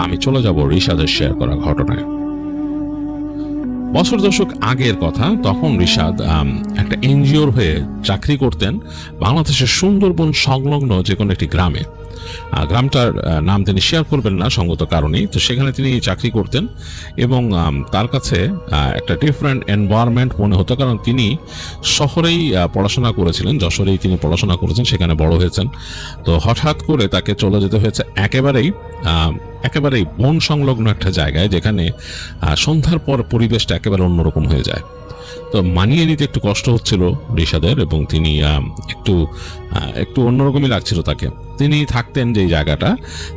আমি চলে যাব রিশাদের শেয়ার করা ঘটনায়। বছর দশক আগের কথা। তখন রিশাদ একটা এনজিওর হয়ে চাকরি করতেন বাংলাদেশের সুন্দরবন সংলগ্ন যে কোনো একটি গ্রামে। গ্রামটার নাম তিনি শেয়ার করবেন না সঙ্গত কারণেই। তো সেখানে তিনি চাকরি করতেন এবং তার কাছে একটা ডিফারেন্ট এনভায়রনমেন্ট মনে হতো, কারণ তিনি শহরেই পড়াশোনা করেছিলেন, যশোরেই তিনি পড়াশোনা করেছেন, সেখানে বড় হয়েছেন। তো হঠাৎ করে তাকে চলে যেতে হয়েছে একেবারেই বন সংলগ্ন একটা জায়গায়, যেখানে সন্ধ্যার পর পরিবেশটা একেবারে অন্যরকম হয়ে যায়। তো মানিয়ে নিতে একটু কষ্ট হচ্ছিল রিশাদের, এবং তিনি একটু অন্যরকমই লাগছিল তাকে। তিনি থাকতেন যে জায়গাটা,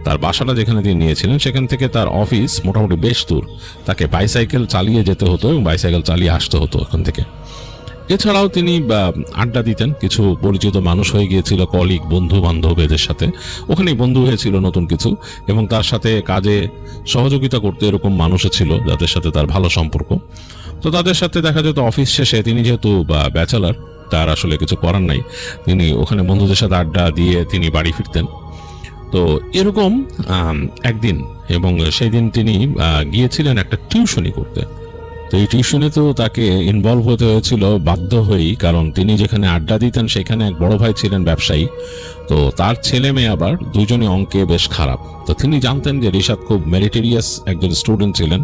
তার বাসাটা যেখানে তিনি নিয়েছিলেন, সেখান থেকে তার অফিস মোটামুটি বেশ দূর। তাকে বাইসাইকেল চালিয়ে যেতে হতো এবং বাইসাইকেল চালিয়ে আসতে হতো ওখান থেকে। এছাড়াও তিনি আড্ডা দিতেন, কিছু পরিচিত মানুষ হয়ে গিয়েছিল, কলিগ, বন্ধু বান্ধব, এদের সাথে ওখানেই বন্ধু হয়েছিল নতুন কিছু, এবং তার সাথে কাজে সহযোগিতা করতে এরকম মানুষও ছিল যাদের সাথে তার ভালো সম্পর্ক। তো তাদের সাথে দেখা যেত অফিস শেষে, তিনি যেহেতু ব্যাচেলার, তার আসলে কিছু করার নাই, তিনি ওখানে বন্ধুদের সাথে আড্ডা দিয়ে তিনি বাড়ি ফিরতেন। তো এরকম একদিন, এবং সেই দিন তিনি গিয়েছিলেন একটা টিউশনি করতে। তো এই টিউশনেতেও তাকে ইনভলভ হতে হয়েছিল বাধ্য হয়েই, কারণ তিনি যেখানে আড্ডা দিতেন সেখানে এক বড় ভাই ছিলেন ব্যবসায়ী। তো তার ছেলে মেয়ে আবার দুজনে অঙ্কে বেশ খারাপ। তো তিনি জানতেন যে রিশাদ খুব মেরিটেরিয়াস একজন স্টুডেন্ট ছিলেন।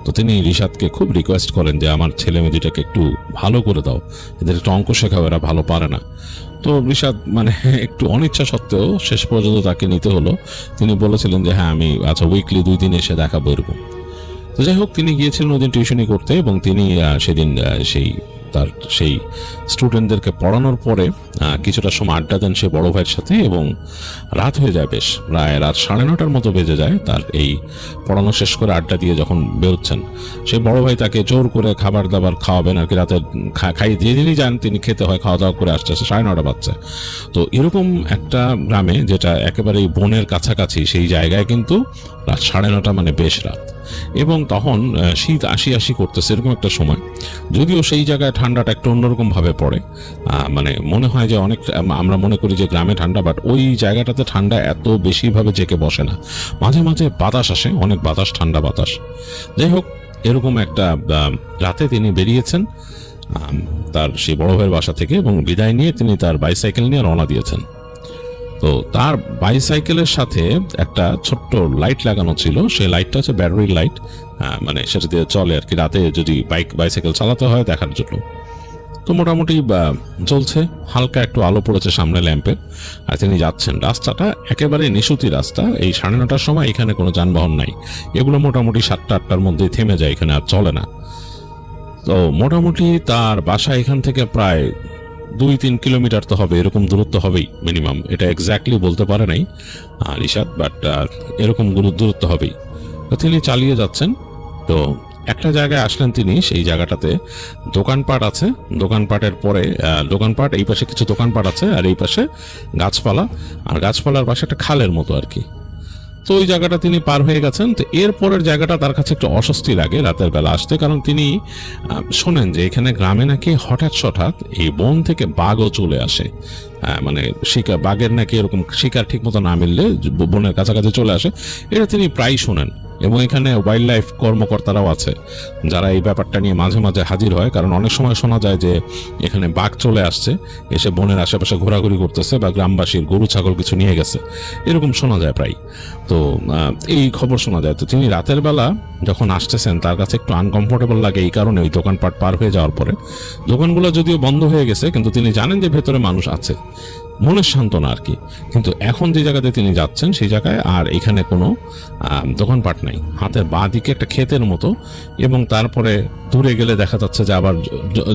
তো তিনি রিশাদকে খুব রিকোয়েস্ট করেন যে আমার ছেলে মেয়েটাকে একটু ভালো করে দাও, এদের একটু অঙ্ক শেখাও, এরা ভালো পারে না। তো রিশাদ একটু অনিচ্ছা সত্ত্বেও শেষ পর্যন্ত তাকে নিতে হলো। তিনি বলেছিলেন যে হ্যাঁ, আমি আচ্ছা উইকলি 2 দিন এসে দেখাবো এরকম। তো যাই হোক, তিনি গিয়েছিলেন ওদিন টিউশনি করতে, এবং তিনি সেদিন সেই স্টুডেন্টদেরকে পড়ানোর পরে কিছুটা সময় আড্ডা দেন সে বড় ভাইয়ের সাথে, এবং রাত হয়ে যায়, বেশ প্রায় রাত 9:30টার মতো বেজে যায়। তার এই পড়ানো শেষ করে আড্ডা দিয়ে যখন বেরোচ্ছেন, সে বড় ভাই তাকে জোর করে খাবার দাবার খাওয়াবেন আর কি, রাতে খাইয়ে দিয়ে দিনই যান, তিনি খেতে হয়, খাওয়া দাওয়া করে আসতে 9:30 বাজছে। তো এরকম একটা গ্রামে, যেটা একেবারেই বনের কাছাকাছি, সেই জায়গায় কিন্তু রাত 9:30 বেশ রাত, এবং তখন শীত আসি করতেছে এরকম একটা সময়। যদিও সেই জায়গায় ঠান্ডাটা একটু অন্যরকম ভাবে পড়ে, মনে হয় যে অনেক, আমরা মনে করি যে গ্রামে ঠান্ডা, বাট ওই জায়গাটাতে ঠান্ডা এত বেশিভাবে জেকে বসে না। মাঝে মাঝে বাতাস আসে, অনেক বাতাস, ঠান্ডা বাতাস। যাই হোক, এরকম একটা রাতে তিনি বেরিয়েছেন তার সেই বড় ভাইয়ের বাসা থেকে, এবং বিদায় নিয়ে তিনি তার বাইসাইকেল নিয়ে রওনা দিয়েছেন। তো তার বাইসাইকেলের সাথে একটা ছোট্ট লাইট লাগানো ছিল, সেই লাইটটা হচ্ছে ব্যাটারি লাইট, সেটা দিয়ে চলে আর কি, রাতে যদি বাইসাইকেল চালাতে হয় দেখার জন্য। তো মোটামুটি চলছে, হালকা একটু আলো পড়েছে সামনে ল্যাম্পের, আর তিনি যাচ্ছেন। রাস্তাটা একেবারে নিশুতি রাস্তা, এই 9:30টার সময় এখানে কোনো যানবাহন নাই, এগুলো মোটামুটি 7টা-8টার মধ্যে থেমে যায়, এখানে আর চলে না। তো মোটামুটি তার বাসা এখান থেকে প্রায় 2-3 কিলোমিটার তো হবে, এরকম দূরত্ব হবেই মিনিমাম, এটা এক্স্যাক্টলি বলতে পারে নাই রিশাদ, বাট এরকম দূরত্ব হবেই। তো তিনি চালিয়ে যাচ্ছেন। তো একটা জায়গায় আসলেন তিনি, সেই জায়গাটাতে দোকানপাট আছে, দোকানপাটের পরে দোকানপাট, এই পাশে কিছু দোকানপাট আছে, আর এই পাশে গাছপালা, আর গাছপালার পাশে একটা খালের মতো আর কি। তো ওই জায়গাটা তিনি পার হয়ে গেছেন। তো এরপরের জায়গাটা তার কাছে একটু অস্বস্তি লাগে রাতের বেলা আসতে, কারণ তিনি শোনেন যে এখানে গ্রামে নাকি হঠাৎ এই বন থেকে বাঘও চলে আসে, শিকার, বাঘের নাকি এরকম শিকার ঠিক মতো না মিললে বনের কাছাকাছি চলে আসে, এটা তিনি প্রায় শোনেন। এবং এখানে ওয়াইল্ড লাইফ কর্মকর্তারাও আছে যারা এই ব্যাপারটা নিয়ে মাঝে মাঝে হাজির হয়, কারণ অনেক সময় শোনা যায় যে এখানে বাঘ চলে আসছে, এসে বনের আশেপাশে ঘোরাঘুরি করতেছে, বা গ্রামবাসীর গরু ছাগল কিছু নিয়ে গেছে, এরকম শোনা যায় প্রায়। তো এই খবর শোনা যায়। তো তিনি রাতের বেলা যখন আসতেছেন, তার কাছে একটু আনকমফোর্টেবল লাগে এই কারণে, ওই দোকানপাট পার হয়ে যাওয়ার পরে দোকানগুলো যদিও বন্ধ হয়ে গেছে, কিন্তু তিনি জানেন যে ভেতরে মানুষ আছে, মনের সান্ত্বনা আর কি। কিন্তু এখন যে জায়গাতে তিনি যাচ্ছেন সেই জায়গায় আর এখানে কোনো দোকানপাট নাই, হাতের বাঁ দিকে একটা ক্ষেতের মতো, এবং তারপরে দূরে গেলে দেখা যাচ্ছে যে আবার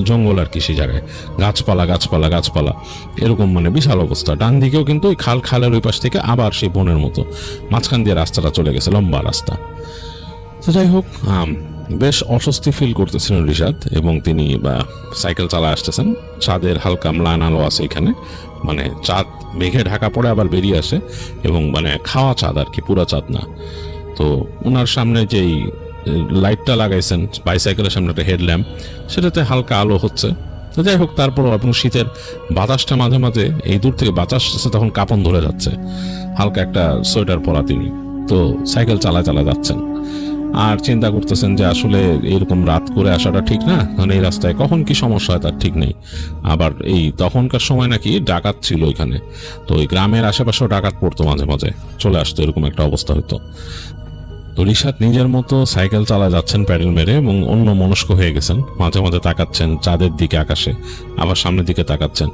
জঙ্গল আর কি, সেই জায়গায় গাছপালা এরকম, বিশাল অবস্থা। ডান দিকেও কিন্তু ওই খালের ওই পাশ থেকে আবার সেই বনের মতো, মাঝখান দিয়ে রাস্তাটা চলে গেছে, লম্বা রাস্তা। তো যাই হোক, বেশ অস্বস্তি ফিল করতেছিলেন রিশাদ, এবং তিনি সাইকেল চালা আসতেছেন। চাঁদের হালকা ম্লান আলো আছে এখানে, চাঁদ মেঘে ঢাকা পড়ে আবার বেরিয়ে আসে, এবং খাওয়া চাঁদ আর কি, পুরা চাঁদ না। তো ওনার সামনে যেই লাইটটা লাগাইছেন বাইসাইকেলের সামনে, একটা হেডল্যাম্প, সেটাতে হালকা আলো হচ্ছে। তো যাই হোক, তারপর এবং শীতের বাতাসটা মাঝে মাঝে, এই দূর থেকে বাতাস আসছে, তখন কাঁপন ধরে যাচ্ছে, হালকা একটা সোয়েটার পরা তিনি। তো সাইকেল চালা যাচ্ছেন আর চিন্তা করতেছেন যে আসলে এরকম রাত করে আসাটা ঠিক না, মানে এই রাস্তায় কখন কি সমস্যা হয় তার ঠিক নেই। আবার এই তখনকার সময় নাকি ডাকাত ছিল এখানে, তো ওই গ্রামের আশেপাশেও ডাকাত পড়তো, মাঝে মাঝে চলে আসতো, এরকম একটা অবস্থা হতো। তো রিশাদ নিজের মতো সাইকেল চালা যাচ্ছেন প্যাডেল মেরে এবং অন্য মনস্ক হয়ে গেছেন। মাঝে মাঝে তাকাচ্ছেন চাঁদের দিকে আকাশে, আবার সামনের দিকে তাকাচ্ছেন।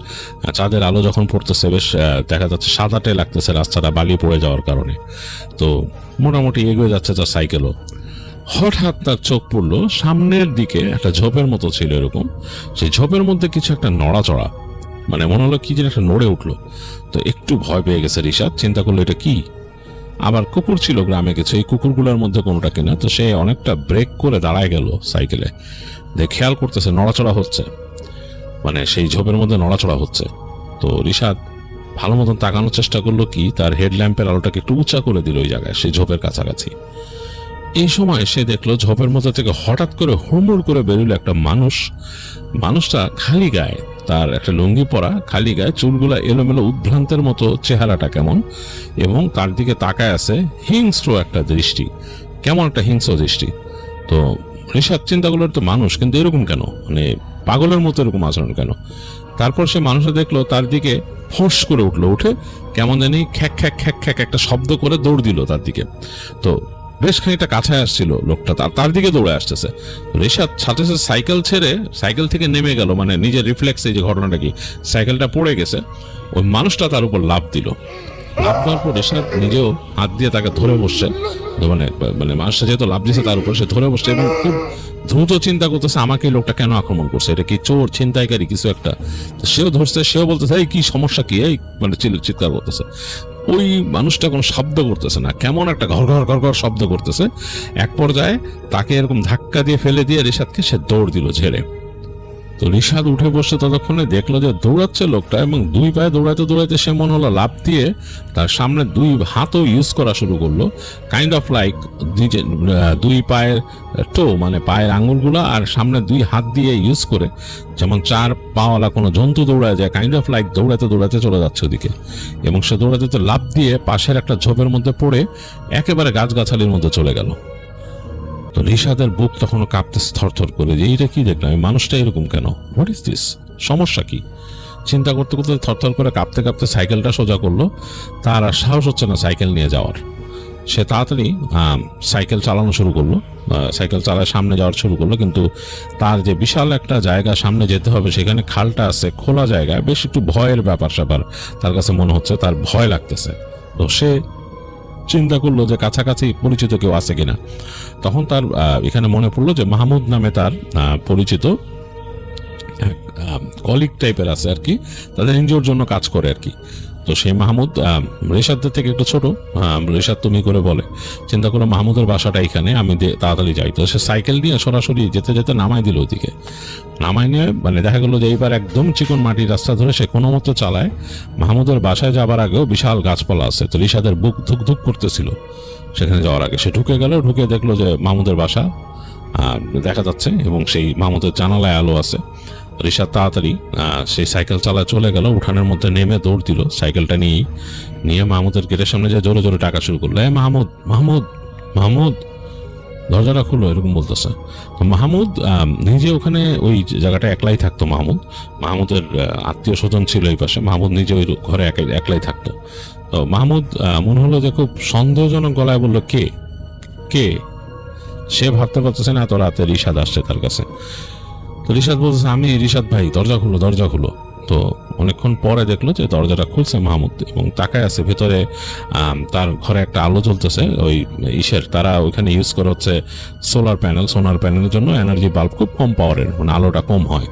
চাঁদের আলো যখন পড়তেছে বেশ দেখা যাচ্ছে সাদাটে লাগতেছে রাস্তাটা বালি পড়ে যাওয়ার কারণে। তো মোটামুটি এগিয়ে যাচ্ছে তার সাইকেলও। হঠাৎ তার চোখ পড়লো সামনের দিকে একটা ঝোপের মতো ছিল এরকম, সেই ঝোপের মধ্যে কিছু একটা নড়াচড়া, মানে মনে হলো কি যেন একটা নড়ে উঠলো। তো একটু ভয় পেয়ে গেছে রিশাদ, চিন্তা করলো এটা কি। আবার কুকুর ছিল গ্রামে কিছু, এই কুকুরগুলোর মধ্যে কোনোটা কিনা। তো সে অনেকটা ব্রেক করে দাঁড়ায় গেল সাইকেলে, যে খেয়াল করতেছে নড়াচড়া হচ্ছে, মানে সেই ঝোপের মধ্যে নড়াচড়া হচ্ছে। তো রিশাদ ভালো মতন তাকানোর চেষ্টা করলো, কি তার হেডল্যাম্পের আলোটাকে একটু উঁচা করে দিল ওই জায়গায়, সেই ঝোপের কাছাকাছি। এই সময় সে দেখলো ঝোপের মধ্যে থেকে হঠাৎ করে হুড়মুড় করে বেরোলো একটা মানুষ। মানুষটা খালি গায়ে, তার একটা লুঙ্গি পরা, খালি গায়ে, চুলগুলা এলোমেলো, উদ্ভ্রান্তের মতো চেহারাটা কেমন, এবং তার দিকে তাকায় আছে হিংস্র একটা দৃষ্টি, কেমন একটা হিংস্র দৃষ্টি। তো ঋষাদ চিন্তা করলো তো মানুষ, কিন্তু এরকম কেন, মানে পাগলের মতো এরকম আচরণ কেন। তারপর সে মানুষটা দেখলো তার দিকে ফোঁস করে উঠলো, উঠে কেমন জানি খ্যাক খ্যাক খ্যাক খ্যাক একটা শব্দ করে দৌড় দিল তার দিকে। তো বেশ খানিকটা কাছে আসছিল লোকটা, তার দিকে দৌড়ে আসতেছে। ঋষাদ সাথে সাথে সাইকেল ছেড়ে সাইকেল থেকে নেমে গেল, মানে নিজের রিফ্লেক্সে যে ঘটনাটা কি, সাইকেলটা পড়ে গেছে, ওই মানুষটা তার উপর লাফ দিল। লাফ দেওয়ার পর ঋষাদ নিজেও হাত দিয়ে তাকে ধরে বসছে, মানে মানে মানুষটা যেহেতু লাফ দিয়েছে তার উপর, সে ধরে বসছে এবং খুব দ্রুত চিন্তা করতেছে আমাকে এই লোকটা কেন আক্রমণ করছে, এটা কি চোর ছিনতাইকারী কিছু একটা। তো সেও ধরছে, সেও বলতেছে এই কি সমস্যা কি, এই মানে চিৎকার করতেছে। ওই মানুষটা কোনো শব্দ করতেছে না, কেমন একটা ঘর ঘর ঘর ঘর শব্দ করতেছে। এক পর্যায়ে তাকে এরকম ধাক্কা দিয়ে ফেলে দিয়ে ঋষাদকে সে দৌড় দিল ঝেড়ে। তো ঋষাদ উঠে বসে ততক্ষণে দেখলো যে দৌড়াচ্ছে লোকটা, এবং দুই পায়ে দৌড়াইতে দৌড়াইতে সে মনে হলো লাফ দিয়ে তার সামনে দুই হাতও ইউজ করা শুরু করলো, কাইন্ড অফ লাইক দুই পায়ের টো, মানে পায়ের আঙুলগুলো আর সামনে দুই হাত দিয়ে ইউজ করে, যেমন চার পাওয়ালা কোনো জন্তু দৌড়ায় যায়, কাইন্ড অফ লাইক দৌড়াতে দৌড়াতে চলে যাচ্ছে ওদিকে। এবং সে দৌড়াতে তো লাফ দিয়ে পাশের একটা ঝোপের মধ্যে পড়ে একেবারে গাছগাছালির মধ্যে চলে গেল। তো ঋষাদের বুক তখনও কাঁপতে থরথর করে, যে এইটা কি দেখলাম, এই মানুষটা এরকম কেন, হোয়াট ইজ দিস, সমস্যা কি। চিন্তা করতে করতে থরথর করে কাঁপতে কাঁপতে সাইকেলটা সোজা করলো। তার আর সাহস হচ্ছে না সাইকেল নিয়ে যাওয়ার। সে তাড়াতাড়ি সাইকেল চালানো শুরু করলো, সাইকেল চালায় সামনে যাওয়ার শুরু করলো। কিন্তু তার যে বিশাল একটা জায়গা সামনে যেতে হবে, সেখানে খালটা আছে, খোলা জায়গায়, বেশ একটু ভয়ের ব্যাপার স্যাপার তার কাছে মনে হচ্ছে, তার ভয় লাগতেছে। তো সে চিন্তা করলো যে কাছাকাছি পরিচিত কেউ আছে কিনা। তখন তার এখানে মনে পড়লো যে মাহমুদ নামে তার পরিচিত কলিগ টাইপের আছে আর কি, তাদের এনজিওর জন্য কাজ করে আর কি। তো সেই মাহমুদ ঋষাদের থেকে একটু ছোট, ঋষাদ তুমি করে বলে। চিন্তা করো মাহমুদের বাসাটা এখানে, আমি তাড়াতাড়ি যাই। তো সে সাইকেল নিয়ে সরাসরি যেতে যেতে নামাই দিল ওদিকে, নামাই নিয়ে মানে দেখা গেলো যে এইবার একদম চিকন মাটির রাস্তা ধরে সে কোনো মতো চালায়। মাহমুদের বাসায় যাবার আগেও বিশাল গাছপালা আছে, তো ঋষাদের বুক ধুক ধুক করতেছিল সেখানে যাওয়ার আগে। সে ঢুকে গেল, ঢুকে দেখলো যে মাহমুদের বাসা দেখা যাচ্ছে, এবং সেই মাহমুদের জানালায় আলো আছে। ঋষাদ তাড়াতাড়ি সেই সাইকেল চালায় চলে গেল, উঠানের মধ্যে নেমে দৌড় দিল সাইকেলটা নিয়ে মাহমুদের গেটের সামনে যে জোরে জোরে টাকা শুরু করলো, মাহমুদ মাহমুদ মাহমুদ দরজাটা খুলো, এরকম বলতেছে। তো মাহমুদ নিজে ওখানে ওই জায়গাটা একলাই থাকতো। মাহমুদের আত্মীয় স্বজন ছিল এই পাশে, মাহমুদ নিজে ওই ঘরে একলাই থাকতো। তো মাহমুদ মনে হলো যে খুব সন্দেহজনক গলায় বললো, কে কে। সে ভাবতে পারতেছে না এত রাতে ঋষাদ আসছে তার কাছে। তো ঋষাদ বলতেছে, আমি ঋষাদ ভাই, দরজা খুলো দরজা খুলো। তো অনেকক্ষণ পরে দেখলো যে দরজাটা খুলছে মাহমুদ, এবং তাকায় আছে ভেতরে। তার ঘরে একটা আলো জ্বলতেছে, ওই তারা ওইখানে ইউজ করে হচ্ছে সোলার প্যানেলের জন্য এনার্জি বাল্ব খুব কম পাওয়ারের, মানে আলোটা কম হয়।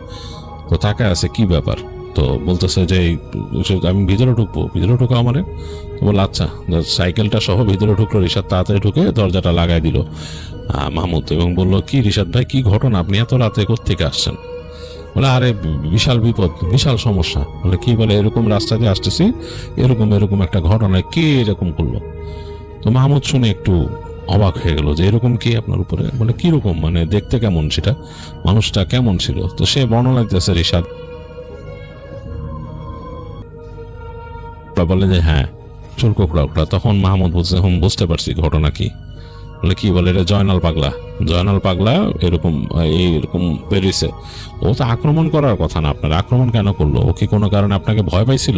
তো তাকায় আছে কি ব্যাপার। তো বলতেছে যে আমি ভিতরে ঢুকো আমারে। তো বললো আচ্ছা। সাইকেলটা সহ ভিতরে ঢুকলো ঋষাদ, তাড়াতাড়ি ঢুকে দরজাটা লাগাই দিল মাহমুদ, এবং বললো, কি ঋষাদ ভাই, কি ঘটনা, আপনি এত রাতে কোত্থেকে আসছেন। বলে, আরে বিশাল বিপদ, বিশাল সমস্যা। বলে, কি বলে, এরকম রাস্তা দিয়ে আসতেছি, এরকম একটা ঘটনা, কে এরকম করলো। তো মাহমুদ শুনে একটু অবাক হয়ে গেল যে এরকম কি আপনার উপরে। বলে, কিরকম, মানে দেখতে কেমন, সেটা মানুষটা কেমন ছিল। তো সে বর্ণনা দিতেছে ঋষাদ। বলে যে হ্যাঁ, চুল কোঁকড়া উঠলা। তখন মাহমুদ বলছে, বুঝতে পারছি ঘটনা কি। বলে কি? বলে এটা জয়নাল পাগলা। জয়নাল পাগলা এরকম এইরকম বেরিয়েছে। ও তো আক্রমণ করার কথা না, আপনার আক্রমণ কেন করলো? ও কি কোনো কারণে আপনাকে ভয় পাইছিল?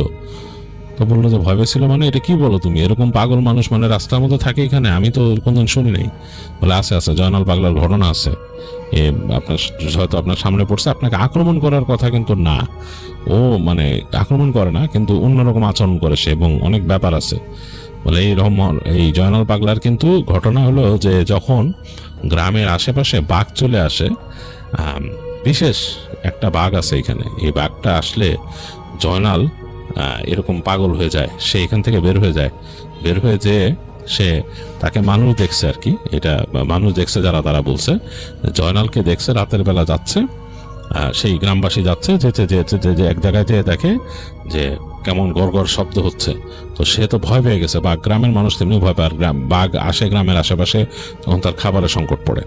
তো বললো যে ভয় পেয়েছিল মানে? এটা কি বলো তুমি? এরকম পাগল মানুষ মানে রাস্তার মধ্যে থাকে এখানে? আমি তো কোনদিন শুনি নাই। বলে আছে আছে, জয়নাল পাগলার ঘটনা আছে। আপনার হয়তো আপনার সামনে পড়ছে, আপনাকে আক্রমণ করার কথা কিন্তু না। ও মানে আক্রমণ করে না, কিন্তু অন্যরকম আচরণ করে সে, এবং অনেক ব্যাপার আছে। বলে এই জয়নাল পাগলার কিন্তু ঘটনা হলো যে যখন গ্রামের আশেপাশে বাঘ চলে আসে, বিশেষ একটা বাঘ আছে এখানে, এই বাঘটা আসলে জয়নাল এরকম পাগল হয়ে যায়। সে এখান থেকে বের হয়ে যায়। বের হয়ে যেয়ে সে তাকে মানুষ দেখছে আর কি, এটা মানুষ দেখছে যারা, তারা বলছে জয়নালকে দেখছে রাতের বেলা যাচ্ছে, সেই গ্রামবাসী যাচ্ছে, যেতে যেতে যে এক জায়গায় যেয়ে দেখে যে কেমন গড়গড় শব্দ হচ্ছে। তো সে তো ভয় পেয়ে গেছে, বাঘ গ্রামের মানুষ তেমনি ভয় পায়। আর বাঘ আসে গ্রামের আশেপাশে তখন তার খাবারের সংকট পড়ে,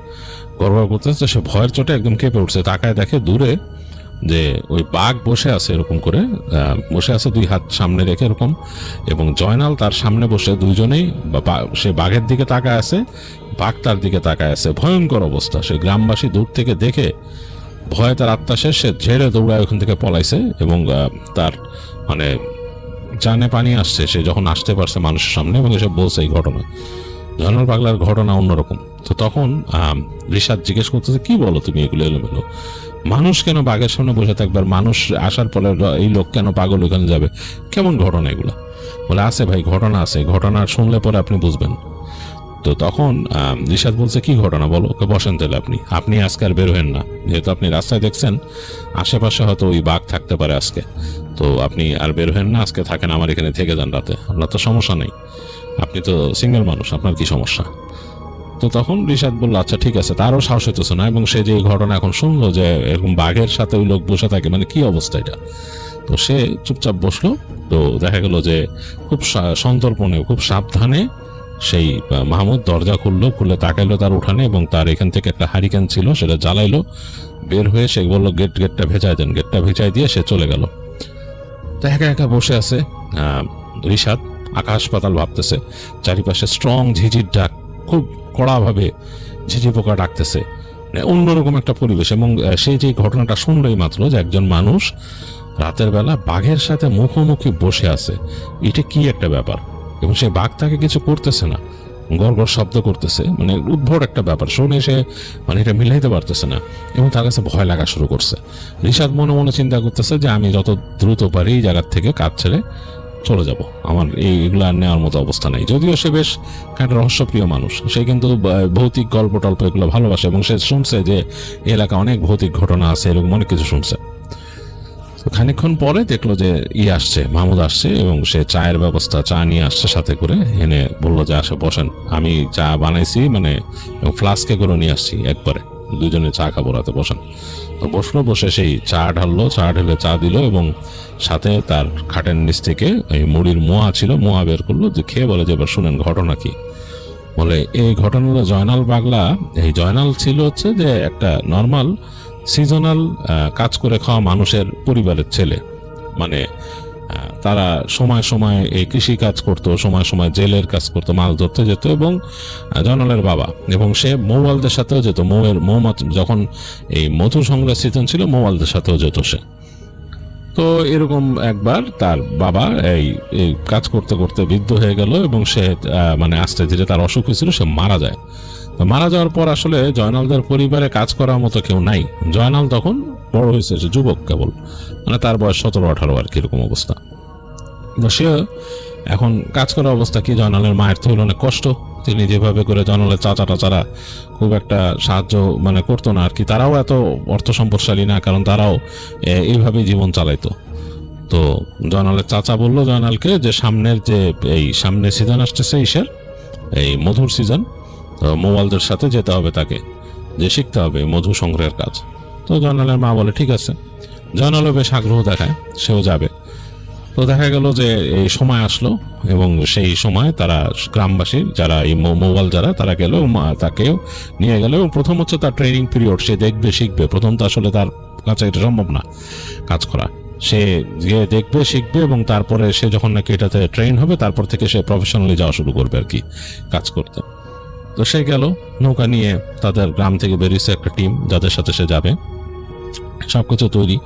গড়গড় করতেছে। সে ভয়ের চোটে একদম কেঁপে উঠছে। তাকায় দেখে দূরে যে ওই বাঘ বসে আছে, এরকম করে বসে আছে, দুই হাত সামনে রেখে এরকম, এবং জয়নাল তার সামনে বসে। দুইজনেই সে বাঘের দিকে তাকায় আছে, বাঘ তার দিকে তাকায় আছে। ভয়ঙ্কর অবস্থা। সে গ্রামবাসী দূর থেকে দেখে ভয়ে তার আত্মা শেষ, সে ঝেড়ে দৌড়ায় ওখান থেকে পলাইছে, এবং তার মানে জানে পানি আসছে সে যখন আসতে পারছে মানুষের সামনে, এবং এসব বলছে এই ঘটনা। জয়নাল পাগলার ঘটনা অন্যরকম। তো তখন রিশাদ জিজ্ঞেস করতেছে, কি বলো তুমি এগুলো এলোমেলো? মানুষ কেন বাঘের সামনে বসে থাকবে? আর মানুষ আসার পরে এই লোক কেন পাগল ওখানে যাবে? কেমন ঘটনা এগুলো? বলে আছে ভাই, ঘটনা আছে, ঘটনা শুনলে পরে আপনি বুঝবেন। তো তখন রিশাদ বলছে, কি ঘটনা বলো? ওকে বসেন তাহলে, আপনি আজকে আর বের হবেন না, যেহেতু আপনি রাস্তায় দেখছেন আশেপাশে হয়তো ওই বাঘ থাকতে পারে আজকে, তো আপনি আর বের হবেন না, আজকে থাকেন আমার এখানে, থেকে যান রাতে, আপনার তো সমস্যা নেই, আপনি তো সিঙ্গেল মানুষ, আপনার কি সমস্যা? তো তখন রিশাদ বললো আচ্ছা ঠিক আছে। তারও সাহস হইতেছে না, এবং সে যে ঘটনা এখন শুনলো যে এরকম বাঘের সাথে ওই লোক বসে থাকে, মানে কি অবস্থা এটা। তো সে চুপচাপ বসলো। তো দেখা গেল যে খুব সন্তর্পণে, খুব সাবধানে সেই মাহমুদ দরজা খুলে তাকাইলো তার উঠানে, এবং তার এখান থেকে একটা হারিকেন ছিল, সেটা জ্বালাইলো। বের হয়ে সে বললো গেটটা ভেজাই দেন। গেটটা ভেজাই দিয়ে সে চলে গেল। তো একা একা বসে আছে রিশাদ, আকাশ পাতাল ভাবতেছে। চারিপাশে স্ট্রং ঝিঝির ডাক, খুব কড়াভাবে ঝিঝি পোকা ডাকতেছে, অন্যরকম একটা পরিবেশ। এবং সে যে ঘটনাটা শুনলোই মাত্র, যে একজন মানুষ রাতের বেলা বাঘের সাথে মুখোমুখি বসে আছে, এটা কি একটা ব্যাপার। এবং সে বাঘ তাকে কিছু করতেছে না, গড়গড় শব্দ করতেছে, মানে উদ্ভট একটা ব্যাপার। শুনে সে মানে এটা মিলাইতে পারতেছে না, এবং তার কাছে ভয় লাগা শুরু করছে। রিশাদ মনে মনে চিন্তা করতেছে যে আমি যত দ্রুত পারি এই জায়গার থেকে কাজ ছেড়ে চলে যাব, আমার এইগুলো আর নেওয়ার মতো অবস্থা নেই। যদিও সে বেশ একটা রহস্যপ্রিয় মানুষ, সে কিন্তু ভৌতিক গল্প টল্প এগুলো ভালোবাসে, এবং সে শুনছে যে এলাকা অনেক ভৌতিক ঘটনা আছে, এরকম অনেক কিছু শুনছে। তো খানিকক্ষণ পরে দেখলো যে আসছে, মাহমুদ আসছে, এবং সে চায়ের ব্যবস্থা, চা নিয়ে আসছে সাথে করে, এনে বললো যে আসে বসেন, আমি চা বানাইছি, মানে ফ্লাস্কে করে নিয়ে আসছি, একবারে দুজনে চা খাবো রাতে, বসেন। তো বসলো, বসে সেই চা ঢাললো, চা ঢেলে চা দিল, এবং সাথে তার খাটের নিচ থেকে এই মুড়ির মোয়া ছিল, মোয়া বের করলো, যে খেয়ে বলে যে এবার শুনেন ঘটনা কি। বলে এই ঘটনা হলো জয়নাল পাগলা। এই জয়নাল ছিল হচ্ছে যে একটা নর্মাল সিজনাল কাজ করে খাওয়া মানুষের পরিবারের ছেলে, মানে তারা সময় সময় এই কৃষি কাজ করতো, সময় সময় জেলের কাজ করতো, মাছ ধরতে যেত, এবং জয়নালের বাবা, এবং সে মৌয়ালদের সাথেও যেত, মৌমাছি যখন এই মধু সংগ্রহের সিজন ছিল, মৌয়ালদের সাথেও যেত সে। তো এরকম একবার তার বাবা এই কাজ করতে করতে বৃদ্ধ হয়ে গেল, এবং সে মানে আস্তে ধীরে তার অসুখ হয়েছিল, সে মারা যায়। মারা যাওয়ার পর আসলে জয়নালদের পরিবারে কাজ করার মতো কেউ নাই। জয়নাল তখন বড় হয়েছে, সে যুবক কেবল, মানে তার বয়স 17-18 আর কি, এরকম অবস্থা। তো সে এখন কাজ করার অবস্থা কি, জয়নালের মায়ের তো হলো অনেক কষ্ট। তিনি যেভাবে করে জয়নালের চাচা টাচারা খুব একটা সাহায্য মানে করতো না আর কি, তারাও এত অর্থ সম্পদশালী না, কারণ তারাও এইভাবেই জীবন চালাইতো। তো জয়নালের চাচা বললো জয়নালকে যে সামনের যে এই সামনে সিজন আসতেছে, এই মধুর সিজন, তো মৌয়ালদের সাথে যেতে হবে, তাকে যে শিখতে হবে মধু সংগ্রহের কাজ। তো জয়নালের মা বলে ঠিক আছে। জয়নালও বেশ আগ্রহ দেখায়, সেও যাবে। তো দেখা গেল যে এই সময় আসলো, এবং সেই সময় তারা গ্রামবাসী যারা এই মৌয়াল যারা, তারা গেল, তাকেও নিয়ে গেল। এবং প্রথম হচ্ছে তার ট্রেনিং পিরিয়ড, সে দেখবে, শিখবে। প্রথম তো আসলে তার কাছে এটা সম্ভব না কাজ করা, সে গিয়ে দেখবে, শিখবে, এবং তারপরে সে যখন নাকি এটাতে ট্রেন হবে তারপর থেকে সে প্রফেশনালি যাওয়া শুরু করবে আর কি কাজ করতে। তো সে গেল নৌকা নিয়ে, তাদের গ্রাম থেকে বেরিয়েছে একটা টিম যাদের সাথে সে যাবে, সবকিছু তৈরি,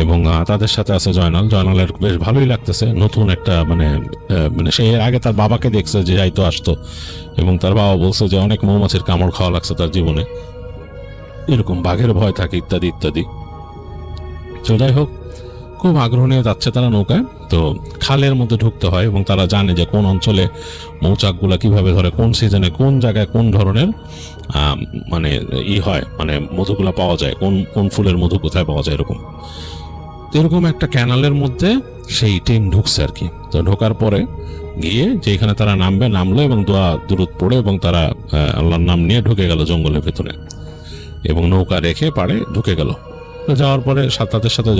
এবং তাদের সাথে আছে জয়নাল। জয়নালের বেশ ভালোই লাগতেছে, নতুন একটা মানে মানে সে এর আগে তার বাবাকে দেখছে যে যাইতো আসতো, এবং তার বাবা বলছে যে অনেক মৌমাছির কামড় খাওয়া লাগছে তার জীবনে, এরকম বাঘের ভয় থাকে ইত্যাদি ইত্যাদি। তো যাই হোক, খুব আগ্রহ নিয়ে যাচ্ছে তারা নৌকায়। তো খালের মধ্যে ঢুকতে হয় এবং তারা জানে যে কোন অঞ্চলে মৌচাকগুলা কিভাবে ধরে, কোন সিজনে কোন জায়গায় কোন ধরনের মানে হয়, মানে মধুগুলা পাওয়া যায়, কোন কোন ফুলের মধু কোথায় পাওয়া যায়, এরকম। এরকম একটা ক্যানালের মধ্যে সেই টিম ঢুকছে আর কি। তো ঢোকার পরে গিয়ে যেখানে তারা নামলো এবং দোয়া দুরুদ পড়ে এবং তারা আল্লাহর নাম নিয়ে ঢুকে গেল জঙ্গলের ভেতরে, এবং নৌকা রেখে পাড়ে ঢুকে গেল। যাওয়ার পরে তাদের সাথে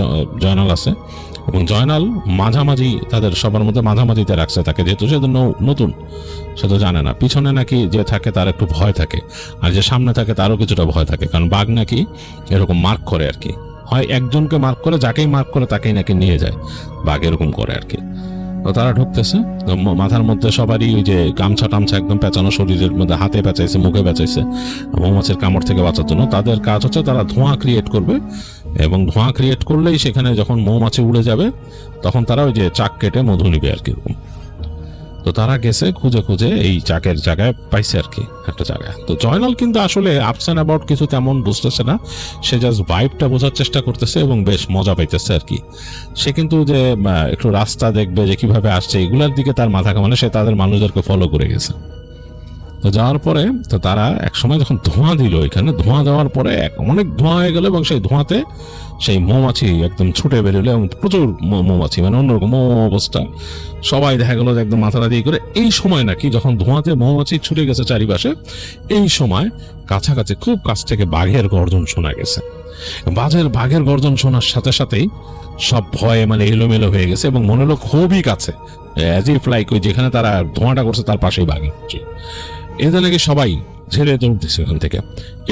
জয়নাল আছে, এবং জয়নাল মাঝামাঝি তাদের সবার মধ্যে মাঝামাঝিতে রাখছে তাকে, যেহেতু সে নতুন, সে তো জানে না। পিছনে নাকি যে থাকে তার একটু ভয় থাকে, আর যে সামনে থাকে তারও কিছুটা ভয় থাকে, কারণ বাঘ নাকি এরকম মার্ক করে আর কি, হয় একজনকে মার্ক করে, যাকেই মার্ক করে তাকেই নাকি নিয়ে যায়, বাঘ এরকম করে আর কি। তো তারা ঢুকতেছে, মাথার মধ্যে সবারই ওই যে গামছা টামছা একদম পেঁচানো, শরীরের মধ্যে হাতে পেঁচাইছে, মুখে পেঁচাইছে মৌমাছির কামড় থেকে বাঁচার জন্য। তাদের কাজ হচ্ছে তারা ধোঁয়া ক্রিয়েট করবে, এবং ধোঁয়া ক্রিয়েট করলেই সেখানে যখন মৌমাছি উড়ে যাবে তখন তারা ওই যে চাক কেটে মধু নিবে আর কি, এরকম। তো তারা গেছে খুঁজে খুঁজে এই চাকের জায়গায় পাইছে আর কি একটা জায়গায়। তো জয়নাল কিন্তু আসলে আপস অ্যান্ড অ্যাবাউট কিছু তেমন বুঝতেছে না, সে জাস্ট ভাইবটা বোঝার চেষ্টা করতেছে এবং বেশ মজা পাইতেছে আর কি। সে কিন্তু যে একটু রাস্তা দেখবে যে কিভাবে আসছে এগুলার দিকে তার মাথা কামানে, সে তাদের মানুষদেরকে ফলো করে গেছে। তো যাওয়ার পরে তো তারা এক সময় যখন ধোঁয়া দিল, এখানে ধোঁয়া দেওয়ার পরে অনেক ধোঁয়া হয়ে গেল, এবং সেই ধোঁয়াতে সেই মৌমাছি একদম ছুটে বেরোলো, এবং প্রচুর মৌমাছি, মানে অন্যরকম অবস্থা। সবাই দেখা গেল একদম মাথাটা দিয়ে করে। এই সময় নাকি যখন ধোঁয়াতে মৌমাছি ছুটে গেছে চারিপাশে, এই সময় কাছাকাছি খুব কাছ থেকে বাঘের গর্জন শোনা গেছে। বাঘের গর্জন শোনার সাথে সাথেই সব ভয়ে মানে এলোমেলো হয়ে গেছে, এবং মনে হলো খুবই কাছে, অ্যাজ ইফ লাইক ওই যেখানে তারা ধোঁয়াটা করছে তার পাশেই বাঘ। এদের নাকি সবাই ছেড়ে দৌড়তেছে ওখান থেকে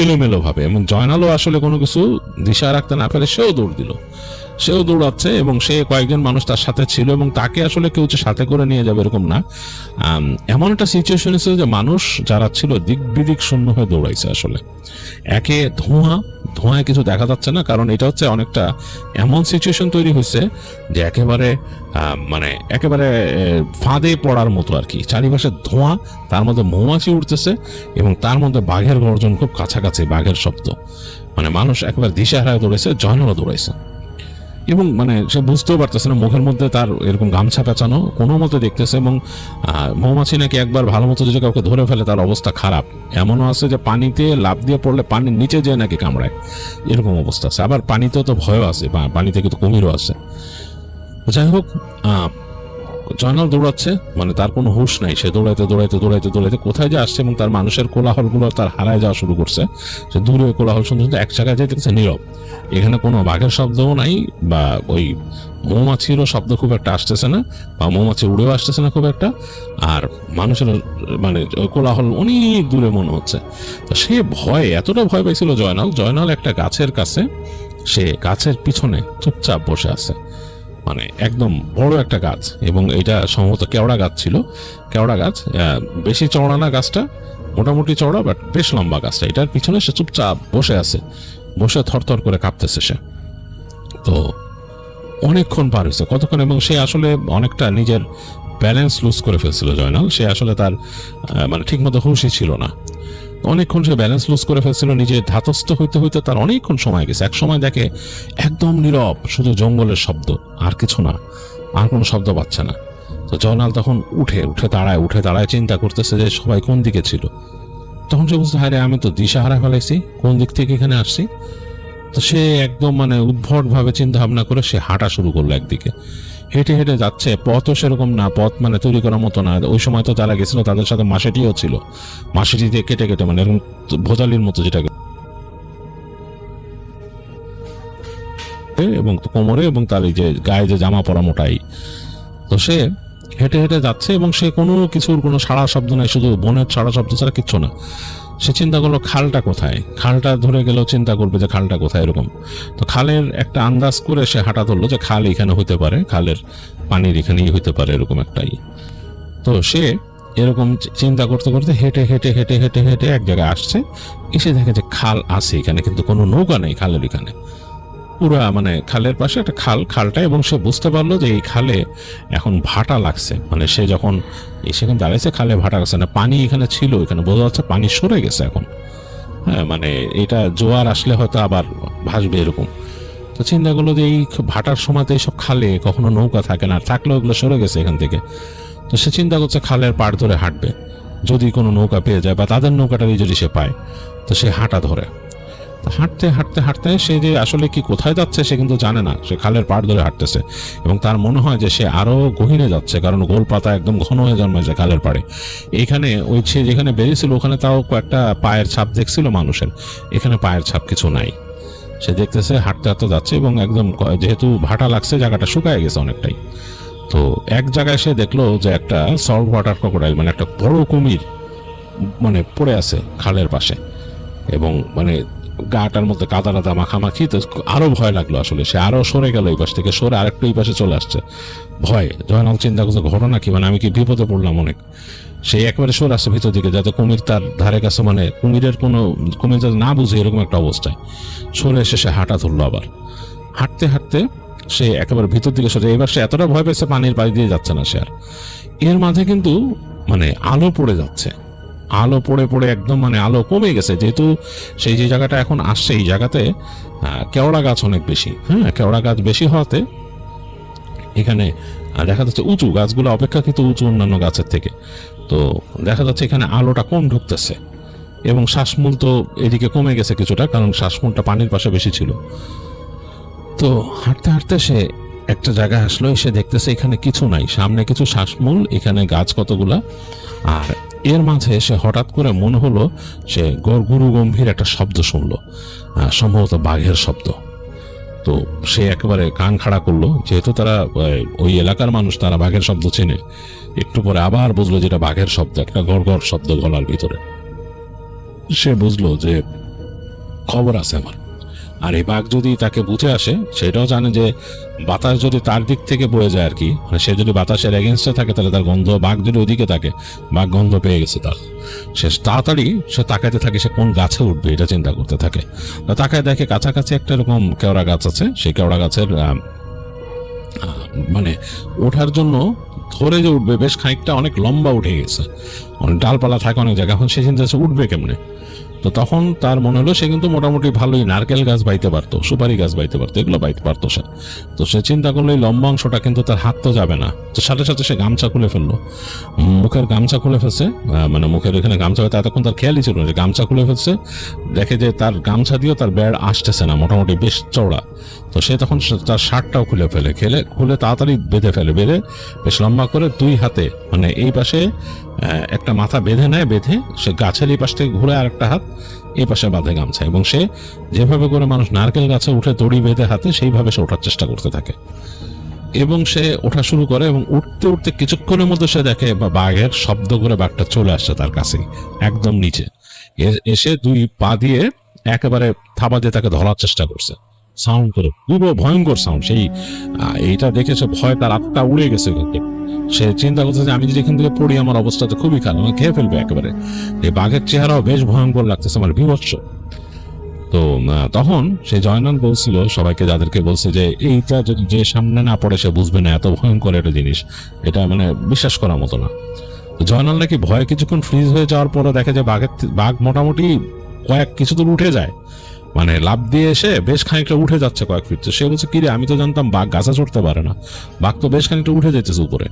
এলোমেলো ভাবে, এবং জয়নালও আসলে কোনো কিছু দিশা রাখতে না পেরে সেও দৌড় দিল, সেও দৌড়াচ্ছে, এবং সে কয়েকজন মানুষ তার সাথে ছিল, এবং তাকে আসলে কেউ যে সাথে করে নিয়ে যাবে এরকম না। এমন একটা সিচুয়েশন ছিল যে মানুষ যারা ছিল দিক বিদিক শূন্য হয়ে দৌড়াইছে আসলে। একে ধোঁয়ায় কিছু দেখা যাচ্ছে না, কারণ এটা হচ্ছে অনেকটা এমন সিচুয়েশন তৈরি হয়েছে যে একেবারে মানে একেবারে ফাঁদে পড়ার মতো আর কি। চারিপাশে ধোঁয়া, তার মধ্যে মৌমাছি উঠতেছে, এবং তার মধ্যে বাঘের গর্জন খুব কাছাকাছি, বাঘের শব্দ, মানে মানুষ একেবারে দিশেহারায় দৌড়াইছে, জয়নালও দৌড়াইছে। এবং মানে সে বুঝতেও পারতেছে না, মুখের মধ্যে তার এরকম গামছা পেঁচানো, কোনো মতো দেখতেছে। এবং মৌমাছি নাকি একবার ভালো মতো যদি কাউকে ধরে ফেলে তার অবস্থা খারাপ, এমনও আছে যে পানিতে লাফ দিয়ে পড়লে পানির নিচে যেয়ে নাকি কামড়ায়, এরকম অবস্থা আছে। আবার পানিতেও তো ভয়ও আছে, পানিতে কিন্তু কুমিরও আছে। যাই হোক, জয়নাল দৌড়াচ্ছে, মানে তার কোনো হুঁশ নাই, সে দৌড়াইতে দৌড়াইতে দৌড়াইতে দৌড়াইতে কোথায় যে আসছে, এবং তার মানুষের কোলাহলগুলো তার হারায় যাওয়া শুরু করছে। সে দূরে কোলাহল শুনতে শুনতে এক জায়গায় যেতেছে নীরব, এখানে কোনো বাঘের শব্দও নাই, বা ওই মৌমাছিরও শব্দ খুব একটা আসতেছে না, বা মৌমাছি উড়েও আসতেছে না খুব একটা, আর মানুষের মানে কোলাহল অনেক দূরে মনে হচ্ছে। তো সে ভয়, এতটা ভয় পাইছিল জয়নাল একটা গাছের কাছে, সে গাছের পিছনে চুপচাপ বসে আছে, মানে একদম বড় একটা গাছ, এবং এটা সম্ভবত কেওড়া গাছ ছিল। কেওড়া গাছ, বেশি চওড়া না গাছটা, মোটামুটি চওড়া, বাট বেশ লম্বা গাছটা। এটার পিছনে সে চুপচাপ বসে আছে, বসে থরথর করে কাঁপতেছে সে। তো অনেকক্ষণ পার হয়েছে, কতক্ষণ, এবং সে আসলে অনেকটা নিজের ব্যালেন্স লুজ করে ফেলছিল জয়নাল। সে আসলে তার মানে ঠিক মতো হুঁশই ছিল না। অনেকক্ষণ সে ব্যালেন্স লুজ করে ফেলছিল, নিজে ধাতস্থ হইতে হইতে তার অনেকক্ষণ সময় গেছে। এক সময় দেখে একদম নীরব, শুধু জঙ্গলের শব্দ, আর কিছু না, আর কোনো শব্দ পাচ্ছে না। তো জয়নাল তখন উঠে দাঁড়ায় চিন্তা করতেছে যে সবাই কোন দিকে ছিল। তখন সে বুঝতে, হায় রে, আমি তো দিশাহারা ফেলাইছি, কোন দিক থেকে এখানে আসছি। তো সে একদম মানে উদ্ভট ভাবে চিন্তা ভাবনা করে সে হাঁটা শুরু করলো একদিকে। হেঁটে হেঁটে যাচ্ছে, পথও সেরকম না, পথ মানে তৈরি করার মতো না। ওই সময় তো যারা গেছিল তাদের সাথে মাসেটিও ছিল, মাসেটি দিয়ে কেটে কেটে, মানে এরকম ভোজালির মতো যেটা, এবং কোমরে এবং তার এই যে গায়ে যে জামা পরা মোটাই। তো সে হেঁটে হেঁটে যাচ্ছে এবং সে কোনো কিছুর কোনো সাড়া শব্দ নাই, শুধু বনের সাড়া শব্দ ছাড়া কিচ্ছু না। সে চিন্তা করলো খালটা কোথায়, খালটা ধরে গেলেও চিন্তা করবে যে খালটা কোথায় এরকম। তো খালের একটা আন্দাজ করে সে হাঁটা ধরলো যে খাল এখানে হইতে পারে, খালের পানির এখানেই হইতে পারে এরকম একটাই। তো সে এরকম চিন্তা করতে করতে হেঁটে হেঁটে হেঁটে হেঁটে হেঁটে এক জায়গায় আসছে, এসে দেখে যে খাল আছে এখানে, কিন্তু কোনো নৌকা নেই খালের এখানে। পুরা মানে খালের পাশে একটা খালটা, এবং সে বুঝতে পারলো যে এই খালে এখন ভাটা লাগছে। মানে সে যখন সেখানে দাঁড়িয়েছে খালে ভাটা লাগছে না, পানি এখানে ছিল, এখানে বোঝা যাচ্ছে পানি সরে গেছে এখন। হ্যাঁ, মানে এটা জোয়ার আসলে হয়তো আবার ভাসবে এরকম। তো চিন্তা করলো যে এই ভাটার সময়তে এইসব খালে কখনো নৌকা থাকে না, থাকলেও ওগুলো সরে গেছে এখান থেকে। তো সে চিন্তা করছে খালের পাড় ধরে হাঁটবে, যদি কোনো নৌকা পেয়ে যায় বা তাদের নৌকাটারই যদি সে পায়। তো সে হাঁটা ধরে হাঁটতে হাঁটতে হাঁটতে সে যে আসলে কি কোথায় যাচ্ছে সে কিন্তু জানে না, সে খালের পাড় ধরে হাঁটতেছে এবং তার মনে হয় যে সে আরো গহীনে যাচ্ছে, কারণ গোলপাতা একদম ঘন হয়ে জন্মাইছে খালের পাড়ে। এখানে ওই সে যেখানে বেরিয়েছিল ওখানে তাও কয়েকটা পায়ের ছাপ দেখছিল মানুষের, এখানে পায়ের ছাপ কিছু নাই। সে দেখতেছে হাঁটতে হাঁটতে যাচ্ছে এবং একদম যেহেতু ভাটা লাগছে জায়গাটা শুকায় গেছে অনেকটাই। তো এক জায়গায় সে দেখলো যে একটা সল্ট ওয়াটার ক্রোকোডাইল, মানে একটা বড় কুমির মানে পড়ে আছে খালের পাশে, এবং মানে গাটার মধ্যে কাদা টাদা মাখামাখি। তো আরো ভয় লাগলো, আসলে সে আরো সরে গেল, এই পাশ থেকে সরে আরেকটু এই পাশে চলে আসছে। ভয় জয়নাল চিন্তা করছে ঘটনা কি, মানে আমি কি বিপদে পড়লাম অনেক। সে একবারে সরে আসছে ভিতর দিকে, যাতে কুমির তার ধারে কাছে, মানে কুমির যাতে না বুঝে এরকম একটা অবস্থায় সরে এসে সে হাঁটা ধরলো। আবার হাঁটতে হাঁটতে সে একেবারে ভিতর দিকে সরে, এবার সে এতটা ভয় পেয়েছে পানির পাড়ি দিয়ে যাচ্ছে না সে আর। এর মাঝে কিন্তু মানে আলো পড়ে যাচ্ছে, আলো পড়ে পড়ে একদম মানে আলো কমে গেছে, যেহেতু সেই যে জায়গাটা এখন আসছে এই জায়গাতে কেওড়া গাছ অনেক বেশি। হ্যাঁ, কেওড়া গাছ বেশি হওয়াতে এখানে দেখা যাচ্ছে উঁচু গাছগুলো অপেক্ষাকৃত উঁচু অন্যান্য গাছের থেকে। তো দেখা যাচ্ছে এখানে আলোটা কম ঢুকতেছে এবং শ্বাসমূল তো এদিকে কমে গেছে কিছুটা, কারণ শ্বাসমূলটা পানির পাশে বেশি ছিল। তো হাঁটতে হাঁটতে সে একটা জায়গায় আসলো, এসে দেখতেছে এখানে কিছু নাই, সামনে কিছু শ্বাসমূল, এখানে গাছ কতগুলা। আর এর মাঝে সে হঠাৎ করে মনে হলো সে গুরু গম্ভীর একটা শব্দ শুনলো, সম্ভবত বাঘের শব্দ। তো সে একেবারে কান খাড়া করলো, যেহেতু তারা ওই এলাকার মানুষ, তারা বাঘের শব্দ চেনে। একটু পরে আবার বুঝলো যেটা বাঘের শব্দ, একটা গড় গড় শব্দ গলার ভিতরে। সে বুঝলো যে খবর আছে আমার। আর এই বাঘ যদি তাকে বুঝে আসে, সেটাও জানে যে বাতাস যদি তার দিক থেকে বয়ে যায় আর কি, মানে সে যদি বাতাসের এগেনস্টে থাকে তাহলে তার গন্ধ, বাঘ যদি ওদিকে থাকে, বাঘ গন্ধ পেয়ে গেছে তার। সে তাড়াতাড়ি সে তাকাইতে থাকে সে কোন গাছে উঠবে এটা চিন্তা করতে থাকে। তাকায় দেখে কাছাকাছি একটা এরকম কেওড়া গাছ আছে, সেই কেওড়া গাছের মানে ওঠার জন্য ধরে যে উঠবে বেশ খানিকটা অনেক লম্বা উঠে গেছে, অনেক ডালপালা থাকে অনেক জায়গা। এখন সে চিন্তা উঠবে কেমনে। তো তখন তার মনে হলো সে কিন্তু মোটামুটি ভালোই নারকেল গাছ বাইতে পারতো, সুপারি গাছ বাইতে পারতো, এগুলো বাইতে পারতো সে। তো সে চিন্তা করলো এই লম্বা অংশটা কিন্তু তার হাত তো যাবে না। তো সাথে সাথে সে গামছা খুলে ফেললো, মুখের গামছা খুলে ফেলছে, মানে মুখের এখানে গামছা হয়তো এতক্ষণ তার খেয়ালই ছিল না যে গামছা খুলে ফেলছে। দেখে যে তার গামছা দিয়েও তার বেড় আসতেছে না, মোটামুটি বেশ চওড়া। তো সে তখন তার শার্টটাও খুলে খুলে তাড়াতাড়ি বেঁধে ফেলে, বেঁধে বেশ লম্বা করে দুই হাতে, মানে এই পাশে একটা মাথা বেঁধে নেয়, বেঁধে সে গাছের এই পাশ থেকে ঘুরে আর একটা হাত এই পাশে বাঁধে গামছা, এবং সে যেভাবে করে মানুষ নারকেল গাছে উঠে দড়ি বেঁধে হাতে, সেইভাবে সে ওঠার চেষ্টা করতে থাকে। এবং সে ওঠা শুরু করে এবং উঠতে উঠতে কিছুক্ষণের মধ্যে সে দেখে বাঘের শব্দ করে বাঘটা চলে আসছে তার কাছেই একদম নিচে এসে দুই পা দিয়ে একেবারে থাবা দিয়ে তাকে ধরার চেষ্টা করছে, সাউন্ড করে, পুরো ভয়ঙ্কর সাউন্ড। সেই এইটা দেখে সে ভয় তার আত্মা উড়ে গেছে। সে চিন্তা করছে যে আমি যদি এখান থেকে পড়ি আমার অবস্থা তো খুবই খারাপ, আমাকে খেয়ে ফেলবে একেবারে। এই বাঘের চেহারাও বেশ ভয়ঙ্কর লাগতেছে, আমার বিভৎস। তো তখন সে জয়নাল বলছিল সবাইকে, যাদেরকে বলছে যে এইটা যদি যে সামনে না পড়ে সে বুঝবে না এত ভয়ঙ্কর একটা জিনিস, এটা মানে বিশ্বাস করার মতো না। জয়নাল নাকি ভয় কিছুক্ষণ ফ্রিজ হয়ে যাওয়ার পরে দেখে যে বাঘ মোটামুটি কিছু দূর উঠে যায়, মানে লাফ দিয়ে এসে বেশ খানিকটা উঠে যাচ্ছে কয়েক ফিট। সে বলছে কিরে, আমি তো জানতাম বাঘ গাছে চড়তে পারে না, বাঘ তো বেশ খানিকটা উঠে যেতেছে উপরে।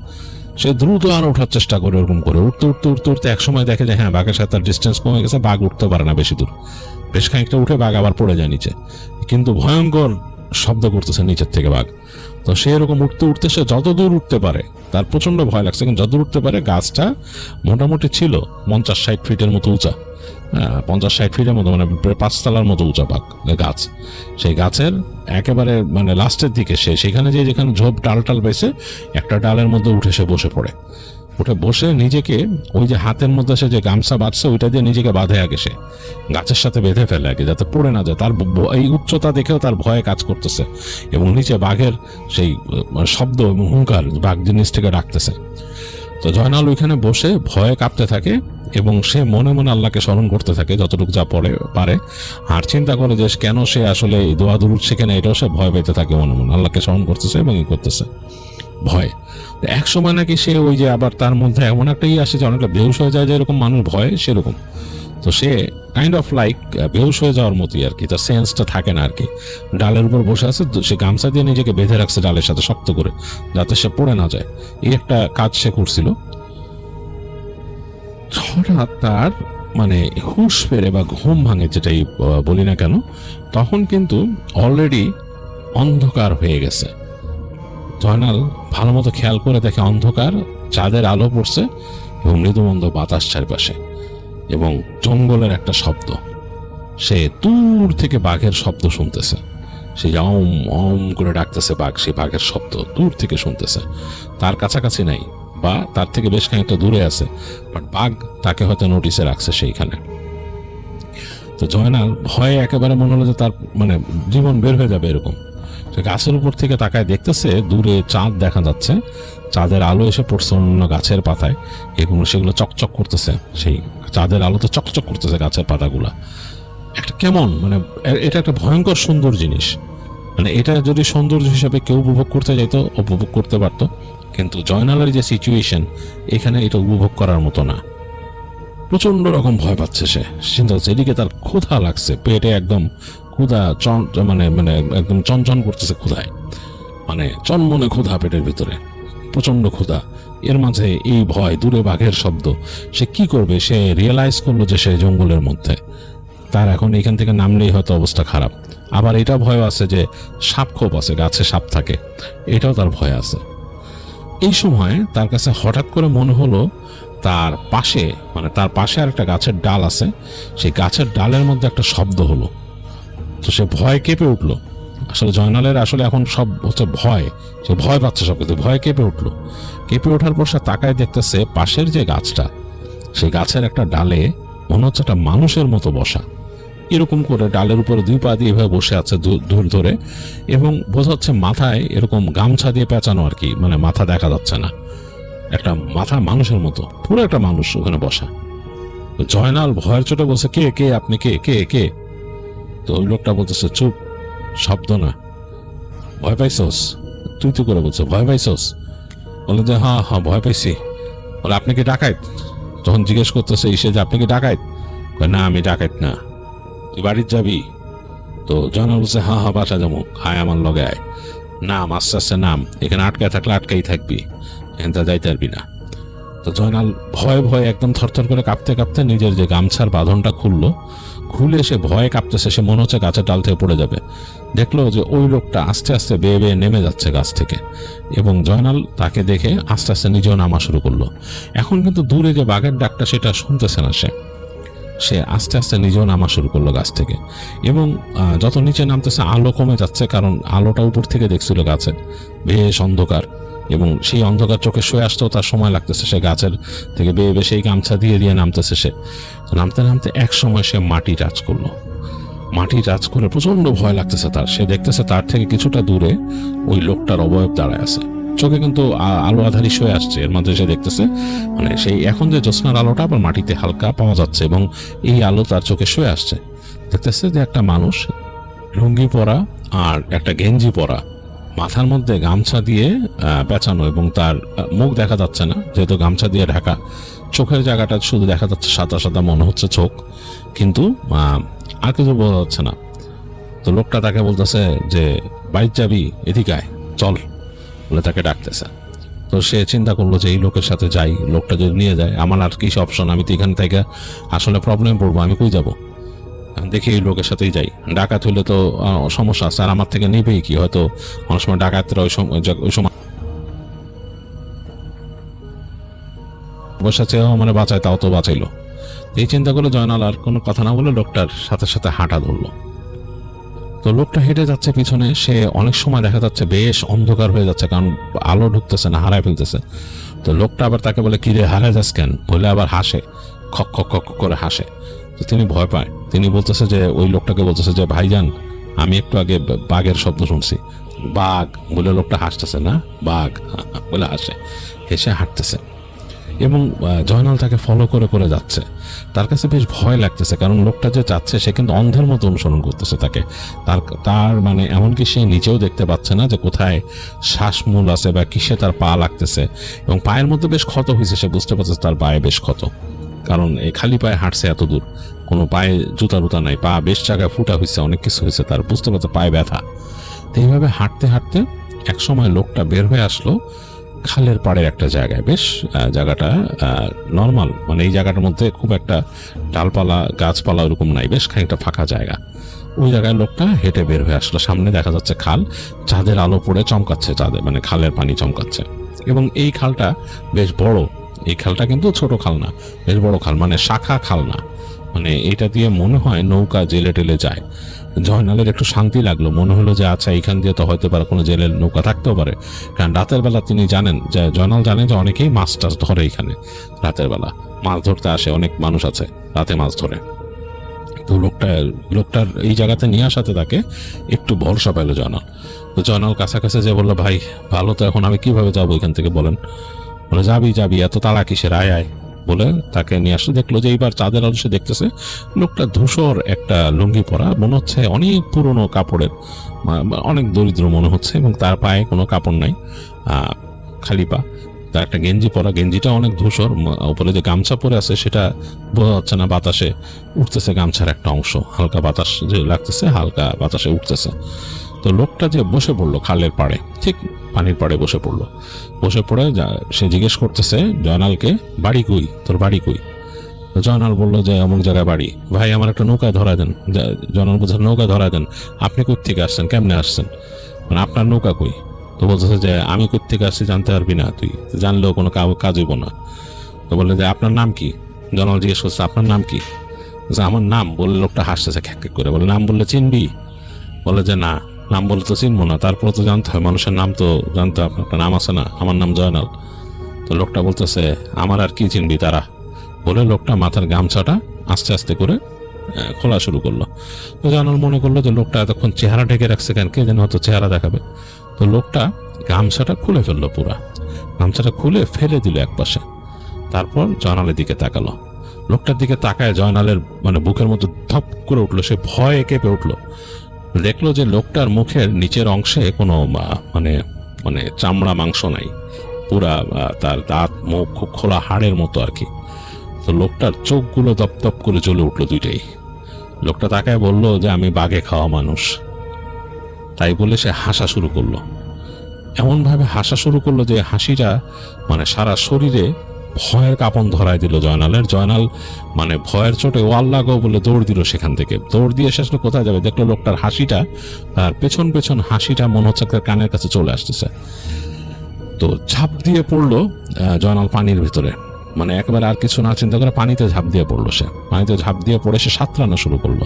সে দ্রুত আর ওঠার চেষ্টা করে, ওরকম করে উঠতে উঠতে উঠতে উঠতে এক সময় দেখে যে হ্যাঁ বাঘের সাথে তার ডিস্টেন্স কমে গেছে, বাঘ উঠতে পারে না বেশি দূর। বেশ খানিকটা উঠে বাঘ আবার পড়ে যায় নিচে, কিন্তু ভয়ঙ্কর শব্দ করতেছে নিচের থেকে বাঘ। তো সে এরকম উঠতে উঠতে সে যতদূর উঠতে পারে, তার প্রচন্ড ভয় লাগছে, কিন্তু যতদূর উঠতে পারে গাছটা মোটামুটি ছিল 50-60 ফিটের মতো উঁচা, 50-60 ফিটের মতো, মানে 5 তলার মতো উঁচা গাছ। সেই গাছের একেবারে মানে লাস্টের দিকে সে সেখানে যেখানে ঝোপ ডাল টাল পেয়েছে, একটা ডালের মধ্যে উঠে সে বসে পড়ে। উঠে বসে নিজেকে ওই যে হাতের মধ্যে সে যে গামছা বাঁধছে ওইটা দিয়ে নিজেকে বাঁধে, আগে সে গাছের সাথে বেঁধে ফেলে আগে, যাতে পড়ে না যায়। তার এই উচ্চতা দেখেও তার ভয়ে কাজ করতেছে, এবং নিচে বাঘের সেই শব্দ এবং হুঙ্কার বাঘ জিনিসটাকে ডাকতেছে। তো জয়নাল ওইখানে বসে ভয়ে কাঁপতে থাকে, এবং সে মনে মনে আল্লাহকে স্মরণ করতে থাকে যতটুকু যা পারে। আর চিন্তা করে যে কেন সে আসলে দোয়া দুরুদ শিখে না, এটাও সে ভয় পেতে থাকে মনে মনে, আল্লাহকে স্মরণ করতেছে এবং ই করতেছে ভয়। এক সময় নাকি সে ওই যে আবার তার মধ্যে এমন একটা আসে যে অনেকটা বেহুশ হয়ে যায়, যেরকম মানুষ ভয় সেরকম। তো সে কাইন্ড অফ লাইক বেহুশ হয়ে যাওয়ার মতোই আর কি, তার সেন্সটা থাকে না আর কি। ডালের উপর বসে আছে, সে গামছা দিয়ে নিজেকে বেঁধে রাখছে ডালের সাথে শক্ত করে, যাতে সে পড়ে না যায়। এই একটা কাজ সে করছিল। হঠাৎ তার মানে হুঁশ ফেরে বা ঘুম ভাঙে, যেটাই বলি না কেন, তখন কিন্তু অলরেডি অন্ধকার হয়ে গেছে। জয়নাল ভালো মতো খেয়াল করে দেখে অন্ধকার, চাঁদের আলো পড়ছে এবং মৃদুমন্দ বাতাস চারপাশে, এবং জঙ্গলের একটা শব্দ। সে দূর থেকে বাঘের শব্দ শুনতেছে, সে অম অম করে ডাকতেছে বাঘ, সে বাঘের শব্দ দূর থেকে শুনতেছে, তার কাছাকাছি নাই বা তার থেকে বেশ খানিকটা দূরে আছে, বাট বাঘ তাকে হয়তো নোটিসে রাখছে সেইখানে। তো জয়নাল ভয়ে একেবারে মনে হলো যে তার মানে জীবন বের হয়ে যাবে এরকম। সে গাছের উপর থেকে তাকায় দেখতেছে দূরে চাঁদ দেখা যাচ্ছে, চাঁদের আলো এসে পড়ছে অন্য গাছের পাতায়, এগুলো সেগুলো চকচক করতেছে, সেই চাঁদের আলোতে চকচক করতেছে গাছের পাতাগুলা। একটা কেমন মানে এটা একটা ভয়ঙ্কর সুন্দর জিনিস, মানে এটা যদি সৌন্দর্য হিসাবে কেউ উপভোগ করতে যাইতো উপভোগ করতে পারতো, কিন্তু জয়নালের যে সিচুয়েশন এখানে এটা উপভোগ করার মতো না। প্রচন্ড রকম ভয় পাচ্ছে সে, চিন্তা হচ্ছে এদিকে তার ক্ষুধা লাগছে, পেটে একদম ক্ষুধা মানে মানে একদম চনচন করতেছে ক্ষুধায়, মানে চনমনে ক্ষুধা পেটের ভিতরে, প্রচন্ড ক্ষুধা। এর মাঝে এই ভয়, দূরে বাঘের শব্দ, সে কি করবে? সে রিয়েলাইজ করলো যে সে জঙ্গলের মধ্যে, তার এখন এখান থেকে নামলেই হয়তো অবস্থা খারাপ। আবার এটা ভয় আছে যে সাপ খোপ আছে, গাছে সাপ থাকে, এটাও তার ভয় আছে। এই সময় তার কাছে হঠাৎ করে মনে হলো তার পাশে আর একটা গাছের ডাল আছে, সেই গাছের ডালের মধ্যে একটা শব্দ হলো। তো সে ভয় কেঁপে উঠলো। আসলে জয়নালের আসলে এখন সব হচ্ছে ভয়, সে ভয় পাচ্ছে সব কিছু, ভয় কেঁপে উঠলো। কেঁপে ওঠার পর সে তাকায় দেখতেছে পাশের যে গাছটা, সেই গাছের একটা ডালে মনে হচ্ছে একটা মানুষের মতো বসা, এরকম করে ডালের উপরে 2 পা দিয়ে এভাবে বসে আছে দূর ধরে, এবং বোঝা যাচ্ছে মাথায় এরকম গামছা দিয়ে পেঁচানো আর কি, মানে মাথা দেখা যাচ্ছে না, একটা মাথা মানুষের মতো, পুরো একটা মানুষ ওখানে বসা। জয়নাল ভয়ের চোটে বলছে, কে কে আপনি, কে কে কে? তো ওই লোকটা বলতেছে, চুপ, শব্দ না। ভয় পাইছস? তুই তো করে বলছে, ভয় পাইছস? বলে যে হ্যাঁ হ্যাঁ ভয় পাইছি। বলে আপনি কি ডাকাইত? যখন জিজ্ঞেস করতেছে এসে যে আপনি কি ডাকাইত, না আমি ডাকাইত না। তুই বাড়ির যাবি? তো জয়নাল বলছে হ্যাঁ হ্যাঁ বাসা যাবো, আয় আমার লগে আয়। নাম, আস্তে আস্তে নাম, এখানে আটকায় থাকলে আটকাই থাকবি, এখান যাইতে পারবি না। তো জয়নাল ভয়ে ভয়ে একদম থরথর করে কাঁপতে কাঁপতে নিজের যে গামছার বাঁধনটা খুলে সে ভয়ে কাঁপতেছে, সে মনে হচ্ছে গাছের ডাল থেকে পড়ে যাবে। দেখলো যে ওই লোকটা আস্তে আস্তে বেয়ে বেয়ে নেমে যাচ্ছে গাছ থেকে, এবং জয়নাল তাকে দেখে আস্তে আস্তে নিজেও নামা শুরু করলো। এখন কিন্তু দূরে যে বাঘের ডাকটা সেটা শুনতেছে না, সে আস্তে আস্তে নিজেও নামা শুরু করলো গাছ থেকে, এবং যত নিচে নামতেছে আলো কমে যাচ্ছে, কারণ আলোটা উপর থেকে দেখছিল গাছে, বেশ অন্ধকার, এবং সেই অন্ধকার চোখে শুয়ে আসতেও তার সময় লাগতেছে। সে গাছের থেকে বেয়ে বেয়ে সেই গামছা দিয়ে দিয়ে নামতেছে সে। নামতে নামতে এক সময় সে মাটি টাচ করলো, মাটি টাচ করে প্রচন্ড ভয় লাগতেছে তার। সে দেখতেছে তার থেকে কিছুটা দূরে ওই লোকটার অবয়ব দাঁড়ায় আছে, চোখে কিন্তু আলো আধারি শুয়ে আসছে। এর মধ্যে সে দেখতেছে মানে সেই এখন যে জ্যোৎস্নার আলোটা আবার মাটিতে হালকা পাওয়া যাচ্ছে, এবং এই আলো তার চোখে শুয়ে আসছে। দেখতেছে যে একটা মানুষ লুঙ্গি পরা আর একটা গেঞ্জি পরা, মাথার মধ্যে গামছা দিয়ে পেঁচানো, এবং তার মুখ দেখা যাচ্ছে না যেহেতু গামছা দিয়ে ঢাকা, চোখের জায়গাটা শুধু দেখা যাচ্ছে সাদা সাদা, মনে হচ্ছে চোখ, কিন্তু আর কিছু বোঝা যাচ্ছে না। তো লোকটা তাকে বলতেছে যে বাইক যাবি, এদিকে আয়, চল, বলে তাকে ডাকতেছে। তো সে চিন্তা করলো যে এই লোকের সাথে যাই, লোকটা যদি নিয়ে যায় আমার আর কি অপশন, আমি তো এখান থেকে আসলে প্রবলেম পড়বো, আমি কই যাব। দেখি এই লোকের সাথেই যাই, ডাকাত হইলে তো সমস্যা আছে, আর আমার থেকে নেবেই কি, হয়তো অনেক সময় ডাকাতরা ওই সময় বসে মানে বাঁচায়, তাও তো বাঁচাইলো। এই চিন্তা করে জয়নাল আর কোনো কথা না বলে লোকটার সাথে সাথে হাঁটা ধরলো। তো লোকটা হেঁটে যাচ্ছে পিছনে, সে অনেক সময় দেখা যাচ্ছে বেশ অন্ধকার হয়ে যাচ্ছে, কারণ আলো ঢুকতেছে না, হারায় ফেলতেছে। তো লোকটা আবার তাকে বলে, কিরে হারায় যাস কেন, বলে আবার হাসে, খক খক খক করে হাসে। তো তিনি ভয় পায়, তিনি বলতেছে যে, ওই লোকটাকে বলতেছে যে, ভাইজান আমি একটু আগে বাঘের শব্দ শুনছি। বাঘ বলে লোকটা হাসতেছে, না বাঘ বলে হাসে, হেসে হাঁটতেছে। এবং জয়নাল তাকে ফলো করে করে যাচ্ছে। তার কাছে বেশ ভয় লাগতেছে, কারণ লোকটা যে যাচ্ছে সে কিন্তু অন্ধের মতো অনুসরণ করতেছে তাকে। তার মানে এমনকি সে নিজেও দেখতে পাচ্ছে না যে কোথায় শ্বাসমূল আছে বা কিসে তার পা লাগতেছে। এবং পায়ের মধ্যে বেশ ক্ষত হয়েছে, সে বুঝতে পারছে তার পায়ে বেশ ক্ষত, কারণ এই খালি পায়ে হাঁটছে এত দূর, কোনো পায়ে জুতা টুতা নাই, পা বেশ জায়গায় ফুটা হয়েছে, অনেক কিছু হয়েছে, তার বুঝতে পারছে পায়ে ব্যথা। তো এইভাবে হাঁটতে হাঁটতে এক সময় লোকটা বের হয়ে আসলো খালের পাড়ের একটা জায়গায়। বেশ জায়গাটা নর্মাল, মানে এই জায়গাটার মধ্যে খুব একটা ডালপালা গাছপালা ওরকম নাই, বেশ খানিকটা ফাঁকা জায়গা। ওই জায়গায় লোকটা হেঁটে বের হয়ে আসলো, সামনে দেখা যাচ্ছে খাল, চাঁদের আলো পড়ে চমকাচ্ছে, চাঁদে মানে খালের পানি চমকাচ্ছে। এবং এই খালটা বেশ বড়, এই খালটা কিন্তু ছোট খাল না, বেশ বড় খাল, মানে শাখা খাল না, মানে এটা দিয়ে মনে হয় নৌকা জেলে টেলে যায়। জয়নালের একটু শান্তি লাগলো, মনে হলো যে আচ্ছা এইখান দিয়ে তো হয়তো পারে কোনো জেলের নৌকা থাকতেও পারে, কারণ রাতের বেলা তিনি জানেন যে, জয়নাল জানে যে অনেকেই মাছ টাছ ধরে এখানে, রাতের বেলা মাছ ধরতে আসে, অনেক মানুষ আছে রাতে মাছ ধরে। তো লোকটার এই জায়গাতে নিয়ে আসাতে তাকে একটু ভরসা পেল জয়নাল। তো জয়নাল কাছাকাছি যে বললো, ভাই ভালো তো, এখন আমি কিভাবে যাবো এখান থেকে বলেন? বলে, যাবি এত তাড়া কিসের, আয় আয় বলে তাকে নিয়ে আসলো। দেখলো যে এইবার চাঁদের আলো সে দেখতেছে লোকটা ধূসর একটা লুঙ্গি পরা, মনে হচ্ছে অনেক পুরনো কাপড়ের, অনেক দরিদ্র মনে হচ্ছে, এবং তার পায়ে কোনো কাপড় নাই, খালি পা। তার একটা গেঞ্জি পরা, গেঞ্জিটা অনেক ধূসর, উপরে যে গামছা পরে আছে সেটা বোঝা যাচ্ছে না, বাতাসে উঠতেছে গামছার একটা অংশ, হালকা বাতাস যে লাগতেছে, হালকা বাতাসে উঠতেছে। তো লোকটা যে বসে পড়লো খালের পাড়ে, ঠিক পানির পাড়ে বসে পড়লো। বসে পড়ে সে জিজ্ঞেস করতেছে জয়নালকে, বাড়ি কই, তোর বাড়ি কই? জয়নাল বললো যে অমুক জায়গায় বাড়ি। ভাই আমার একটা নৌকায় ধরা দেন। জয়নাল বলছে, নৌকায় ধরা দেন? আপনি কই থেকে আসছেন, কেমনে আসছেন, মানে আপনার নৌকা কই? তো বলতেছে যে, আমি কই থেকে আসছি জানতে পারবি না তুই, জানলেও কোনো কাজ হইব না। তো বললে যে, আপনার নাম কি? জয়নাল জিজ্ঞেস করছে, আপনার নাম কি? আমার নাম বললে লোকটা হাসতেছে খ্যাক করে, বলে, নাম বললে চিনবি? বলে যে, না, নাম বলে তো চিনবো না, তারপরে তো জানতে হয়, মানুষের নাম তো জানতে হয়, আপনার একটা নাম আছে না, আমার নাম জয়নাল। তো লোকটা বলতেছে, আমার আর কি চিনবি তারা, বলে লোকটা মাথার গামছাটা আস্তে আস্তে করে খোলা শুরু করলো। তো জয়নাল মনে করলো যে লোকটা এতক্ষণ চেহারা ঢেকে রাখছে কেন, কে যেন হয়তো চেহারা দেখাবে। তো লোকটা গামছাটা খুলে ফেললো, পুরা গামছাটা খুলে ফেলে দিল এক পাশে। তারপর জয়নালের দিকে তাকালো। লোকটার দিকে তাকায় জয়নালের মানে বুকের মধ্যে ধপ করে উঠলো, সে ভয়ে কেঁপে উঠলো। দেখলো যে লোকটার মুখের নিচের অংশে কোনো মানে মানে চামড়া মাংস নাই, পুরা তার দাঁত মুখ খুব খোলা হাড়ের মতো আর কি। তো লোকটার চোখগুলো দপ দপ করে জ্বলে উঠলো দুইটাই। লোকটা তাকায় বলল যে, আমি বাঘে খাওয়া মানুষ। তাই বলে সে হাসা শুরু করলো, এমন ভাবে হাসা শুরু করলো যে হাসিটা মানে সারা শরীরে ভয়ের কাঁপন ধরায় দিল জয়নালের। জয়নাল মানে ভয়ের চোটে ওয়াল লাগাও বলে দৌড় দিল, সেখান থেকে দৌড় দিয়ে শেষ কোথায় যাবে, দেখলো লোকটার হাসিটা, তার পেছন পেছন হাসিটা মনে হচ্ছে তার কানের কাছে চলে আসতেছে। তো ঝাঁপ দিয়ে পড়লো জয়নাল পানির ভিতরে, মানে একবার আর কিছু না চিন্তা করে পানিতে ঝাঁপ দিয়ে পড়লো। সে পানিতে ঝাঁপ দিয়ে পড়ে সে সাঁতরানো শুরু করলো।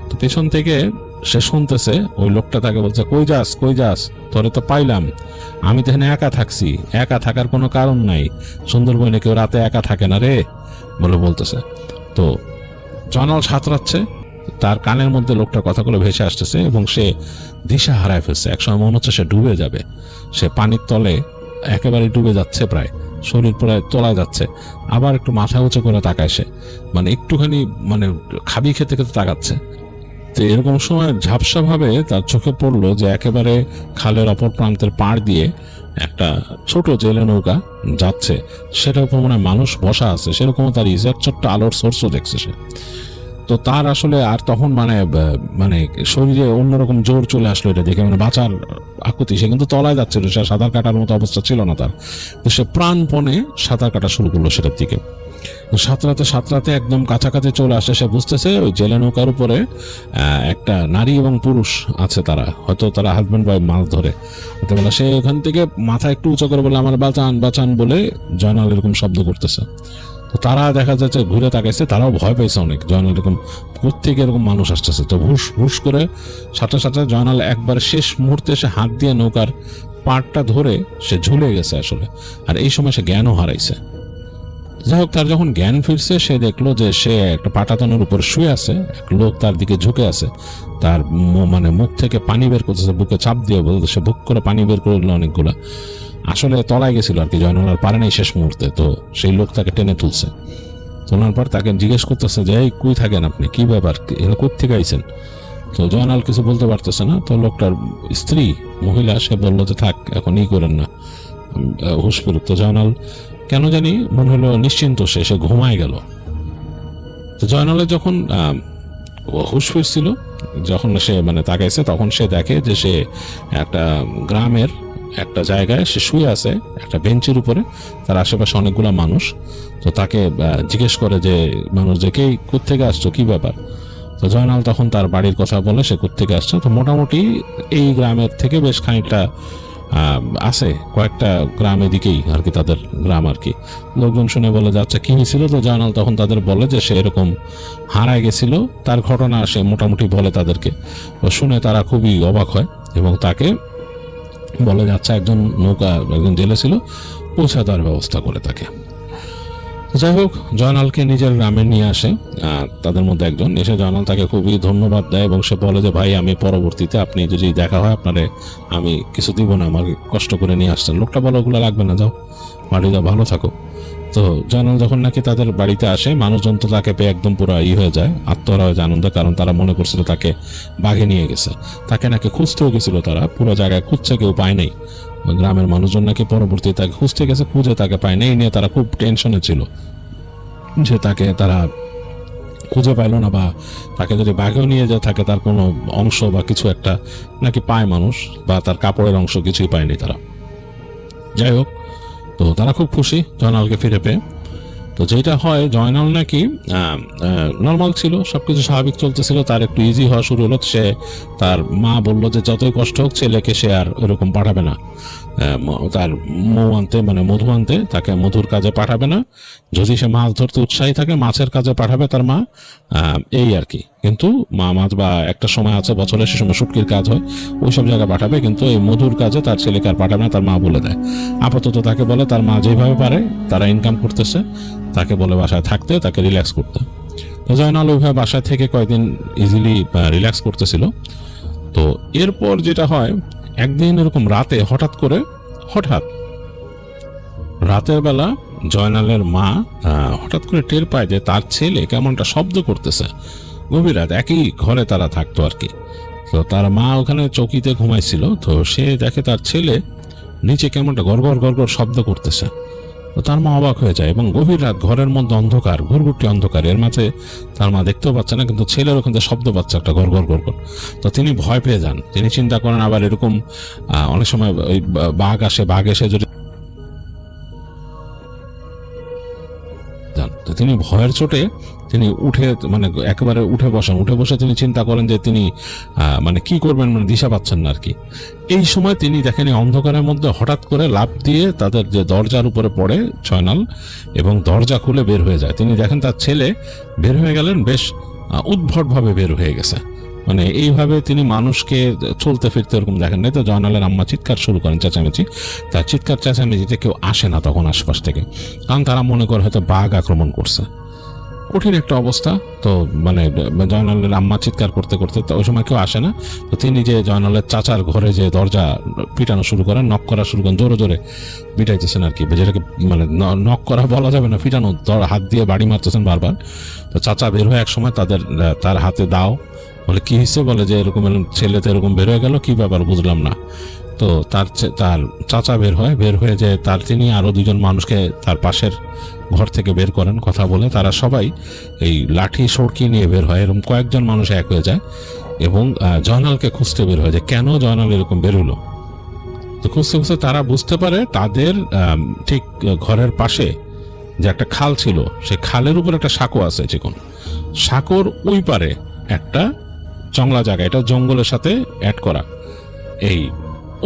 তো পেছন থেকে সে শুনতেছে ওই লোকটা তাকে বলছে, কই যাস, তোরে তো পাইলাম, আমি তো এখানে একা থাকছি, একা থাকার কোনো কারণ নাই, সুন্দরবনে কেউ রাতে একা থাকে না রে বলে বলতেছে। তো জয়নাল সাঁতরাচ্ছে, তার কানের মধ্যে লোকটার কথাগুলো ভেসে আসতেছে এবং সে দিশা হারায় ফেলছে। একসময় মনে হচ্ছে সে ডুবে যাবে, সে পানির তলে একেবারে ডুবে যাচ্ছে, প্রায় শরীর প্রায় তলায় যাচ্ছে। আবার একটু মাথা উঁচু করে তাকায় সে, মানে একটুখানি মানে খাবি খেতে খেতে তাকাচ্ছে। তো এরকম সময় ঝাপসা ভাবে তার চোখে পড়লো যে একেবারে খালের অপর প্রান্তের পাড় দিয়ে একটা ছোট জেলে নৌকা যাচ্ছে, সেটার উপর মানে মানুষ বসা আছে, সেরকম তার ইজার ছোট্ট আলোর সোর্সও দেখছে সে। তো তার আসলে আর তখন মানে মানে শরীরে অন্যরকম জোর চলে আসলো এটা দেখে, মানে বাঁচার আকুতি। সে কিন্তু তলায় যাচ্ছিল, সে সাঁতার কাটার মতো অবস্থা ছিল না তার। তো সে প্রাণপণে সাঁতার কাটা শুরু করলো সেটার দিকে। সাঁতরাতে একদম কাছাকাছি চলে আসে, সে বুঝতেছে ওই জেলে নৌকার উপরে একটা নারী এবং পুরুষ আছে, তারা হয়তো তারা হাজব্যান্ড ওয়াইফ মাছ ধরে। তো বলে সে ওখান থেকে মাথা একটু উঁচু করে বলে আমার বাঁচান বাঁচান বলে জয়নাল এরকম শব্দ করতেছে। তো তারা দেখা যাচ্ছে ঘুরে তাকাইছে, তারাও ভয় পাইছে অনেক, জয়নাল এরকম কোত্থেকে এরকম মানুষ আসতেছে। তো হুশ হুশ করে সাথে জয়নাল একবার শেষ মুহূর্তে সে হাত দিয়ে নৌকার পাড়টা ধরে সে ঝুলে গেছে আসলে, আর এই সময় সে জ্ঞানও হারাইছে। যাই হোক, তার যখন জ্ঞান ফিরছে সে দেখলো যে সে একটা পাটাতনের উপর শুয়ে আছে, এক লোক তার দিকে ঝুঁকে আছে, তার মানে মুখ থেকে পানি বের করতেছে, বুকে চাপ দিয়ে বলতে সে বুক করে পানি বের করে দিল অনেকগুলা। আসলে তলায় গেছিল আর কি, জয়নাল আর পারে নাই শেষ মুহূর্তে। তো সেই লোক তাকে টেনে তুলছে, তোলার পর তাকে জিজ্ঞেস করতেছে যে এই কই থাকেন আপনি, কি ব্যাপার, কোথেকে আইছেন? তো জয়নাল কিছু বলতে পারতেছে না। তো লোকটার স্ত্রী মহিলা সে বললো যে থাক, এখন ই করেন না, হুশ ফিরুক। তো জয়নাল কেন জানি মনে হলো নিশ্চিন্ত, সে ঘুমায় গেল। তো জয়নালের যখন হুশ ফিরছিল, যখন সে মানে তাকাইছে, তখন সে দেখে যে সে একটা গ্রামের একটা জায়গায় সে শুয়ে আছে একটা বেঞ্চের উপরে, তার আশেপাশে অনেকগুলা মানুষ। তো তাকে জিজ্ঞেস করে যে মানুষ যে কে, কোত্থেকে আসছো, কি ব্যাপার? তো জয়নাল তখন তার বাড়ির কথা বলে সে কোত্থেকে আসছে। তো মোটামুটি এই গ্রামের থেকে বেশ খানিকটা আছে, কয়েকটা গ্রাম এদিকেই আর কি, তাদের গ্রাম আর কি। লোকজন শুনে বলে যাচ্ছে কি হয়েছিল? তো জয়নাল তখন তাদের বলে যে সে এরকম হারায় গেছিল, তার ঘটনা সে মোটামুটি বলে তাদেরকে। তো শুনে তারা খুবই অবাক হয় এবং তাকে বলে যাচ্ছে একজন জেলে ছিল, পৌঁছা দেওয়ার ব্যবস্থা করে তাকে। যাই হোক, জয়নালকে নিজের গ্রামে নিয়ে আসে তাদের মধ্যে একজন। এসে জয়নাল তাকে খুবই ধন্যবাদ দেয় এবং সে বলে যে ভাই, আমি পরবর্তীতে আপনি যদি দেখা হয় আপনারে আমি কিছু দিব না, আমাকে কষ্ট করে নিয়ে আসছেন। লোকটা বলে ওগুলো লাগবে না, যাও বাড়ি যাও, ভালো থাকো। তো জয়নাল যখন নাকি তাদের বাড়িতে আসে, মানুষজন তো তাকে পেয়ে একদম পুরো হয়ে যায়, আত্মহারা হয়ে যায় আনন্দে, কারণ তারা মনে করছিল তাকে বাঘে নিয়ে গেছে। তাকে নাকি খুঁজতেও গেছিল, তারা পুরো জায়গায় খুঁজছে, কেউ পায় নাই। গ্রামের মানুষজন নাকি পরবর্তীতে তাকে খুঁজতে গেছে, খুঁজে তাকে পায় নাই। এই নিয়ে তারা খুব টেনশনে ছিল যে তাকে তারা খুঁজে পাইল না, বা তাকে যদি বাঘেও নিয়ে যায় থাকে তার কোনো অংশ বা কিছু একটা নাকি পায় মানুষ, বা তার কাপড়ের অংশ কিছুই পায়নি তারা। যাই হোক, তো তারা খুব খুশি জয়নালকে ফিরে পেয়ে। তো যেটা হয়, জয়নাল নাকি নর্মাল ছিল, সবকিছু স্বাভাবিক চলতেছিল, তার একটু ইজি হওয়া শুরু হলো। সে তার মা বললো যে যতই কষ্ট হোক ছেলেকে সে আর এরকম পাঠাবে না, তার মধু আনতে, তাকে মধুর কাজে পাঠাবে না। যদি সে মাছ ধরতে উৎসাহী থাকে মাছের কাজে পাঠাবে তার মা, এই আর কি। কিন্তু মাছ বা একটা সময় আছে বছরে, সে সময় শুটকির কাজ হয়, ওইসব জায়গায় পাঠাবে, কিন্তু এই মধুর কাজে তার ছেলেকে আর পাঠাবে না, তার মা বলে দেয়। আপাতত তাকে বলে তার মা যেভাবে পারে, তারা ইনকাম করতেছে, তাকে বলে বাসায় থাকতে, তাকে রিল্যাক্স করতে। তো জয়নাল ওইভাবে বাসায় থেকে কয়েকদিন ইজিলি রিল্যাক্স করতেছিল। তো এরপর যেটা হয়, একদিন এরকম হঠাৎ রাতের বেলা জয়নালের মা হঠাৎ করে টের পায় যে তার ছেলে কেমনটা শব্দ করতেছে। গভীর রাত, একই ঘরে তারা থাকতো আর কি। তো তার মা ওখানে চৌকিতে ঘুমাইছিল, তো সে দেখে তার ছেলে নিচে কেমনটা গড়গড় গড়গড় শব্দ করতেছে। তো তার মা অবাক হয়ে যায়, এবং গভীর রাত, ঘরের মধ্যে অন্ধকার, ঘুরঘুরটি অন্ধকার, এর মাঝে তার মা দেখতেও পাচ্ছে না, কিন্তু ছেলের ওখান থেকে শব্দ পাচ্ছে একটা গড়গড় গড়গড়। তো তিনি ভয় পেয়ে যান। তিনি চিন্তা করেন আবার এরকম অনেক সময় ওই বাঘ এসে যদি, তো তিনি ভয়ের চোটে তিনি একেবারে উঠে বসে তিনি চিন্তা করেন যে তিনি মানে কি করবেন, দিশা পাচ্ছেন না আর কি। এই সময় তিনি দেখেন অন্ধকারের মধ্যে হঠাৎ করে লাফ দিয়ে তাদের যে দরজার উপরে পড়ে জয়নাল, এবং দরজা খুলে বের হয়ে যায়। তিনি দেখেন তার ছেলে বের হয়ে গেলেন, বেশ উদ্ভটভাবে বের হয়ে গেছে, এইভাবে তিনি মানুষকে চলতে ফিরতে এরকম দেখেন নাই। তো জয়নালের আম্মা চিৎকার শুরু করেন, চেঁচামেচি। তার চিৎকার চেঁচামেচিতে কেউ আসে না তখন আশপাশ থেকে, কারণ তারা মনে করে হয়তো বাঘ আক্রমণ করছে। কঠিন একটা অবস্থা। তো জয়নালের আম্মা চিৎকার করতে করতে, তো ওই সময় কেউ আসে না। তো তিনি যে জয়নালের চাচার ঘরে যে দরজা পিটানো শুরু করেন, নক করা শুরু করেন, জোরে জোরে পিটাইতেছেন আর কি, যেটাকে নক করা বলা যাবে না, পিটানো, হাত দিয়ে বাড়ি মারতেছেন বারবার। তো চাচা বের হয়ে এক সময় তার হাতে দাও, বলে কি হয়েছে, বলে যে এরকম ছেলে তো এরকম বের হয়ে গেল, কি ব্যাপার বুঝলাম না। তো তার চাচা বের হয়ে যে তিনি আরো দুজন মানুষকে তার পাশের ঘর থেকে বের করেন, কথা বলে। তারা সবাই এই লাঠি সড়কি নিয়ে বের হয়, এরকম কয়েকজন মানুষ এক হয়ে যায় এবং জয়নালকে খুঁজতে বের হয় যে কেন জয়নাল এরকম বের হলো। তো খুঁজতে খুঁজতে তারা বুঝতে পারে তাদের ঠিক ঘরের পাশে যে একটা খাল ছিল, সেই খালের উপর একটা সাঁকো আছে চিকন, সাঁকোর ওই পারে একটা জংলা জায়গা, এটা জঙ্গলের সাথে অ্যাড করা, এই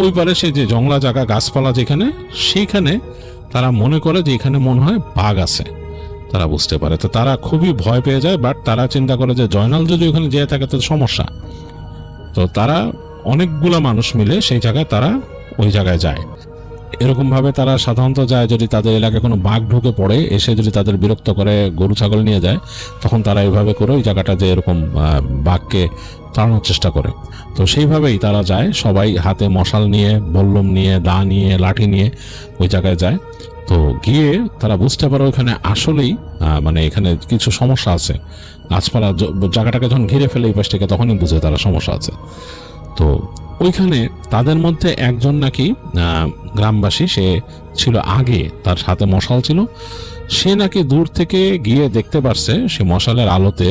ওই পারে সে যে জংলা জায়গা গাছপালা যেখানে, সেইখানে তারা মনে করে যে এখানে মনে হয় বাঘ আছে, তারা বুঝতে পারে। তো তারা খুবই ভয় পেয়ে যায়, বাট তারা চিন্তা করে যে জয়নাল যদি ওখানে যেয়ে থাকে তো সমস্যা। তো তারা অনেকগুলা মানুষ মিলে সেই জায়গায় তারা ওই জায়গায় যায়। এরকম ভাবে তারা সাধারণত যায় যদি তাদের এলাকায় কোনো বাঘ ঢুকে পড়ে, এসে যদি তাদের বিরক্ত করে গরু ছাগল নিয়ে যায়, তখন তারা এইভাবে করে ওই জায়গাটা যে এরকম বাঘকে তাড়ানোর চেষ্টা করে। তো সেইভাবেই তারা যায়, সবাই হাতে মশাল নিয়ে, বল্লম নিয়ে, দা নিয়ে, লাঠি নিয়ে ওই জায়গায় যায়। তো গিয়ে তারা বুঝতে পারে ওখানে আসলেই মানে এখানে কিছু সমস্যা আছে, গাছপালা জায়গাটাকে যখন ঘিরে ফেলে এই পাশ থেকে, তখনই বুঝে তারা সমস্যা আছে। তো ওইখানে তাদের মধ্যে একজন নাকি গ্রামবাসী, সে ছিল আগে, তার সাথে মশাল ছিল, সে নাকি দূর থেকে গিয়ে দেখতে পারছে সে মশালের আলোতে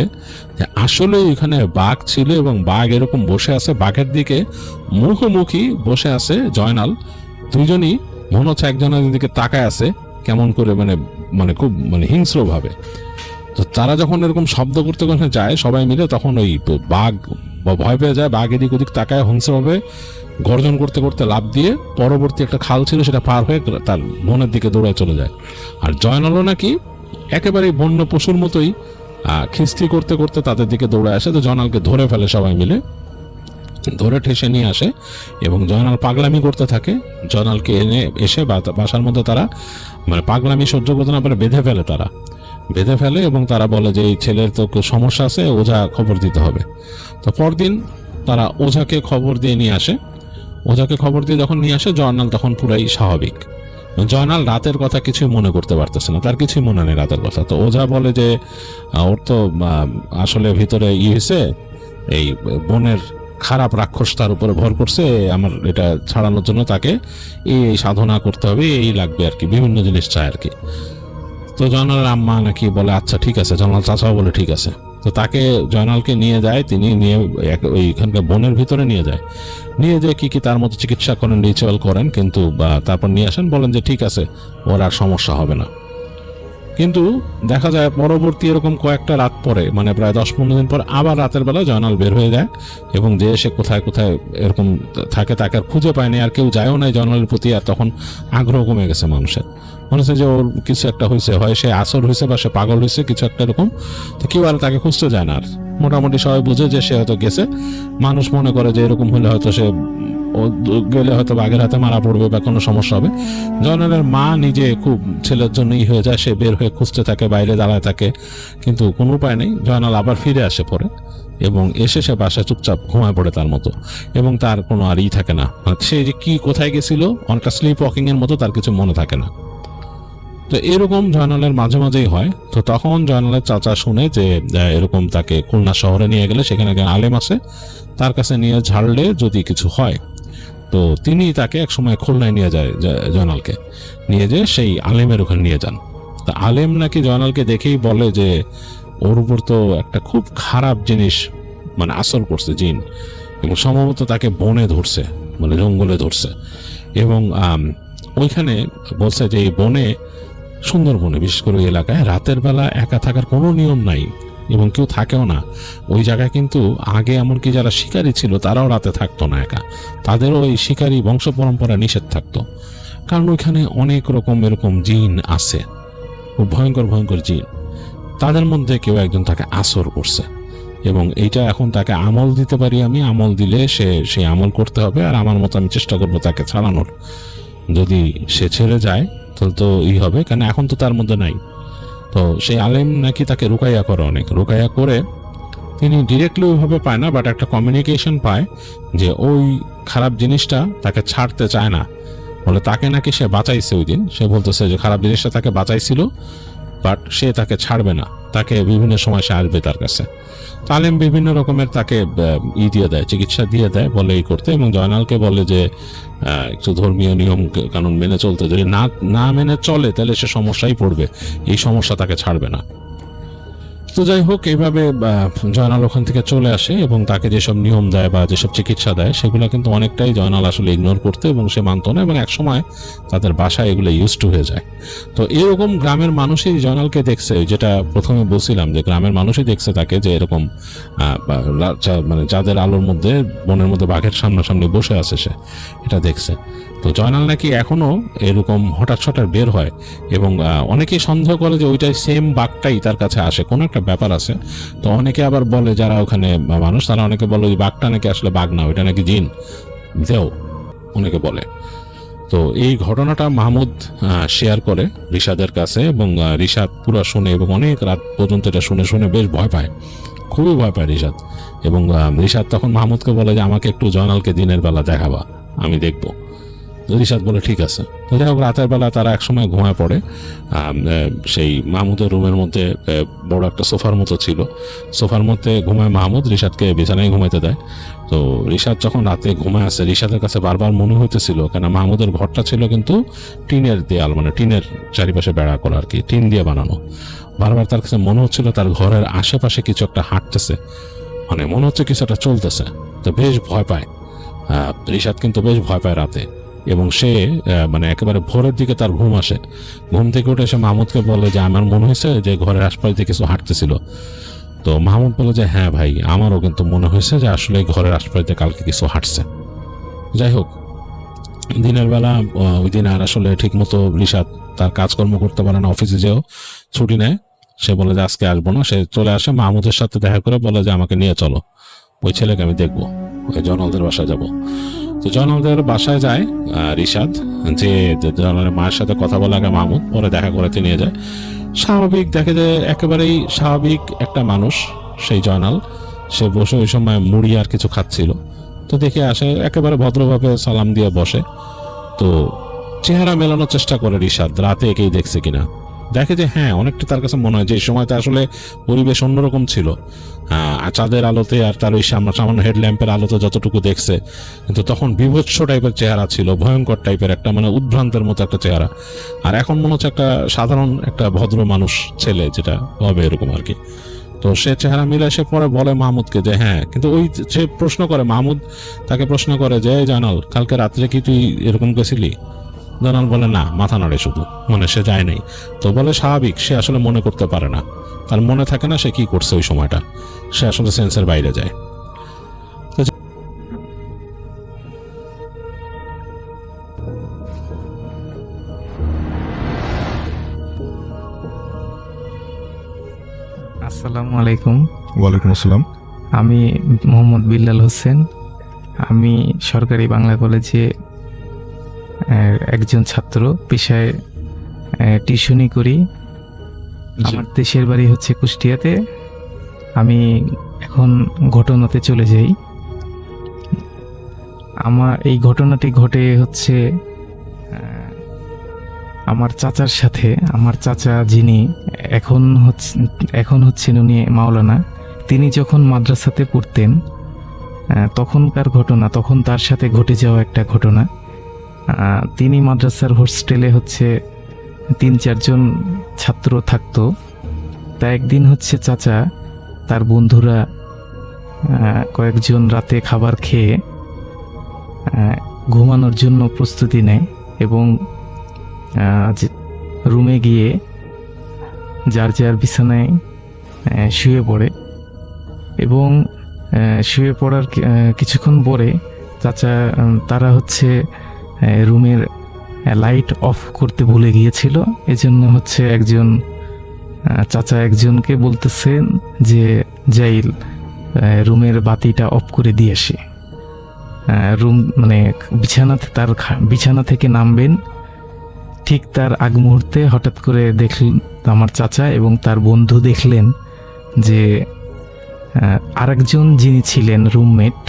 যে আসলে ওইখানে বাঘ ছিল, এবং বাঘ এরকম বসে আছে, বাঘের দিকে মুখোমুখি বসে আছে জয়নাল। দুইজনই মনে হচ্ছে একজনের দিকে তাকায় আছে কেমন করে, মানে মানে খুব মানে হিংস্র ভাবে। তো তারা যখন এরকম শব্দ করতে করতে যায় সবাই মিলে, তখন ওই বাঘ ভয় পেয়ে যায়, বাঘ এদিক ওদিক তাকায় হিংস্রভাবে গর্জন করতে করতে লাফ দিয়ে পরবর্তী একটা খাল ছিল সেটা পার হয়ে তার বনের দিকে দৌড়ায় চলে যায়। আর জয়নালও নাকি একেবারে বন্য পশুর মতোই খিস্তি করতে করতে তাদের দিকে দৌড়ায় আসে। তো জয়নালকে ধরে ফেলে, সবাই মিলে ধরে ঠেসে নিয়ে আসে, এবং জয়নাল পাগলামি করতে থাকে। জয়নালকে এনে এসে বাসার মধ্যে তারা মানে পাগলামি সহ্য করতে না পারে বেঁধে ফেলে, তারা বেঁধে ফেলে, এবং তারা বলে যে এই ছেলের তো সমস্যা আছে, ওঝা খবর দিতে হবে। তো পরদিন তারা ওঝাকে খবর দিয়ে নিয়ে আসে। ওঝাকে খবর দিয়ে যখন নিয়ে আসে, জয়নাল তখন পুরাই স্বাভাবিক। জয়নাল রাতের কথা কিছুই মনে করতে পারতেছে না, তার কিছুই মনে নেই রাতের কথা। তো ওঝা বলে যে ওর তো আসলে ভিতরে হয়েছে, এই বনের খারাপ রাক্ষস তার উপরে ভর করছে, আমার এটা ছাড়ানোর জন্য তাকে এই সাধনা করতে হবে, এই লাগবে আর কি, বিভিন্ন জিনিস চায় আর কি। তো জয়নালের আম্মা নাকি বলে আচ্ছা ঠিক আছে, জয়নাল চাচাও বলে ঠিক আছে। তো তাকে জয়নালকে নিয়ে যায়, তিনি নিয়ে ওইখানকার বনের ভিতরে নিয়ে যায়, নিয়ে যেয়ে কি তার মতো চিকিৎসা করেন, রিচুয়াল করেন, কিন্তু তারপর নিয়ে আসেন, বলেন যে ঠিক আছে, ওর আর সমস্যা হবে না। কিন্তু দেখা যায় পরবর্তী এরকম কয়েকটা রাত পরে, মানে প্রায় 10-15 দিন পর, আবার রাতের বেলা জয়নাল বের হয়ে যায়, এবং যে সে কোথায় কোথায় এরকম থাকে তাকে আর খুঁজে পায়নি, আর কেউ যায়ও নাই জয়নালের প্রতি। আর তখন আগ্রহ কমে গেছে মানুষের, মনে হচ্ছে যে ওর কিছু একটা হয়েছে, হয় সে আসর হয়েছে বা সে পাগল হয়েছে, কিছু একটা এরকম। তো কেউ আর তাকে খুঁজতে যায় না। আর মোটামুটি সবাই বুঝে যে সে হয়তো গেছে। মানুষ মনে করে যে এরকম হলে হয়তো সে গেলে হয়তো বাঘের হাতে মারা পড়বে বা কোনো সমস্যা হবে। জয়নালের মা নিজে খুব ছেলের জন্যই হয়ে যায়, সে বের হয়ে খুঁজতে থাকে, বাইরে দাঁড়ায় থাকে, কিন্তু কোনো উপায় নেই। জয়নাল আবার ফিরে আসে পরে, এবং এসে সে বাসায় চুপচাপ ঘুমায় পড়ে তার মতো, এবং তার কোনো আর থাকে না, সে যে কি কোথায় গেছিল, অনেকটা স্লিপ ওয়াকিং এর মতো, তার কিছু মনে থাকে না। তো এরকম জয়নালের মাঝে মাঝেই হয়। তো তখন জয়নালের চাচা শুনে যে এরকম তাকে খুলনা শহরে নিয়ে গেলে সেখানে একজন আলেম আছে, তার কাছে নিয়ে ঝাড়লে যদি কিছু হয়। তো তিনি তাকে এক সময় খুলনায় নিয়ে যায়, জয়নালকে নিয়ে যেয়ে সেই আলেমের ওখানে নিয়ে যান। তা আলেম নাকি জয়নালকে দেখেই বলে যে ওর উপর তো একটা খুব খারাপ জিনিস মানে আসর করছে, জিন, এবং সম্ভবত তাকে বনে ধরছে, মানে জঙ্গলে ধরছে। এবং ওইখানে বলছে যে এই বনে, সুন্দরবনে বিশেষ করে ওই এলাকায় রাতের বেলা একা থাকার কোনো নিয়ম নাই, এবং কেউ থাকেও না ওই জায়গায়। কিন্তু আগে এমনকি যারা শিকারী ছিল তারাও রাতে থাকতো না একা, তাদেরও ওই শিকারী বংশ পরম্পরা নিষেধ থাকতো, কারণ ওইখানে অনেক রকম এরকম জিন আছে, খুব ভয়ঙ্কর ভয়ঙ্কর জিন। তাদের মধ্যে কেউ একজন তাকে আসর করছে, এবং এইটা এখন তাকে আমল দিতে পারি আমি, আমল দিলে সেই আমল করতে হবে, আর আমার মতো আমি চেষ্টা করবো তাকে ছাড়ানোর। যদি সে ছেড়ে যায় তাহলে তো হবে, কারণ এখন তো তার মধ্যে নাই। তো সেই আলেম নাকি তাকে রুকাইয়া করে, অনেক রুকাইয়া করে, তিনি ডিরেক্টলি ওইভাবে পায় না, বাট একটা কমিউনিকেশন পায় যে ওই খারাপ জিনিসটা তাকে ছাড়তে চায় না, বলে তাকে নাকি সে বাঁচাইছে ওই দিন। সে বলতেছে যে খারাপ জিনিসটা তাকে বাঁচাইছিল, বাট সে তাকে ছাড়বে না, তাকে বিভিন্ন সময় সে আসবে তার কাছে। তালিম বিভিন্ন রকমের তাকে দিয়ে দেয়, চিকিৎসা দিয়ে দেয়, বলে এই করতে, এবং জয়নালকে বলে যে একটু ধর্মীয় নিয়ম কানুন মেনে চলতে, যদি না মেনে চলে তাহলে সে সমস্যায় পড়বে, এই সমস্যা তাকে ছাড়বে না। তো যাই হোক, এইভাবে জয়নাল ওখান থেকে চলে আসে এবং তাকে যেসব নিয়ম দেয় বা যেসব চিকিৎসা দেয় সেগুলো কিন্তু অনেকটাই জয়নাল আসলে ইগনোর করতে এবং সে মানতো না, এবং একসময় তাদের বাসায় এগুলো ইউজ টু হয়ে যায়। তো এরকম গ্রামের মানুষই জয়নালকে দেখছে, যেটা প্রথমে বলছিলাম যে গ্রামের মানুষই দেখছে তাকে, যে এরকম মানে যাদের আলোর মধ্যে বনের মধ্যে বাঘের সামনাসামনি বসে আছে সে এটা দেখছে। তো জয়নাল নাকি এখনো এরকম হঠাৎ হঠাৎ বের হয় এবং অনেকেই সন্দেহ করে যে ওইটাই সেম বাঘটাই তার কাছে আসে, কোনো একটা ব্যাপার আছে। তো অনেকে আবার বলে, যারা ওখানে মানুষ তারা অনেকে বলে ওই বাঘটা নাকি আসলে বাঘ না, ওইটা নাকি জিন দেও অনেকে বলে। তো এই ঘটনাটা মাহমুদ শেয়ার করে রিশাদের কাছে, এবং রিশাদ পুরো শুনে এবং অনেক রাত পর্যন্ত এটা শুনে শুনে বেশ ভয় পায়, খুবই ভয় পায় রিশাদ। এবং রিশাদ তখন মাহমুদকে বলে যে আমাকে একটু জয়নালকে দিনের বেলা দেখাবা, আমি দেখবো। রিশাদ বলে ঠিক আছে। তো যাই হোক, রাতের বেলা তারা একসময় ঘুমায় পড়ে। সেই মাহমুদের রুমের মধ্যে বড় একটা সোফার মতো ছিল, সোফার মধ্যে ঘুমায় মাহমুদ, রিশাদকে বিছানায় ঘুমাইতে দেয়। তো রিশাদ যখন রাতে ঘুমায় আসে, রিশাদের কাছে বারবার মনে হইতেছিল, কেন মাহমুদের ঘরটা ছিল কিন্তু টিনের দেয়াল, মানে টিনের চারিপাশে বেড়া করা আর কি, টিন দিয়ে বানানো। বারবার তার কাছে মনে হচ্ছিল তার ঘরের আশেপাশে কিছু একটা হাঁটতেছে, মানে মনে হচ্ছে কিছু একটা চলতেছে। তো বেশ ভয় পায় রিশাদ, কিন্তু বেশ ভয় পায় রাতে। এবং সে মানে একেবারে ভোরের দিকে তার ঘুম আসে, ঘুম থেকে উঠে সে মাহমুদকে বলে যে আমার মনে হয়েছে যে ঘরের আশপাশ দিয়ে কিছু হাঁটতেছিল। তো মাহমুদ বলে যে হ্যাঁ ভাই, আমারও কিন্তু মনে হয়েছে যে আসলে ঘরের আশপাশ দিয়ে কালকে কিছু হাঁটছে। যাই হোক, দিনের বেলা ওই দিন আর আসলে ঠিক মতো রিশাদ তার কাজকর্ম করতে পারে না, অফিসে যেও ছুটি নেয়। সে বলে যে আজকে আসবো না, সে চলে আসে মাহমুদের সাথে দেখা করে বলে যে আমাকে নিয়ে চলো, ওই ছেলেকে আমি দেখবো, ওই জয়নালদের বাসায় যাব। তো জয়নালদের বাসায় যায় রিশাদ, যে জয়নালের মায়ের সাথে কথা বলে আগে মাহমুদ, পরে দেখা করাতে নিয়ে যায়। স্বাভাবিক দেখে যে একেবারেই স্বাভাবিক একটা মানুষ সেই জয়নাল, সে বসে ওই সময় মুড়ি আর কিছু খাচ্ছিল। তো দেখে আসে, একেবারে ভদ্রভাবে সালাম দিয়ে বসে। তো চেহারা মেলানোর চেষ্টা করে রিশাদ, রাতে একেই দেখছে কিনা। দেখে যে হ্যাঁ, অনেকটা তার কাছে মনে হয় যে এই সময়টা আসলে পরিবেশ অন্যরকম ছিল, চাঁদের আলোতে আর তার ওই সামান্য হেডল্যাম্পের আলোতে যতটুকু দেখছে, কিন্তু তখন বিভৎস টাইপের চেহারা ছিল, ভয়ঙ্কর টাইপের একটা, মানে উদ্ভ্রান্তের মতো একটা চেহারা। আর এখন মনে হচ্ছে একটা সাধারণ একটা ভদ্র মানুষ ছেলে যেটা হবে এরকম আর কি। তো সে চেহারা মিলে সে পরে বলে মাহমুদকে যে হ্যাঁ, কিন্তু ওই সে প্রশ্ন করে, মাহমুদ তাকে প্রশ্ন করে যে জানাল, কালকে রাত্রে কি তুই এরকম গেছিলি? জানাল বলে না, মাথা নাড়ে শুধু, মানে সে যায় নাই। তো বলে স্বাভাবিক, সে আসলে মনে করতে পারে না, তার মনে থাকে না সে কি করছে ওই সময়টা, সে আসলে সেন্সের বাইরে যায়। আসসালামু আলাইকুম। ওয়ালাইকুম আসসালাম। আমি মোহাম্মদ বিল্লাল হোসেন। আমি সরকারি বাংলা কলেজে একজন ছাত্র, পেশায় টিউশনি করি। আমার দেশের বাড়ি হচ্ছে কুষ্টিয়াতে। আমি এখন ঘটনাতে চলে যাই। আমার এই ঘটনাটি ঘটে হচ্ছে আমার চাচার সাথে। আমার চাচা যিনি এখন হচ্ছেন উনি মাওলানা, তিনি যখন মাদ্রাসাতে পড়তেন তখনকার ঘটনা, তখন তার সাথে ঘটে যাওয়া একটা ঘটনা। তিনি মাদ্রাসার হোস্টেলে হচ্ছে 3-4 জন ছাত্র থাকতো। তা একদিন হচ্ছে চাচা তার বন্ধুরা কয়েকজন রাতে খাবার খেয়ে ঘুমানোর জন্য প্রস্তুতি নেয় এবং রুমে গিয়ে যার যার বিছানায় শুয়ে পড়ে। এবং শুয়ে পড়ার কিছুক্ষণ পরে তারা হচ্ছে রুমের লাইট অফ করতে ভুলে গিয়েছিল। এজন্য হচ্ছে চাচা একজনকে বলতেছেন যে যাই রুমের বাতিটা অফ করে দিয়ে আসে। মানে বিছানা থেকে নামবেন, ঠিক তার আগ মুহূর্তে হঠাৎ করে দেখলেন আমার চাচা এবং তার বন্ধু দেখলেন যে আরেকজন যিনি ছিলেন রুমমেট,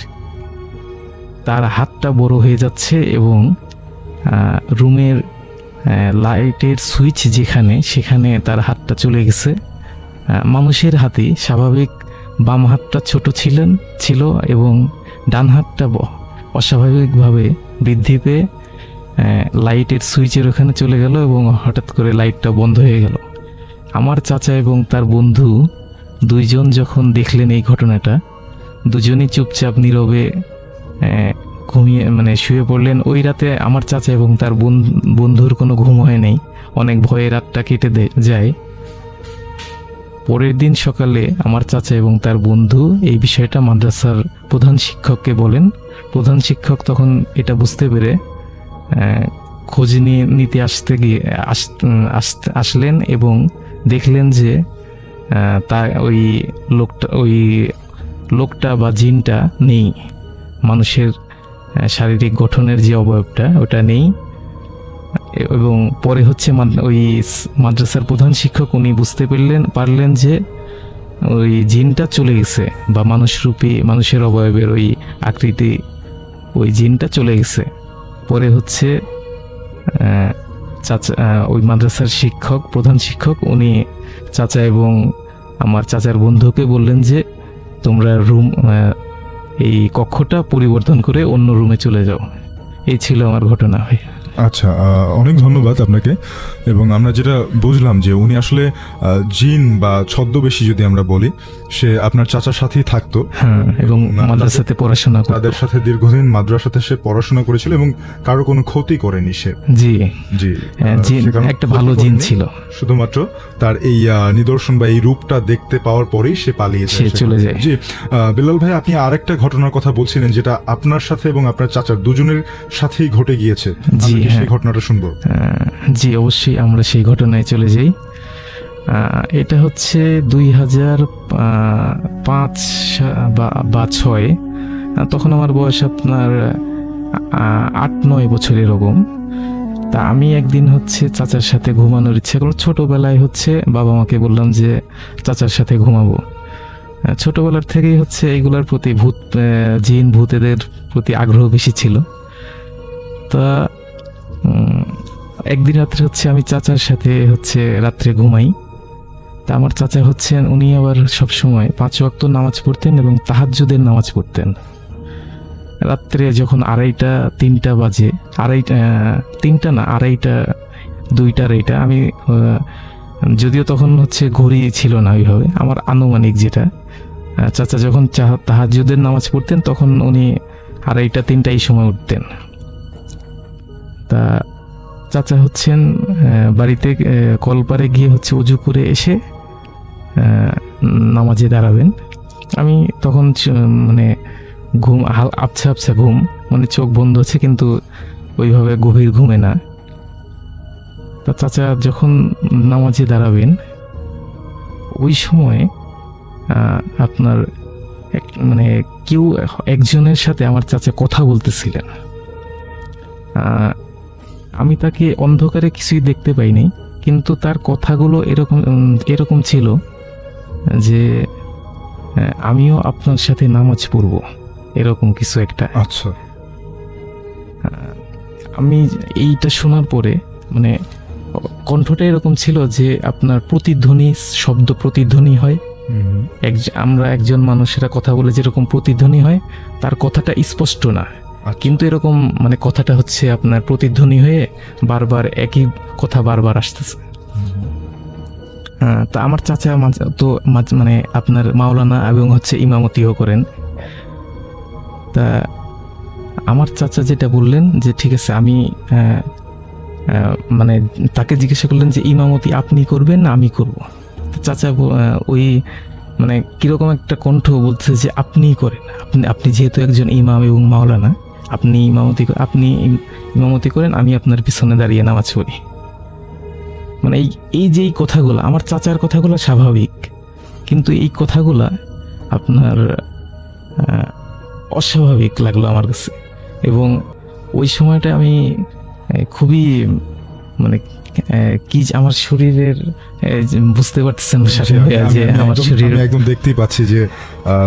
তার হাতটা বড় হয়ে যাচ্ছে এবং রুমের লাইটের সুইচ সেখানে তার হাতটা চলে গেছে। মানুষের হাতে স্বাভাবিক বাম হাতটা ছোট ছিল এবং ডান হাতটা অস্বাভাবিকভাবে বৃদ্ধি পেয়ে লাইটের সুইচের ওখানে চলে গেল এবং হঠাৎ করে লাইটটা বন্ধ হয়ে গেল। আমার চাচা এবং তার বন্ধু দুইজন যখন দেখলেন এই ঘটনাটা, দুজনই চুপচাপ নীরবে ঘুমিয়ে মানে শুয়ে পড়লেন। ওই রাতে আমার চাচা এবং তার বন্ধুর কোনো ঘুম হয় নাই, অনেক ভয়ে রাতটা কেটে যায়। পরের দিন সকালে আমার চাচা এবং তার বন্ধু এই বিষয়টা মাদ্রাসার প্রধান শিক্ষককে বলেন। প্রধান শিক্ষক তখন এটা বুঝতে পেরে খোঁজ নিতে আসলেন এবং দেখলেন যে তা ওই লোকটা বা জিনটা নেই, মানুষের শারীরিক গঠনের যে অবয়বটা ওটা নেই। এবং পরে হচ্ছে ওই মাদ্রাসার প্রধান শিক্ষক উনি বুঝতে পারলেন যে ওই জিনটা চলে গেছে, বা মানুষের অবয়বের ওই আকৃতি, ওই জিনটা চলে গেছে। পরে হচ্ছে চাচা, ওই মাদ্রাসার প্রধান শিক্ষক উনি চাচা এবং আমার চাচার বন্ধুকে বললেন যে তোমরা এই কক্ষটা পরিবর্তন করে অন্য রুমে চলে যাও। এই ছিল আমার ঘটনা ভাই। আচ্ছা, অনেক ধন্যবাদ আপনাকে। এবং আমরা যেটা বুঝলাম যে উনি আসলে জিন বা ছদ্মবেশী যদি আমরা বলি, সে আপনার চাচার সাথেই থাকতো। হ্যাঁ, এবং মাদ্রাসাতে পড়াশোনা করতো। তাদের সাথে দীর্ঘদিন মাদ্রাসাতে সে পড়াশোনা করেছিল এবং কারো কোনো ক্ষতি করেনি সে। জি জি, জিন একটা ভালো জিন ছিল। শুধুমাত্র তার এই নিদর্শন বা এই রূপটা দেখতে পাওয়ার পরেই সে পালিয়ে চলে যায়। জি, বিল্লাল ভাই, আপনি আরেকটা ঘটনার কথা বলছিলেন যেটা আপনার সাথে এবং আপনার চাচার দুজনের সাথেই ঘটে গিয়েছে। সেই ঘটনাটা শুনবো। জি অবশ্যই, আমরা সেই ঘটনায় চলে যাই। এটা হচ্ছে 2005 বা 6। তখন আমার বয়স আপনার 8-9 বছর এরকম। তা আমি একদিন হচ্ছে চাচার সাথে ঘুমানোর ইচ্ছা করলো। ছোটবেলায় হচ্ছে বাবা মাকে বললাম যে চাচার সাথে ঘুমাবো। ছোটবেলার থেকেই হচ্ছে এইগুলোর প্রতি জিন ভূতেদের প্রতি আগ্রহ বেশি ছিল। তা একদিন রাত্রে হচ্ছে আমি চাচার সাথে হচ্ছে রাত্রে ঘুমাই। তা আমার চাচা হচ্ছেন উনি আবার সবসময় 5 ওয়াক্ত নামাজ পড়তেন এবং তাহাজ্জুদের নামাজ পড়তেন। রাত্রে যখন 2:30 বাজে, 2:30 আমি যদিও তখন হচ্ছে ঘড়ি ছিল না ওইভাবে, আমার আনুমানিক যেটা, চাচা যখন তাহাজ্জুদের নামাজ পড়তেন তখন উনি 2:30-3টা এই সময় উঠতেন। তা চাচা হচ্ছেন বাড়িতে কলপারে গিয়ে হচ্ছে উজু করে এসে নামাজে দাঁড়াবেন। আমি তখন মানে ঘুম, আবছা ঘুম, মানে চোখ বন্ধ আছে কিন্তু ওইভাবে গভীর ঘুমে না। তা চাচা যখন নামাজে দাঁড়াবেন ওই সময় আপনার মানে কেউ একজনের সাথে আমার চাচা কথা বলতেছিলেন। আমি তাকে অন্ধকারে কিছুই দেখতে পাইনি, কিন্তু তার কথাগুলো এরকম ছিল যে আমিও আপনার সাথে নামাজ পড়ব, এরকম কিছু একটা। আচ্ছা, আমি এইটা শোনার পরে মানে কণ্ঠটা এরকম ছিল যে আপনার শব্দ প্রতিধ্বনি হয়। আমরা একজন মানুষেরা কথা বলে যেরকম প্রতিধ্বনি হয়, তার কথাটা স্পষ্ট না, কিন্তু এরকম মানে কথাটা হচ্ছে আপনার প্রতিধ্বনি হয়ে বারবার একই কথা বারবার আসতেছে। তা আমার চাচা তো মানে আপনার মাওলানা এবং হচ্ছে ইমামতিও করেন। তা আমার চাচা যেটা বললেন যে ঠিক আছে, আমি মানে তাকে জিজ্ঞাসা করলেন যে ইমামতি আপনি করবেন না আমি করব। চাচা ওই মানে কিরকম একটা কণ্ঠ বলছে যে আপনিই করেন, আপনি যেহেতু একজন ইমাম এবং মাওলানা, আপনি ইমামতি করেন, আমি আপনার পিছনে দাঁড়িয়ে নামাজ পড়ি। মানে এই যে এই কথাগুলো, আমার চাচার কথাগুলো স্বাভাবিক, কিন্তু এই কথাগুলা আপনার অস্বাভাবিক লাগলো আমার কাছে। এবং ওই সময়টা আমি খুবই মানে কি আমার শরীরের বুঝতে পারতেছেন যে আমার শরীর একদম দেখতেই পাচ্ছি যে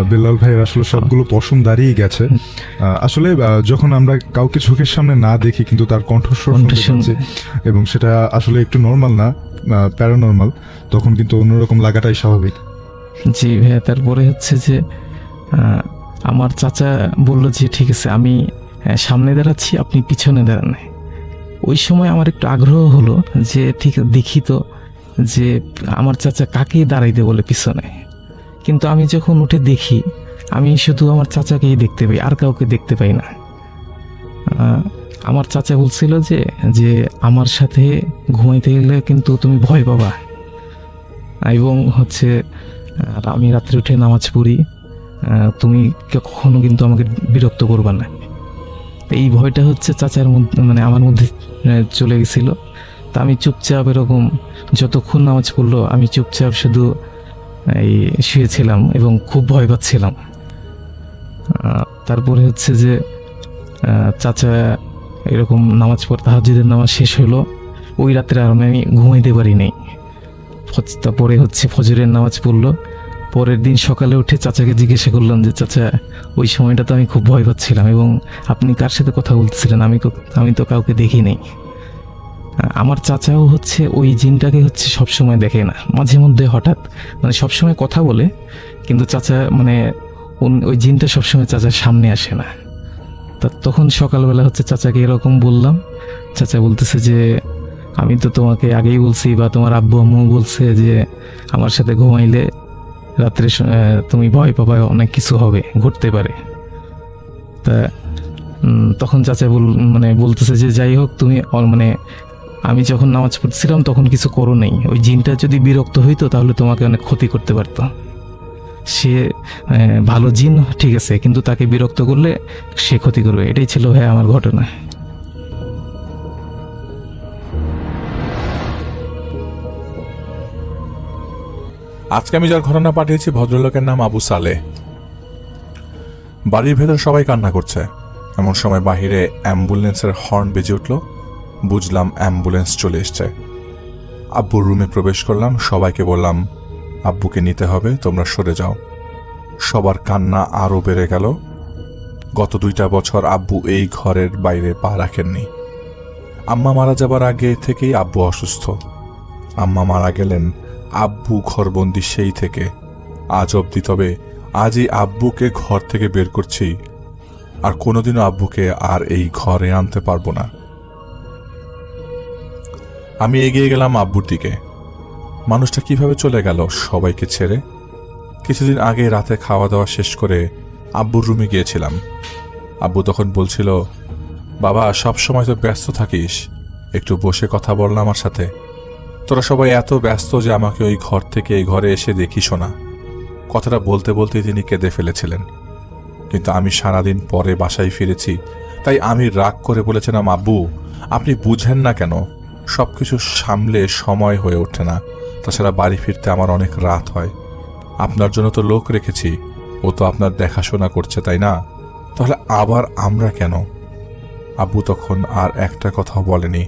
বিল্লাল ভাইয়ের আসলে সবগুলো পশম দাঁড়িয়ে গেছে। আসলে যখন আমরা কাউকে চোখের সামনে না দেখি কিন্তু তার কণ্ঠস্বর শুনছি এবং সেটা আসলে একটু নর্মাল না, প্যারানর্মাল, তখন কিন্তু অন্যরকম লাগাটাই স্বাভাবিক। জি ভাইয়া, তারপরে হচ্ছে যে আমার চাচা বলল যে ঠিক আছে, আমি সামনে দাঁড়াচ্ছি, আপনি পিছনে দাঁড়ান। ওই সময় আমার একটু আগ্রহ হলো যে ঠিক দেখি তো যে আমার চাচা কাকে দাঁড়াইতে বলে পিছনে। কিন্তু আমি যখন উঠে দেখি, আমি শুধু আমার চাচাকেই দেখতে পাই, আর কাউকে দেখতে পাই না। আমার চাচা বলছিল যে যে আমার সাথে ঘুমাইতে গেলে কিন্তু তুমি ভয় পাবা, এবং হচ্ছে আমি রাত্রে উঠে নামাজ পড়ি, তুমি কখনো কিন্তু আমাকে বিরক্ত করবা না। এই ভয়টা হচ্ছে চাচার মধ্যে, মানে আমার মধ্যে চলে গেছিল। তা আমি চুপচাপ এরকম যতক্ষণ নামাজ পড়লো আমি চুপচাপ শুধু এই শুয়েছিলাম এবং খুব ভয় পাচ্ছিলাম। তারপরে হচ্ছে যে চাচা এরকম নামাজ পড়ে, তাহাজ্জুদের নামাজ শেষ হলো, ওই রাত্রে আর আমি ঘুমাইতে পারি নাই। তারপরে হচ্ছে ফজরের নামাজ পড়লো। পরের দিন সকালে উঠে চাচাকে জিজ্ঞাসা করলাম যে চাচা, ওই সময়টা তো আমি খুব ভয় পাচ্ছিলাম, এবং আপনি কার সাথে কথা বলছিলেন? আমি তো কাউকে দেখি নাই। আমার চাচাও হচ্ছে ওই জিনটাকে হচ্ছে সবসময় দেখে না, মাঝে মধ্যে হঠাৎ, মানে সবসময় কথা বলে, কিন্তু চাচা মানে ওই জিনটা সবসময় চাচার সামনে আসে না। তখন সকালবেলা হচ্ছে চাচাকে এরকম বললাম, চাচা বলতেছে যে আমি তো তোমাকে আগেই বলছি, বা তোমার আব্বু আম্মু বলছে যে আমার সাথে ঘুমাইলে রাত্রে তুমি ভয় পাবা, অনেক কিছু হবে, ঘটতে পারে। তা তখন চাচা বলতেছে যে যাই হোক, তুমি মানে আমি যখন নামাজ পড়ছিলাম তখন কিছু করো নেই, ওই জিনটা যদি বিরক্ত হইতো তাহলে তোমাকে অনেক ক্ষতি করতে পারতো। সে ভালো জিন ঠিক আছে, কিন্তু তাকে বিরক্ত করলে সে ক্ষতি করবে। এটাই ছিল ভাই আমার ঘটনা। আজকে আমি যার ঘটনা পাঠিয়েছি ভদ্রলোকের নাম আবু সালেহ। বাড়ির ভেতর সবাই কান্না করছে, এমন সময় বাহিরে অ্যাম্বুলেন্সের হর্ন বেজে উঠল। বুঝলাম অ্যাম্বুলেন্স চলে এসছে। আব্বুর রুমে প্রবেশ করলাম, সবাইকে বললাম আব্বুকে নিতে হবে, তোমরা সরে যাও। সবার কান্না আরও বেড়ে গেল। গত 2টা বছর আব্বু এই ঘরের বাইরে পা রাখেননি। আম্মা মারা যাবার আগে থেকেই আব্বু অসুস্থ। আম্মা মারা গেলেন, আব্বু ঘরবন্দি সেই থেকে আজ অবধি। তবে আজই আব্বুকে ঘর থেকে বের করছি, আর কোনোদিনও আব্বুকে আর এই ঘরে আনতে পারবো না। আমি এগিয়ে গেলাম আব্বুর দিকে। মানুষটা কিভাবে চলে গেল সবাইকে ছেড়ে। কিছুদিন আগে রাতে খাওয়া দাওয়া শেষ করে আব্বুর রুমে গিয়েছিলাম। আব্বু তখন বলছিল, বাবা সব সময় তো ব্যস্ত থাকিস, একটু বসে কথা বল না আমার সাথে। তোরা সবাই এত ব্যস্ত যে আমাকে ওই ঘর থেকে এই ঘরে এসে দেখিস না। কথাটা বলতে বলতে তিনি কেঁদে ফেলেছিলেন। কিন্তু আমি সারাদিন পরে বাসায় ফিরেছি, তাই আমি রাগ করে বলেছিলাম, আব্বু আপনি বুঝেন না কেন? সবকিছু সামলে সময় হয়ে ওঠে না, তাছাড়া বাড়ি ফিরতে আমার অনেক রাত হয়। আপনার জন্য তো লোক রেখেছি, ও তো আপনার দেখাশোনা করছে, তাই না? তাহলে আবার আমরা কেন? আব্বু তখন আর একটা কথাও বলেনি,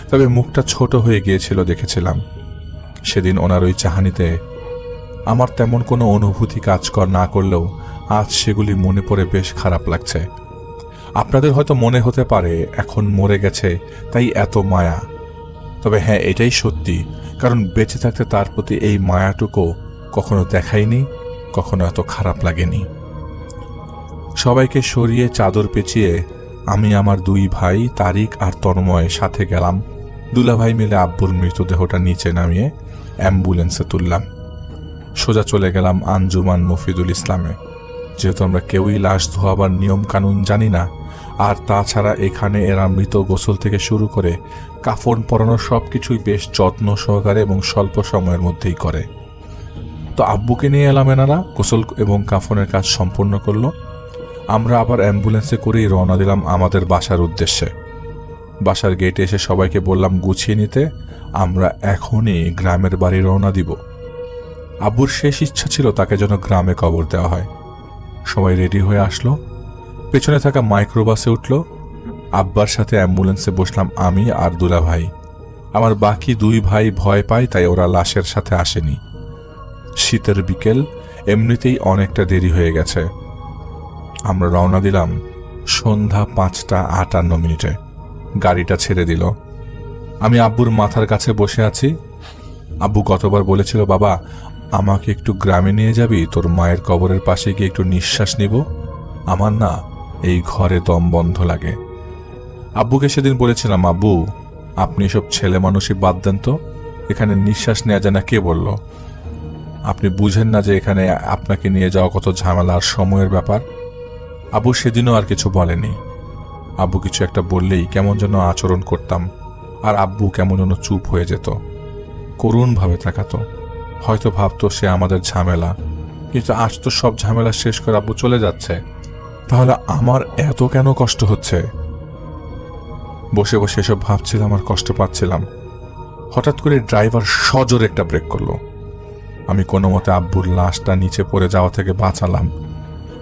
তবে মুখটা ছোট হয়ে গিয়েছিল দেখেছিলাম। সেদিন ওনার ওই চাহানিতে আমার তেমন কোনো অনুভূতি কাজ না করলেও আজ সেগুলি মনে পড়ে বেশ খারাপ লাগছে। আপনাদের হয়তো মনে হতে পারে এখন মরে গেছে তাই এত মায়া, তবে হ্যাঁ এটাই সত্যি, কারণ বেঁচে থাকতে তার প্রতি এই মায়াটুকু কখনো দেখাইনি, কখনো এত খারাপ লাগেনি। সবাইকে সরিয়ে চাদর পেঁচিয়ে আমি আমার 2 ভাই তারিক আর তন্ময় সাথে গেলাম। দুলাভাই মিলে আব্বুর মৃতদেহটা নিচে নামিয়ে অ্যাম্বুলেন্সে তুললাম। সোজা চলে গেলাম আঞ্জুমান মফিদুল ইসলামে, যেহেতু আমরা কেউই লাশ ধোয়াবার নিয়ম কানুন জানি না, আর তাছাড়া এখানে এরা মৃত গোসল থেকে শুরু করে কাফন পরানো সবকিছুই বেশ যত্ন সহকারে এবং স্বল্প সময়ের মধ্যেই করে। তো আব্বুকে নিয়ে এলাম, এনারা গোসল এবং কাফনের কাজ সম্পন্ন করলো। আমরা আবার অ্যাম্বুলেন্সে করেই রওনা দিলাম আমাদের বাসার উদ্দেশ্যে। বাসার গেটে এসে সবাইকে বললাম গুছিয়ে নিতে, আমরা এখনই গ্রামের বাড়ি রওনা দিব। আব্বুর শেষ ইচ্ছা ছিল তাকে যেন গ্রামে কবর দেওয়া হয়। সবাই রেডি হয়ে আসলো, পেছনে থাকা মাইক্রোবাসে উঠল। আব্বার সাথে অ্যাম্বুলেন্সে বসলাম আমি আর দুলাভাই। আমার বাকি 2 ভাই ভয় পায়, তাই ওরা লাশের সাথে আসেনি। শীতের বিকেল, এমনিতেই অনেকটা দেরি হয়ে গেছে। আমরা রওনা দিলাম সন্ধ্যা 5:58 গাড়িটা ছেড়ে দিল। আমি আব্বুর মাথার কাছে বসে আছি। আব্বু গতবার বলেছিল, বাবা আমাকে একটু গ্রামে নিয়ে যাবি, তোর মায়ের কবরের পাশে গিয়ে একটু নিঃশ্বাস নিব, আমার না এই ঘরে দম বন্ধ লাগে। আব্বুকে সেদিন বলেছিলাম, আব্বু আপনি সব ছেলে মানুষই বাদ দেন তো, এখানে নিঃশ্বাস নেওয়া যায় না কে বলল? আপনি বুঝেন না যে এখানে আপনাকে নিয়ে যাওয়া কত ঝামেলা আর সময়ের ব্যাপার? আব্বু সেদিনও আর কিছু বলেনি। আব্বু কিছু একটা বললেই কেমন যেন আচরণ করতাম, আর আব্বু কেমন যেন চুপ হয়ে যেত, করুণভাবে তাকাতো। হয়তো ভাবতো সে আমাদের ঝামেলা, কিন্তু আজ তো সব ঝামেলা শেষ করে আব্বু চলে যাচ্ছে। তাহলে আমার এত কেন কষ্ট হচ্ছে? বসে বসে এসব ভাবছিলাম আর কষ্ট পাচ্ছিলাম। হঠাৎ করে ড্রাইভার সজোরে একটা ব্রেক করলো। আমি কোনো মতে আব্বুর লাশটা নিচে পড়ে যাওয়া থেকে বাঁচালাম,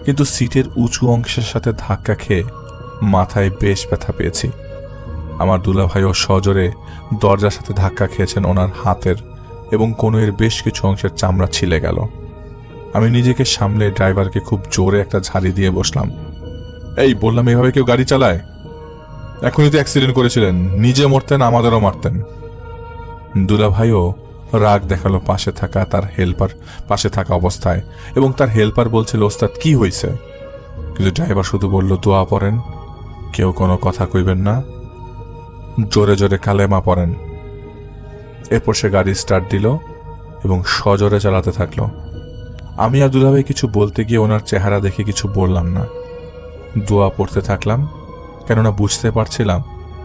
কিন্তু সিটের উঁচু অংশের সাথে ধাক্কা খেয়ে মাথায় বেশ ব্যথা পেয়েছি। আমার দুলাভাইও সজোরে দরজার সাথে ধাক্কা খেয়েছেন, ওনার হাতের এবং কনুইয়ের বেশ কিছু অংশের চামড়া ছিলে গেল। আমি নিজেকে সামলে ড্রাইভারকে খুব জোরে একটা ঝাড়ি দিয়ে বসলাম। এই বললাম, এভাবে কেউ গাড়ি চালায়? এখনই তো অ্যাক্সিডেন্ট করেছিলেন, নিজে মরতেন, আমাদেরও মারতেন। দুলাভাইও রাগ দেখালো পাশে থাকা অবস্থায়, এবং তার হেল্পার বলছিল, ওস্তাদ কি হয়েছে? কিন্তু ড্রাইভার শুধু বলল, দোয়া পড়েন, কেউ কোনো কথা কইবেন না, জোরে জোরে কালেমা পড়েন। এরপর সে গাড়ি স্টার্ট দিল এবং সজোরে চালাতে থাকলো। আমি আর দুলাভাই কিছু বলতে গিয়ে ওনার চেহারা দেখে কিছু বললাম না, দোয়া পড়তে থাকলাম, কেননা বুঝতে পারছিলাম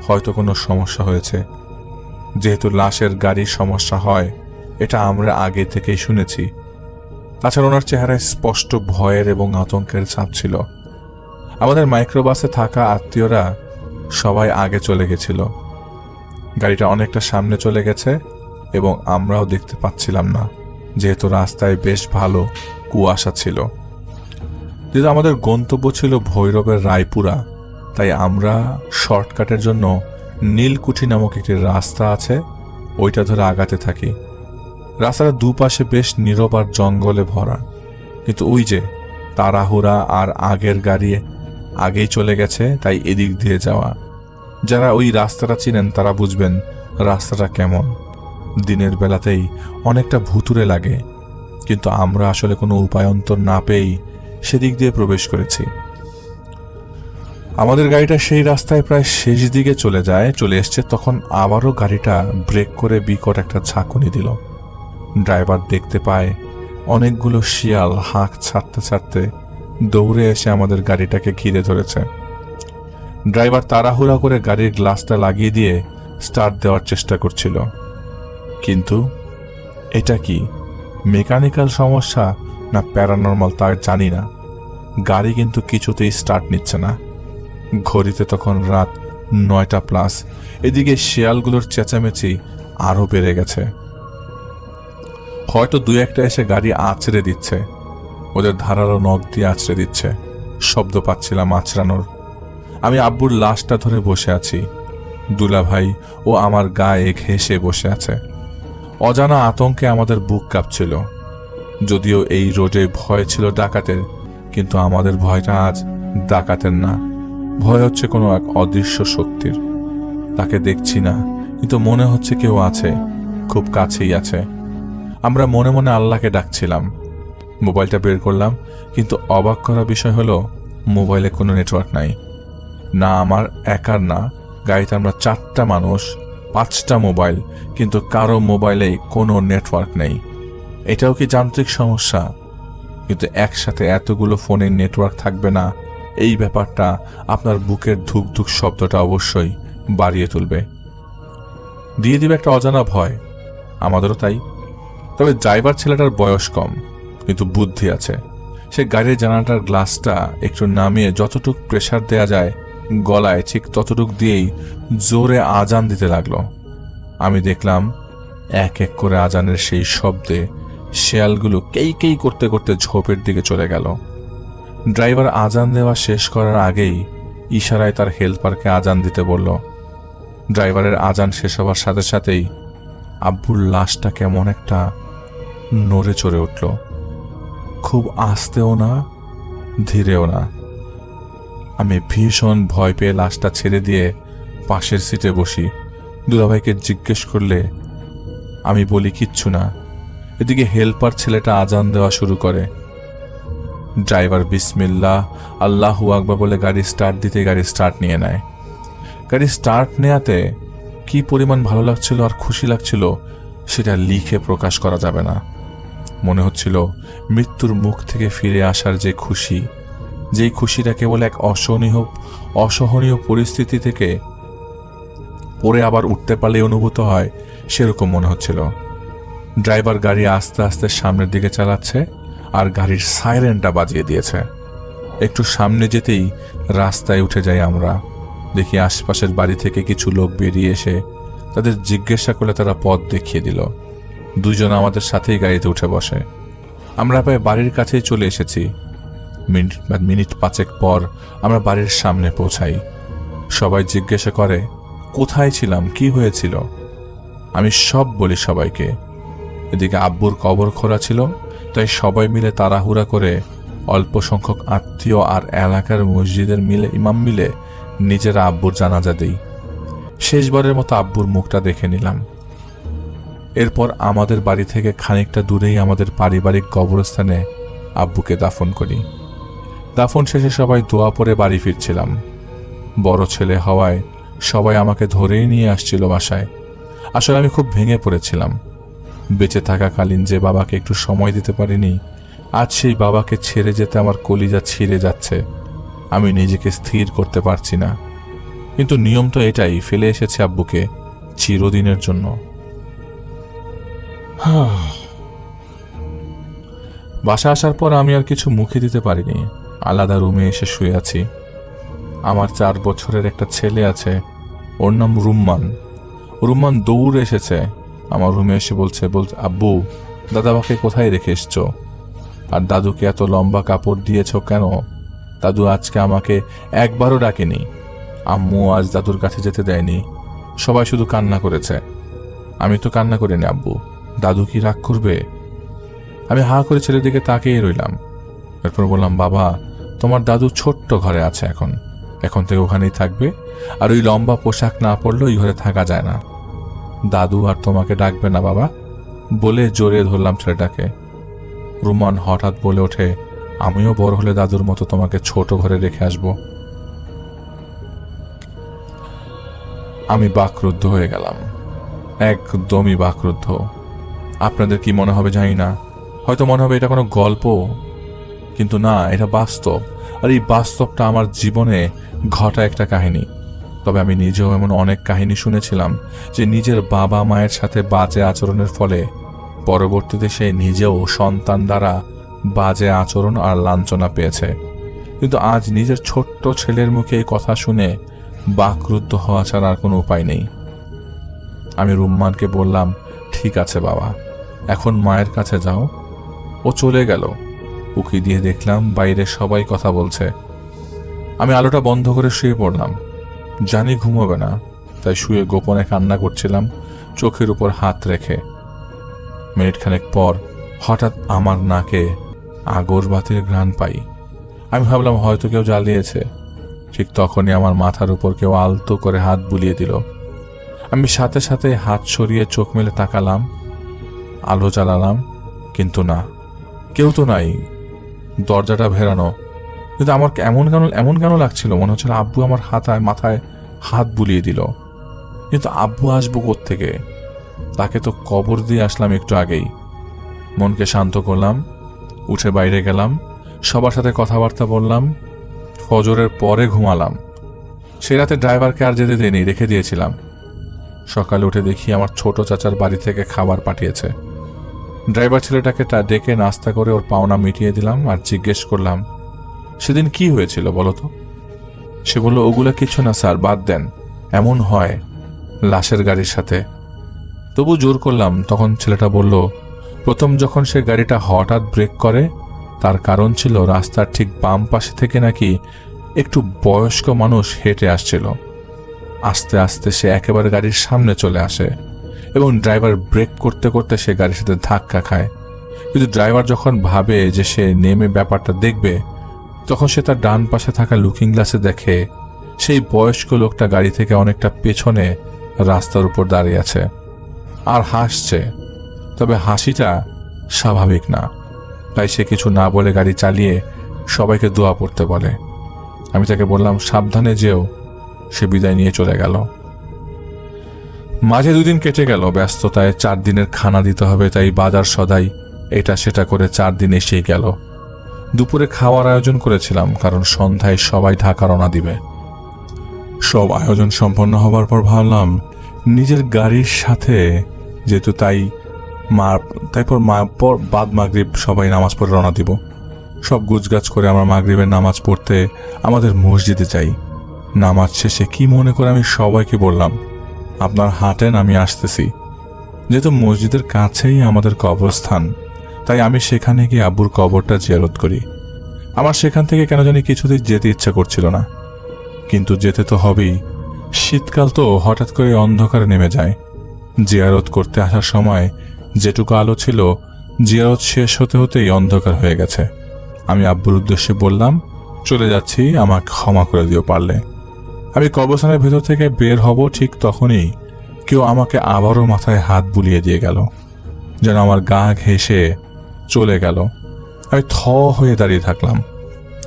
হয়তো কোনো সমস্যা হয়েছে। যেহেতু লাশের গাড়ির সমস্যা হয় এটা আমরা আগে থেকেই শুনেছি। তাছাড়া ওনার চেহারায় স্পষ্ট ভয়ের এবং আতঙ্কের ছাপ ছিল। আমাদের মাইক্রোবাসে থাকা আত্মীয়রা সবাই আগে চলে গেছিল। গাড়িটা অনেকটা সামনে চলে গেছে এবং আমরাও দেখতে পাচ্ছিলাম না, যেহেতু রাস্তায় বেশ ভালো কুয়াশা ছিল। যেহেতু আমাদের গন্তব্য ছিল ভৈরবের রায়পুরা, তাই আমরা শর্টকাটের জন্য নীলকুঠি নামক একটি রাস্তা আছে, ওইটা ধরে আগাতে থাকি। রাস্তার দুপাশে বেশ নীরব আর জঙ্গলে ভরা, কিন্তু ওই যে তাড়াহুড়া আর আগের গাড়ি আগেই চলে গেছে, তাই এদিক দিয়ে যাওয়া। যারা ওই রাস্তাটা চিনেন তারা বুঝবেন রাস্তাটা কেমন। দিনের বেলাতেই অনেকটা ভুতুরে লাগে, কিন্তু আমরা আসলে কোনো উপায়ন্তর না পেয়েই সেদিক দিয়ে প্রবেশ করেছি। আমাদের গাড়িটা সেই রাস্তায় প্রায় শেষ দিকে চলে এসছে, তখন আবারও গাড়িটা ব্রেক করে বিকট একটা ঝাঁকুনি দিল। ড্রাইভার দেখতে পায় অনেকগুলো শিয়াল হাঁক ছাড়তে ছাড়তে দৌড়ে এসে আমাদের গাড়িটাকে ঘিরে ধরেছে। ড্রাইভার তাড়াহুড়া করে গাড়ির গ্লাসটা লাগিয়ে দিয়ে স্টার্ট দেওয়ার চেষ্টা করছিল, কিন্তু এটা কি মেকানিক্যাল সমস্যা না প্যারানর্মাল তা জানি না, গাড়ি কিন্তু কিছুতেই স্টার্ট নিচ্ছে না। ঘড়িতে তখন রাত 9টা+। এদিকে শিয়ালগুলোর চেঁচামেচি আরো বেড়ে গেছে। হয়তো দু একটা এসে গাড়ি আঁচড়ে দিচ্ছে, ওদের ধারালো নখ দিয়ে আঁচড়ে দিচ্ছে, শব্দ পাচ্ছিলাম আঁচড়ানোর। আমি আব্বুর লাশটা ধরে বসে আছি, দুলাভাই ও আমার গায়ে ঘেঁষে বসে আছে। অজানা আতঙ্কে আমাদের বুক কাঁপছিল। যদিও এই রোডে ভয় ছিল ডাকাতের, কিন্তু আমাদের ভয়টা আজ ডাকাতের না, ভয় হচ্ছে কোনো এক অদৃশ্য শক্তির। তাকে দেখছি না, কিন্তু মনে হচ্ছে কেউ আছে, খুব কাছেই আছে। আমরা মনে মনে আল্লাহকে ডাকছিলাম। মোবাইলটা বের করলাম, কিন্তু অবাক করা বিষয় হলো মোবাইলে কোনো নেটওয়ার্ক নাই। না আমার একার না, গাড়িতে আমরা 4টা মানুষ, 5টা মোবাইল, কিন্তু কারো মোবাইলেই কোনো নেটওয়ার্ক নেই। এটাও কি যান্ত্রিক সমস্যা? কিন্তু একসাথে এতগুলো ফোনের নেটওয়ার্ক থাকবে না, এই ব্যাপারটা আপনার বুকের ধুক ধুক শব্দটা অবশ্যই বাড়িয়ে তুলবে, দিয়ে দিবে একটা অজানা ভয়। আমাদেরও তাই। তবে ড্রাইভার ছেলেটার বয়স কম, কিন্তু বুদ্ধি আছে। সে গাড়ির জানালাটার গ্লাসটা একটু নামিয়ে যতটুক প্রেসার দেয়া যায় গলায়, ঠিক ততটুক দিয়েই জোরে আজান দিতে লাগলো। আমি দেখলাম এক এক করে আজানের সেই শব্দে শেয়ালগুলো কেই কেই করতে করতে ঝোপের দিকে চলে গেল। ড্রাইভার আজান দেওয়া শেষ করার আগেই ইশারায় তার হেল্পারকে আজান দিতে বলল। ড্রাইভারের আজান শেষ হওয়ার সাথে সাথেই আব্বুর লাশটা কেমন একটা নড়ে চড়ে উঠল, খুব আস্তেও না ধীরেও না। আমি ভীষণ ভয় পেয়ে লাশটা ছেড়ে দিয়ে পাশের সিটে বসি। দুলাভাইকে জিজ্ঞেস করলে আমি বলি কিচ্ছু না। এদিকে হেল্পার ছেলেটা আজান দেওয়া শুরু করে। ড্রাইভার বিসমিল্লাহ আল্লাহু আকবার বলে গাড়ি স্টার্ট দিতে গাড়ি স্টার্ট নিয়ে নেয়। গাড়ি স্টার্ট নেয়াতে কি পরিমাণ ভালো লাগছিল আর খুশি লাগছিল সেটা লিখে প্রকাশ করা যাবে না। মনে হচ্ছিল মৃত্যুর মুখ থেকে ফিরে আসার যে খুশি, যেই খুশিটা কেবল এক অসহনীয় পরিস্থিতি থেকে পরে আবার উঠতে পারলে অনুভূত হয়, সেরকম মনে হচ্ছিল। ড্রাইভার গাড়ি আস্তে আস্তে সামনের দিকে চালাচ্ছে আর গাড়ির সাইরেনটা বাজিয়ে দিয়েছে। একটু সামনে যেতেই রাস্তায় উঠে যাই আমরা। দেখি আশপাশের বাড়ি থেকে কিছু লোক বেরিয়ে এসে তাদের জিজ্ঞাসা করলে তারা পথ দেখিয়ে দিল। দুজন আমাদের সাথেই গাড়িতে উঠে বসে। আমরা প্রায় বাড়ির কাছেই চলে এসেছি। মিনিট 5 পর আমরা বাড়ির সামনে পৌঁছাই। সবাই জিজ্ঞাসা করে কোথায় ছিলাম, কি হয়েছিল। আমি সব বলি সবাইকে। এদিকে আব্বুর কবর খোঁড়া ছিল, তাই সবাই মিলে তাড়াহুড়া করে অল্প সংখ্যক আত্মীয় আর এলাকার মসজিদের ইমাম মিলে নিজেরা আব্বুর জানাজা দেই। শেষবারের মতো আব্বুর মুখটা দেখে নিলাম। এরপর আমাদের বাড়ি থেকে খানিকটা দূরেই আমাদের পারিবারিক কবরস্থানে আব্বুকে দাফন করি। দাফন শেষে সবাই দোয়া পরে বাড়ি ফিরছিলাম। বড় ছেলে হওয়ায় সবাই আমাকে ধরেই নিয়ে আসছিল বাসায়। আসলে আমি খুব ভেঙে পড়েছিলাম। বেঁচে থাকাকালীন যে বাবাকে একটু সময় দিতে পারিনি, আজ সেই বাবাকে ছেড়ে যেতে আমার কলিজা ছিঁড়ে যাচ্ছে। আমি নিজেকে স্থির করতে পারছি না, কিন্তু নিয়ম তো এটাই, ফেলে এসেছে আব্বুকে চিরদিনের জন্য। বাসা আসার পর আমি আর কিছু মুখে দিতে পারিনি। আলাদা রুমে এসে শুয়ে আছি। আমার 4 বছরের একটা ছেলে আছে, ওর নাম রুম্মান। রুম্মান দৌড়ে এসেছে আমার রুমে এসে বলছে আব্বু, দাদাবাকে কোথায় রেখে এসছো? আর দাদুকে এত লম্বা কাপড় দিয়েছ কেন? দাদু আজকে আমাকে একবারও ডাকেনি। আম্মু আজ দাদুর কাছে যেতে দেয়নি। সবাই শুধু কান্না করেছে। আমি তো কান্না করিনি আব্বু, দাদু কি রাগ করবে? আমি হা করে ছেলের দিকে তাকিয়ে রইলাম। এরপর বললাম, বাবা, তোমার দাদু ছোট্ট ঘরে আছে, এখন থেকে ওখানেই থাকবে। আর ওই লম্বা পোশাক না পরলে ওই ঘরে থাকা যায় না। দাদু আর তোমাকে ডাকবে না বাবা, বলে জড়িয়ে ধরলাম ছেলেটাকে। রুমান হঠাৎ বলে ওঠে, আমিও বড় হলে দাদুর মতো তোমাকে ছোট ঘরে রেখে আসব। আমি বাকরুদ্ধ হয়ে গেলাম, একদমই বাকরুদ্ধ। আপনাদের কি মনে হবে জানি না, হয়তো মনে হবে এটা কোনো গল্প, কিন্তু না, এটা বাস্তব। আর এই বাস্তবটা আমার জীবনে ঘটা একটা কাহিনী। তবে আমি নিজেও এমন অনেক কাহিনী শুনেছিলাম যে নিজের বাবা মায়ের সাথে বাজে আচরণের ফলে পরবর্তীতে সে নিজেও সন্তান দ্বারা বাজে আচরণ আর লাঞ্ছনা পেয়েছে। কিন্তু আজ নিজের ছোট্ট ছেলের মুখে এই কথা শুনে বাকরুদ্ধ হওয়া ছাড়া আর কোনো উপায় নেই। আমি রুম্মানকে বললাম, ঠিক আছে বাবা, এখন মায়ের কাছে যাও। ও চলে গেল। উকি দিয়ে দেখলাম বাইরে সবাই কথা বলছে। আমি আলোটা বন্ধ করে শুয়ে পড়লাম। জানি ঘুমোবে না, তাই শুয়ে গোপনে কান্না করছিলাম, চোখের উপর হাত রেখে। মিনিট খানেক পর হঠাৎ আমার নাকে আগরবাতির ঘ্রাণ পাই। আমি ভাবলাম হয়তো কেউ জ্বালিয়েছে। ঠিক তখনই আমার মাথার উপর কেউ আলতো করে হাত বুলিয়ে দিল। আমি সাথে সাথে হাত সরিয়ে চোখ মেলে তাকালাম, আলো জ্বালালাম, কিন্তু না, কেউ তো নাই। দরজাটা ভেরানো, কিন্তু আমার এমন কেন লাগছিল, মনে হচ্ছিল আব্বু আমার মাথায় হাত বুলিয়ে দিল। কিন্তু আব্বু আসবো কোত্থেকে? তাকে তো কবর দিয়ে আসলাম একটু আগেই। মনকে শান্ত করলাম, উঠে বাইরে গেলাম, সবার সাথে কথাবার্তা বললাম, ফজরের পরে ঘুমালাম। সে রাতে ড্রাইভারকে আর যেতে দেয়নি, রেখে দিয়েছিলাম। সকালে উঠে দেখি আমার ছোট চাচার বাড়ি থেকে খাবার পাঠিয়েছে। ড্রাইভার ছেলেটাকে ডেকে নাস্তা করে ওর পাওনা মিটিয়ে দিলাম আর জিজ্ঞেস করলাম, সেদিন কি হয়েছিল বলো তো? সে বলল, ওগুলো কিছু না স্যার, বাদ দেন, এমন হয় লাশের গাড়ির সাথে। তবু জোর করলাম। তখন ছেলেটা বলল, প্রথম যখন সে গাড়িটা হঠাৎ ব্রেক করে, তার কারণ ছিল রাস্তার ঠিক বাম পাশে থেকে নাকি একটু বয়স্ক মানুষ হেঁটে আসছিল। আস্তে আস্তে সে একেবারে গাড়ির সামনে চলে আসে এবং ড্রাইভার ব্রেক করতে করতে সে গাড়ির সাথে ধাক্কা খায়। কিন্তু ড্রাইভার যখন ভাবে যে সে নেমে ব্যাপারটা দেখবে, তখন সে তার ডান পাশে থাকা লুকিং গ্লাসে দেখে সেই বয়স্ক লোকটা গাড়ি থেকে অনেকটা পেছনে রাস্তার উপর দাঁড়িয়ে আছে আর হাসছে। তবে হাসিটা স্বাভাবিক না, তাই সে কিছু না বলে গাড়ি চালিয়ে সবাইকে দোয়া পড়তে বলে। আমি তাকে বললাম, সাবধানে যেও। সে বিদায় নিয়ে চলে গেল। মাঝে 2 দিন কেটে গেল ব্যস্ততায়। 4 দিনের খানা দিতে হবে, তাই বাজার সদাই এটা সেটা করে 4 দিন এসেই গেল। দুপুরে খাওয়ার আয়োজন করেছিলাম, কারণ সন্ধ্যায় সবাই ঢাকা রওনা দিবে। সব আয়োজন সম্পন্ন হবার পর ভাবলাম নিজের গাড়ির সাথে যেহেতু তারপর বাদ মাগরিব সবাই নামাজ পড়ে রওনা দিব। সব গুছগাছ করে আমরা মাগরিবের নামাজ পড়তে আমাদের মসজিদে যাই। নামাজ শেষে কি মনে করে আমি সবাইকে বললাম, আপনার হাঁটেন, আমি আসতেছি। যেহেতু মসজিদের কাছেই আমাদের কবরস্থান, তাই আমি সেখানে গিয়ে আব্বুর কবরটা জিয়ারত করি। আমার সেখান থেকে কেন জানি কিছুতেই যেতে ইচ্ছা করছিল না, কিন্তু যেতে তো হবেই। শীতকাল তো, হঠাৎ করে অন্ধকারে নেমে যায়। জিয়ারত করতে আসার সময় যেটুকু আলো ছিল, জিয়ারত শেষ হতে হতেই অন্ধকার হয়ে গেছে। আমি আব্বুর উদ্দেশ্যে বললাম, চলে যাচ্ছি, আমাকে ক্ষমা করে দিও পারলে। আমি কবরস্থানের ভেতর থেকে বের হব, ঠিক তখনই কেউ আমাকে আবারও মাথায় হাত বুলিয়ে দিয়ে গেল, যেন আমার গা ঘেঁষে চলে গেল। আমি থ হয়ে দাঁড়িয়ে থাকলাম।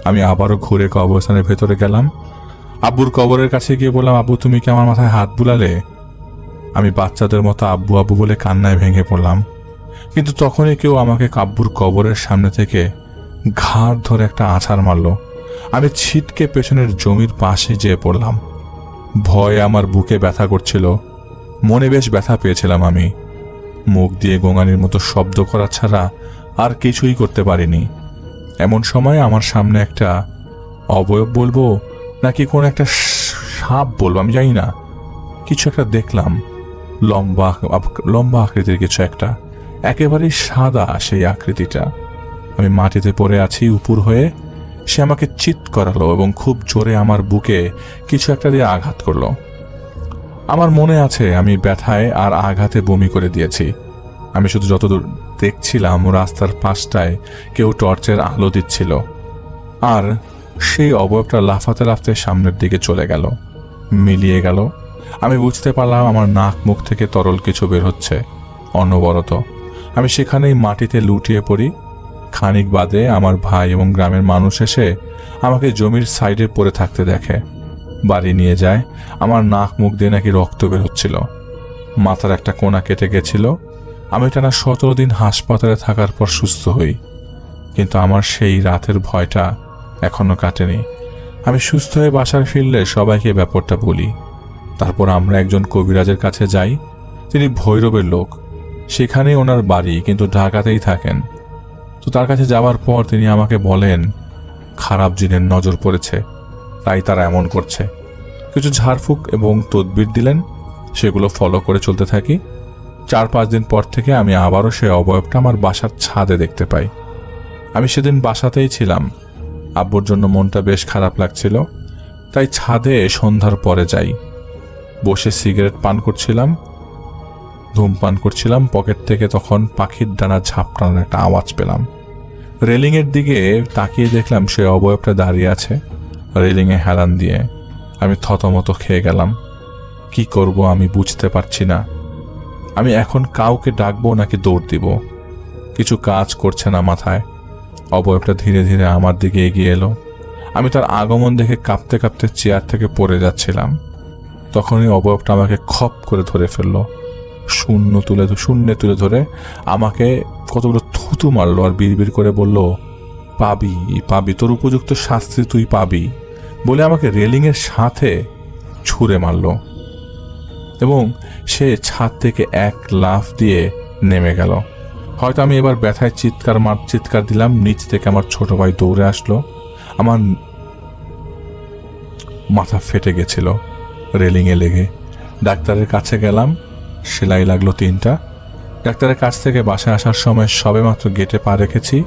আমি আবারও ঘুরে কবরস্থানের ভেতরে গেলাম। আব্বুর কবরের কাছে গিয়ে বললাম, আব্বু তুমি কি আমার মাথায় হাত বুলালে? আমি বাচ্চাদের মতো আব্বু আব্বু বলে কান্নায় ভেঙে পড়লাম। কিন্তু তখনই কেউ আমাকে আব্বুর কবরের সামনে থেকে ঘাড় ধরে একটা আছাড় মারল। আমি ছিটকে পেছনের জমির পাশে যেয়ে পড়লাম। ভয়ে আমার বুকে ব্যথা করছিল, মনে বেশ ব্যথা পেয়েছিলাম। আমি মুখ দিয়ে গোঙানির মতো শব্দ করা ছাড়া আর কিছুই করতে পারিনি। এমন সময় আমার সামনে একটা অবয়ব বলবো নাকি কোন একটা সাপ বলবো আমি জানি না, কিছু একটা দেখলাম। লম্বা আকৃতির কিছু একটা, একেবারেই সাদা সেই আকৃতিটা। আমি মাটিতে পড়ে আছি উপুর হয়ে। সে আমাকে চিৎ করালো এবং খুব জোরে আমার বুকে কিছু একটা দিয়ে আঘাত করলো। আমার মনে আছে আমি ব্যথায় আর আঘাতে বমি করে দিয়েছি। আমি শুধু যতদূর দেখছিলাম, রাস্তার পাশটায় কেউ টর্চের আলো দিচ্ছিল, আর সেই অবয়বটা লাফাতে লাফাতে সামনের দিকে চলে গেল, মিলিয়ে গেল। আমি বুঝতে পারলাম আমার নাক মুখ থেকে তরল কিছু বের হচ্ছে অনবরত। আমি সেখানেই মাটিতে লুটিয়ে পড়ি। খানিক বাদে আমার ভাই এবং গ্রামের মানুষ এসে আমাকে জমির সাইডে পড়ে থাকতে দেখে। বাড়ি নিয়ে যায়। আমার নাক মুখ দিয়ে নাকি রক্ত বের হচ্ছিল, মাথার একটা কোনা কেটে গেছিল। আমি টানা 17 দিন হাসপাতালে থাকার পর সুস্থ হই, কিন্তু আমার সেই রাতের ভয়টা এখনো কাটেনি। আমি সুস্থ হয়ে বাসায় ফিরলে সবাইকে ব্যাপারটা বলি। তারপর আমরা একজন কবিরাজের কাছে যাই। তিনি ভৈরবের লোক, সেখানেই ওনার বাড়ি, কিন্তু ঢাকাতেই থাকেন। তো তার কাছে যাওয়ার পর তিনি আমাকে বলেন খারাপ জিনের নজর পড়েছে, তাই তারা এমন করছে। কিছু ঝাড়ফুঁক এবং তদবির দিলেন, সেগুলো ফলো করে চলতে থাকি। 4-5 দিন পর থেকে আমি আবারও সে অবয়বটা আমার বাসার ছাদে দেখতে পাই। আমি সেদিন বাসাতেই ছিলাম। আব্বুর জন্য মনটা বেশ খারাপ লাগছিল, তাই ছাদে সন্ধ্যার পরে যাই। বসে সিগারেট পান করছিলাম, ধূমপান করছিলাম। পকেট থেকে তখন পাখির ডানা ঝাপটানোর একটা আওয়াজ পেলাম। রেলিংয়ের দিকে তাকিয়ে দেখলাম সে অবয়বটা দাঁড়িয়ে আছে রেলিংয়ে হেলান দিয়ে। আমি থতমত খেয়ে গেলাম। কি করব আমি বুঝতে পারছি না। আমি এখন কাউকে ডাকবো নাকি দৌড় দিব, কিছু কাজ করছে না মাথায়। অবয়বটা ধীরে ধীরে আমার দিকে এগিয়ে এলো। আমি তার আগমন দেখে কাঁপতে কাঁপতে চেয়ার থেকে পড়ে যাচ্ছিলাম। তখনই অবয়বটা আমাকে খপ করে ধরে ফেললো, শূন্যে তুলে ধরে আমাকে কতগুলো থুতু মারলো আর বিড়বিড় করে বলল, পাবি পাবি, তোর উপযুক্ত শাস্তি তুই পাবি, বলে আমাকে রেলিংয়ের সাথে ছুঁড়ে মারল এবং সে ছাদ থেকে এক লাফ দিয়ে নেমে গেল। হয়তো আমি এবার ব্যথায় চিৎকার দিলাম। নিচ থেকে আমার ছোট ভাই দৌড়ে আসলো। আমার মাথা ফেটে গেছিল রেলিংয়ে লেগে। ডাক্তারের কাছে গেলাম, সেলাই লাগলো 3টা। ডাক্তারের কাছ থেকে বাসায় আসার সময় সবেমাত্র গেটে পা রেখেছি,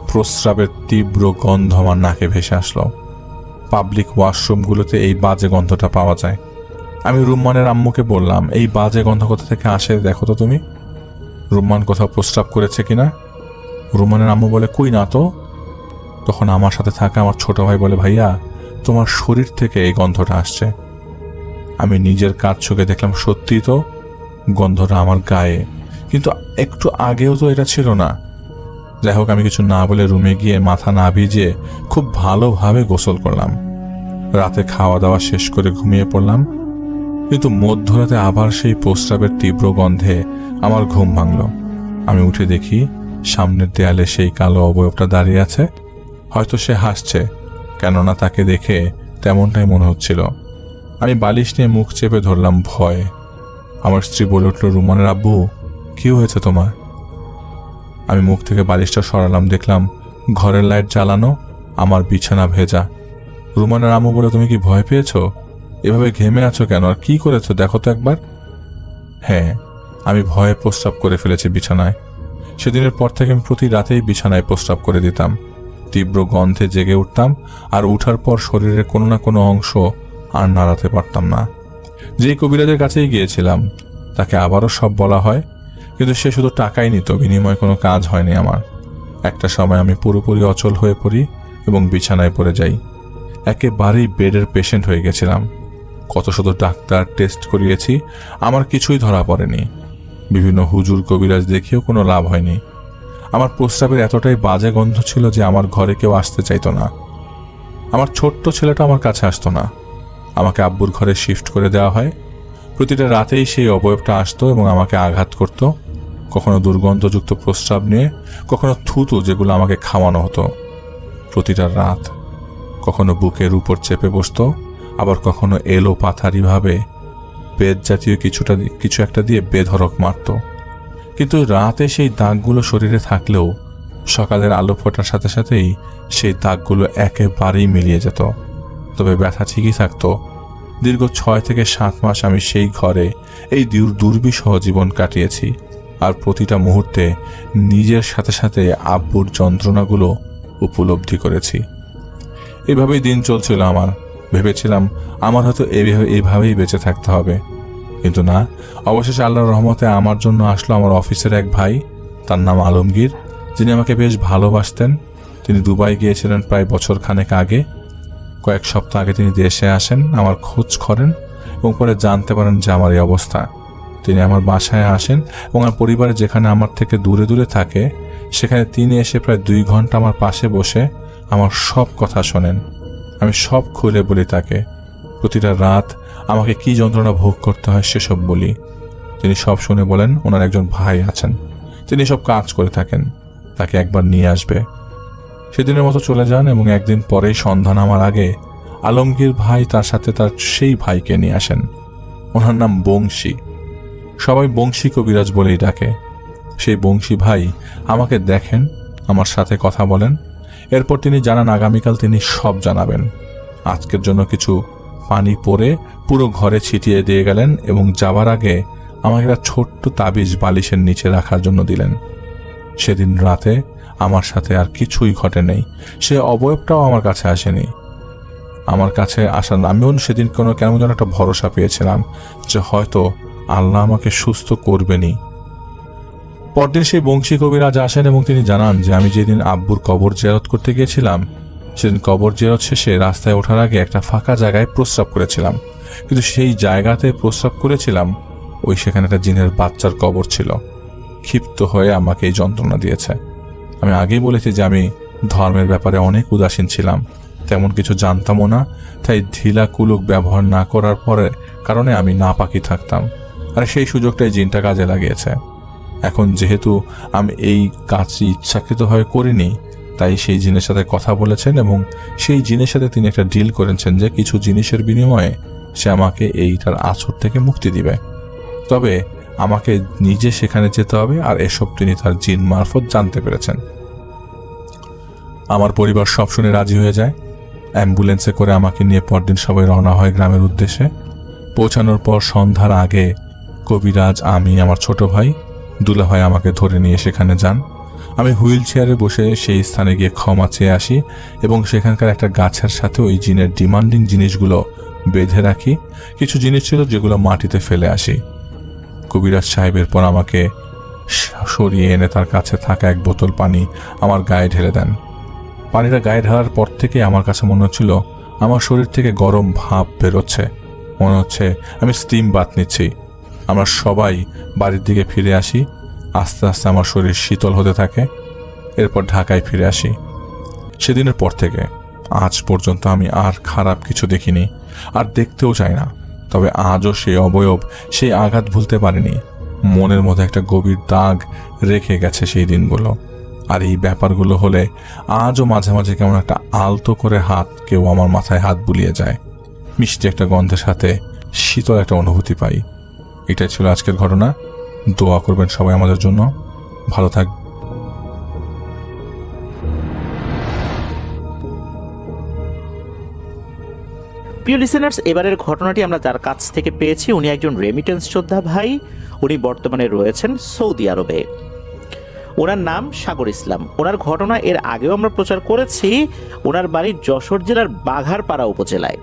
প্রস্রাবের তীব্র গন্ধ আমার নাকে ভেসে আসলো। পাবলিক ওয়াশরুমগুলোতে এই বাজে গন্ধটা পাওয়া যায়। আমি রুম্মানের আম্মুকে বললাম, এই বাজে গন্ধ কোথা থেকে আসে দেখো তো তুমি, রুম্মান কোথাও প্রস্রাব করেছে কিনা। রুম্মানের আম্মু বলে, কই না তো। তখন আমার সাথে থাকা আমার ছোট ভাই বলে, ভাইয়া তোমার শরীর থেকে এই গন্ধটা আসছে। আমি নিজের কাজ চোখে দেখলাম, সত্যিই তো গন্ধটা আমার গায়ে, কিন্তু একটু আগেও তো এটা ছিল না। যাই হোক, আমি কিছু না বলে রুমে গিয়ে মাথা না ভিজিয়ে খুব ভালোভাবে গোসল করলাম। রাতে খাওয়া দাওয়া শেষ করে ঘুমিয়ে পড়লাম, কিন্তু মধ্যরাতে আবার সেই প্রস্রাবের তীব্র গন্ধে আমার ঘুম ভাঙল। আমি উঠে দেখি সামনের দেয়ালে সেই কালো অবয়বটা দাঁড়িয়ে আছে। হয়তো সে হাসছে, কেননা তাকে দেখে তেমনটাই মনে হচ্ছিল। আমি বালিশ নিয়ে মুখ চেপে ধরলাম ভয়ে। আমার স্ত্রী বলে উঠল, রুমানের আব্বু, কি হয়েছে তোমার? আমি মুখ থেকে বালিশটা সরালাম, দেখলাম ঘরের লাইট জ্বালানো, আমার বিছানা ভেজা। রুমানের আম্মু বলে, তুমি কি ভয় পেয়েছো? এভাবে ঘেমে আছো কেন, আর কি করেছো দেখো তো একবার। হ্যাঁ, আমি ভয়ে প্রস্রাব করে ফেলেছি বিছানায়। সেদিনের পর থেকে আমি প্রতি রাতেই বিছানায় প্রস্রাব করে দিতাম। তীব্র গন্ধে জেগে উঠতাম, আর উঠার পর শরীরের কোনো না কোনো অংশ আর নাড়াতে পারতাম না। যেই কবিরাজের কাছেই গিয়েছিলাম, তাকে আবারও সব বলা হয়, কিন্তু সে শুধু টাকাই নিত, বিনিময়ে কোনো কাজ হয়নি আমার। একটা সময় আমি পুরোপুরি অচল হয়ে পড়ি এবং বিছানায় পড়ে যাই। একেবারেই বেডের পেশেন্ট হয়ে গেছিলাম। কত শত ডাক্তার, টেস্ট করিয়েছি, আমার কিছুই ধরা পড়েনি। বিভিন্ন হুজুর কবিরাজ দেখিয়েও কোনো লাভ হয়নি। আমার প্রস্রাবের এতটাই বাজে গন্ধ ছিল যে আমার ঘরে কেউ আসতে চাইতো না। আমার ছোট্ট ছেলেটা আমার কাছে আসতো না। আমাকে আব্বুর ঘরে শিফট করে দেওয়া হয়। প্রতিটা রাতেই সেই অবয়বটা আসতো এবং আমাকে আঘাত করত, কখনো দুর্গন্ধযুক্ত প্রস্রাব নিয়ে, কখনো থুতু যেগুলো আমাকে খাওয়ানো হতো। প্রতিটা রাত কখনো বুকের উপর চেপে বসতো, আবার কখনো এলো পাথারিভাবে বেদ জাতীয় কিছু একটা দিয়ে বেধড়ক মারত। কিন্তু রাতে সেই দাগগুলো শরীরে থাকলেও সকালের আলো ফোটার সাথে সাথেই সেই দাগগুলো একেবারেই মিলিয়ে যেত। তবে ব্যথা ঠিকই থাকতো। দীর্ঘ 6 থেকে 7 মাস আমি সেই ঘরে এই দুর্বিষহ জীবন কাটিয়েছি, আর প্রতিটা মুহূর্তে নিজের সাথে সাথে আব্বুর যন্ত্রণাগুলো উপলব্ধি করেছি। এভাবেই দিন চলছিল আমার। ভেবেছিলাম আমার হয়তো এইভাবেই বেঁচে থাকতে হবে, কিন্তু না। অবশেষে আল্লাহর রহমতে আমার জন্য আসলো আমার অফিসের এক ভাই, তার নাম আলমগীর, যিনি আমাকে বেশ ভালোবাসতেন। তিনি দুবাই গিয়েছিলেন প্রায় বছর খানেক আগে। কয়েক সপ্তাহ আগে তিনি দেশে আসেন, আমার খোঁজ করেন এবং পরে জানতে পারেন যে আমার এই অবস্থা। তিনি আমার বাসায় আসেন এবং আমার পরিবার যেখানে আমার থেকে দূরে দূরে থাকে, সেখানে তিনি এসে প্রায় 2 ঘন্টা আমার পাশে বসে আমার সব কথা শোনেন। আমি সব খুলে বলি তাকে। প্রতিটা রাত আমাকে কি যন্ত্রণা ভোগ করতে হয় সেসব বলি। তিনি সব শুনে বলেন ওনার একজন ভাই আছেন, তিনি সব কাজ করে থাকেন, তাকে একবার নিয়ে আসবে। সেদিনের মতো চলে যান এবং একদিন পরেই সন্ধ্যা নামার আগে আলমগীর ভাই তার সাথে তার সেই ভাইকে নিয়ে আসেন। ওনার নাম বংশী, সবাই বংশী কবিরাজ বলেই ডাকে। সেই বংশী ভাই আমাকে দেখেন, আমার সাথে কথা বলেন। এরপর তিনি জানান আগামীকাল তিনি সব জানাবেন। আজকের জন্য কিছু পানি পরে পুরো ঘরে ছিটিয়ে দিয়ে গেলেন এবং যাবার আগে আমাকে একটা ছোট্ট তাবিজ বালিশের নিচে রাখার জন্য দিলেন। সেদিন রাতে আমার সাথে আর কিছুই ঘটে নেই। সে অবয়বটাও আমার কাছে আসেনি। আমার কাছে আসার আমিও সেদিন কেমন যেন একটা ভরসা পেয়েছিলাম যে হয়তো আল্লাহ আমাকে সুস্থ করবেনই। পরদিন সেই বংশী কবিরাজ আসেন এবং তিনি জানান যে আমি যেদিন আব্বুর কবর জিয়ারত করতে গিয়েছিলাম, সেদিন কবর জিয়ারত শেষে রাস্তায় ওঠার আগে একটা ফাঁকা জায়গায় প্রস্রাব করেছিলাম, কিন্তু সেই জায়গাতে প্রস্রাব করেছিলাম সেখানে একটা জিনের বাচ্চার কবর ছিল। ক্ষিপ্ত হয়ে আমাকে এই যন্ত্রণা দিয়েছে। আমি আগেই বলেছি যে আমি ধর্মের ব্যাপারে অনেক উদাসীন ছিলাম, তেমন কিছু জানতামও না। তাই ঢিলা কুলুক ব্যবহার না করার কারণে আমি নাপাকি থাকতাম, আর সেই সুযোগটাই জিনটা কাজে লাগিয়েছে। এখন যেহেতু আমি এই কাজটি ইচ্ছাকৃতভাবে করিনি, তাই সেই জিনের সাথে কথা বলেছেন এবং সেই জিনের সাথে তিনি একটা ডিল করেছেন যে কিছু জিনিসের বিনিময়ে সে আমাকে এইটার আছর থেকে মুক্তি দিবে। তবে আমাকে নিজে সেখানে যেতে হবে, আর এসব তিনি তার জিন মারফত জানতে পেরেছেন। আমার পরিবার সব শুনে রাজি হয়ে যায়। অ্যাম্বুলেন্সে করে আমাকে নিয়ে পরদিন সবাই রওনা হয় গ্রামের উদ্দেশ্যে। পৌঁছানোর পর সন্ধ্যার আগে কবিরাজ, আমি, আমার ছোট ভাই দুলাভাই আমাকে ধরে নিয়ে সেখানে যান। আমি হুইল চেয়ারে বসে সেই স্থানে গিয়ে ক্ষমা চেয়ে আসি এবং সেখানকার একটা গাছের সাথে ওই জিনের ডিমান্ডিং জিনিসগুলো বেঁধে রাখি। কিছু জিনিস ছিল যেগুলো মাটিতে ফেলে আসি। কবিরাজ সাহেবের পর আমাকে সরিয়ে এনে তার কাছে থাকা এক বোতল পানি আমার গায়ে ঢেলে দেন। পানিটা গায়ে ঢালার পর থেকে আমার কাছে মনে হচ্ছিল আমার শরীর থেকে গরম ভাপ বেরোচ্ছে, মনে হচ্ছে আমি স্টিম বাথ নিচ্ছি। আমরা সবাই বাড়ির দিকে ফিরে আসি। আস্তে আস্তে আমার শরীর শীতল হতে থাকে। এরপর ঢাকায় ফিরে আসি। সেদিনের পর থেকে আজ পর্যন্ত আমি আর খারাপ কিছু দেখিনি, আর দেখতেও চাই না। তবে আজও সেই অবয়ব, সেই আঘাত ভুলতে পারিনি। মনের মধ্যে একটা গভীর দাগ রেখে গেছে সেই দিনগুলো। আর এই ব্যাপারগুলো হলে আজও মাঝে মাঝে কেমন একটা আলতো করে হাত কেউ আমার মাথায় হাত বুলিয়ে যায়, মিষ্টি একটা গন্ধের সাথে শীতল একটা অনুভূতি পাই। এটাই ছিল আজকের ঘটনা। দোয়া করবেন সবাই আমাদের জন্য। ভালো থাক। প্রিয় লিসেনার্স, এবারের ঘটনাটি আমরা যার কাছ থেকে পেয়েছি উনি একজন রেমিটেন্স যোদ্ধা ভাই। উনি বর্তমানে রয়েছেন সৌদি আরবে। ওনার নাম সাগর ইসলাম। ওনার ঘটনা এর আগেও আমরা প্রচার করেছি। ওনার বাড়ি যশোর জেলার বাঘারপাড়া উপজেলায়।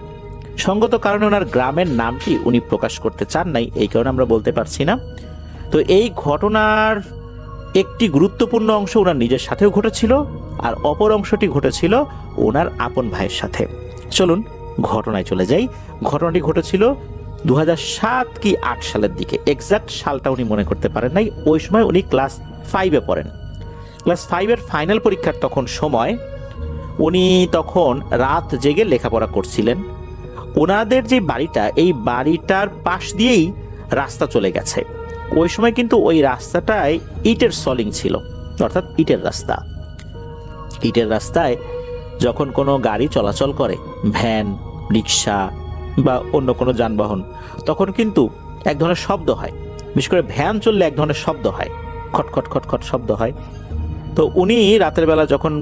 সঙ্গত কারণে ওনার গ্রামের নামটি উনি প্রকাশ করতে চান নাই, এই কারণে আমরা বলতে পারছি না। তো এই ঘটনার একটি গুরুত্বপূর্ণ অংশ ওনার নিজের সাথেও ঘটেছিল, আর অপর অংশটি ঘটেছিল ওনার আপন ভাইয়ের সাথে। চলুন ঘটনায় চলে যাই। ঘটনাটি ঘটেছিল 2007 কি 8 সালের দিকে। এক্সাক্ট সালটা উনি মনে করতে পারেন নাই। ওই সময় উনি ক্লাস 5-এ পড়েন। ক্লাস 5-এর ফাইনাল পরীক্ষার তখন সময়। উনি তখন রাত জেগে লেখাপড়া করছিলেন। ওনাদের যে বাড়িটা, এই বাড়িটার পাশ দিয়েই রাস্তা চলে গেছে। ওই সময় কিন্তু ওই রাস্তাটায় ইটের সলিং ছিল, অর্থাৎ ইটের রাস্তা। ইটের রাস্তায় যখন কোনো গাড়ি চলাচল করে, ভ্যান, রিক্সা বা অন্য কোনো যানবাহন, তখন কিন্তু এক ধরনের শব্দ হয়। বিশেষ করে ভ্যান চললে এক ধরনের শব্দ হয়, খটখট খটখট শব্দ হয়। তো উনি রাতের বেলা যখন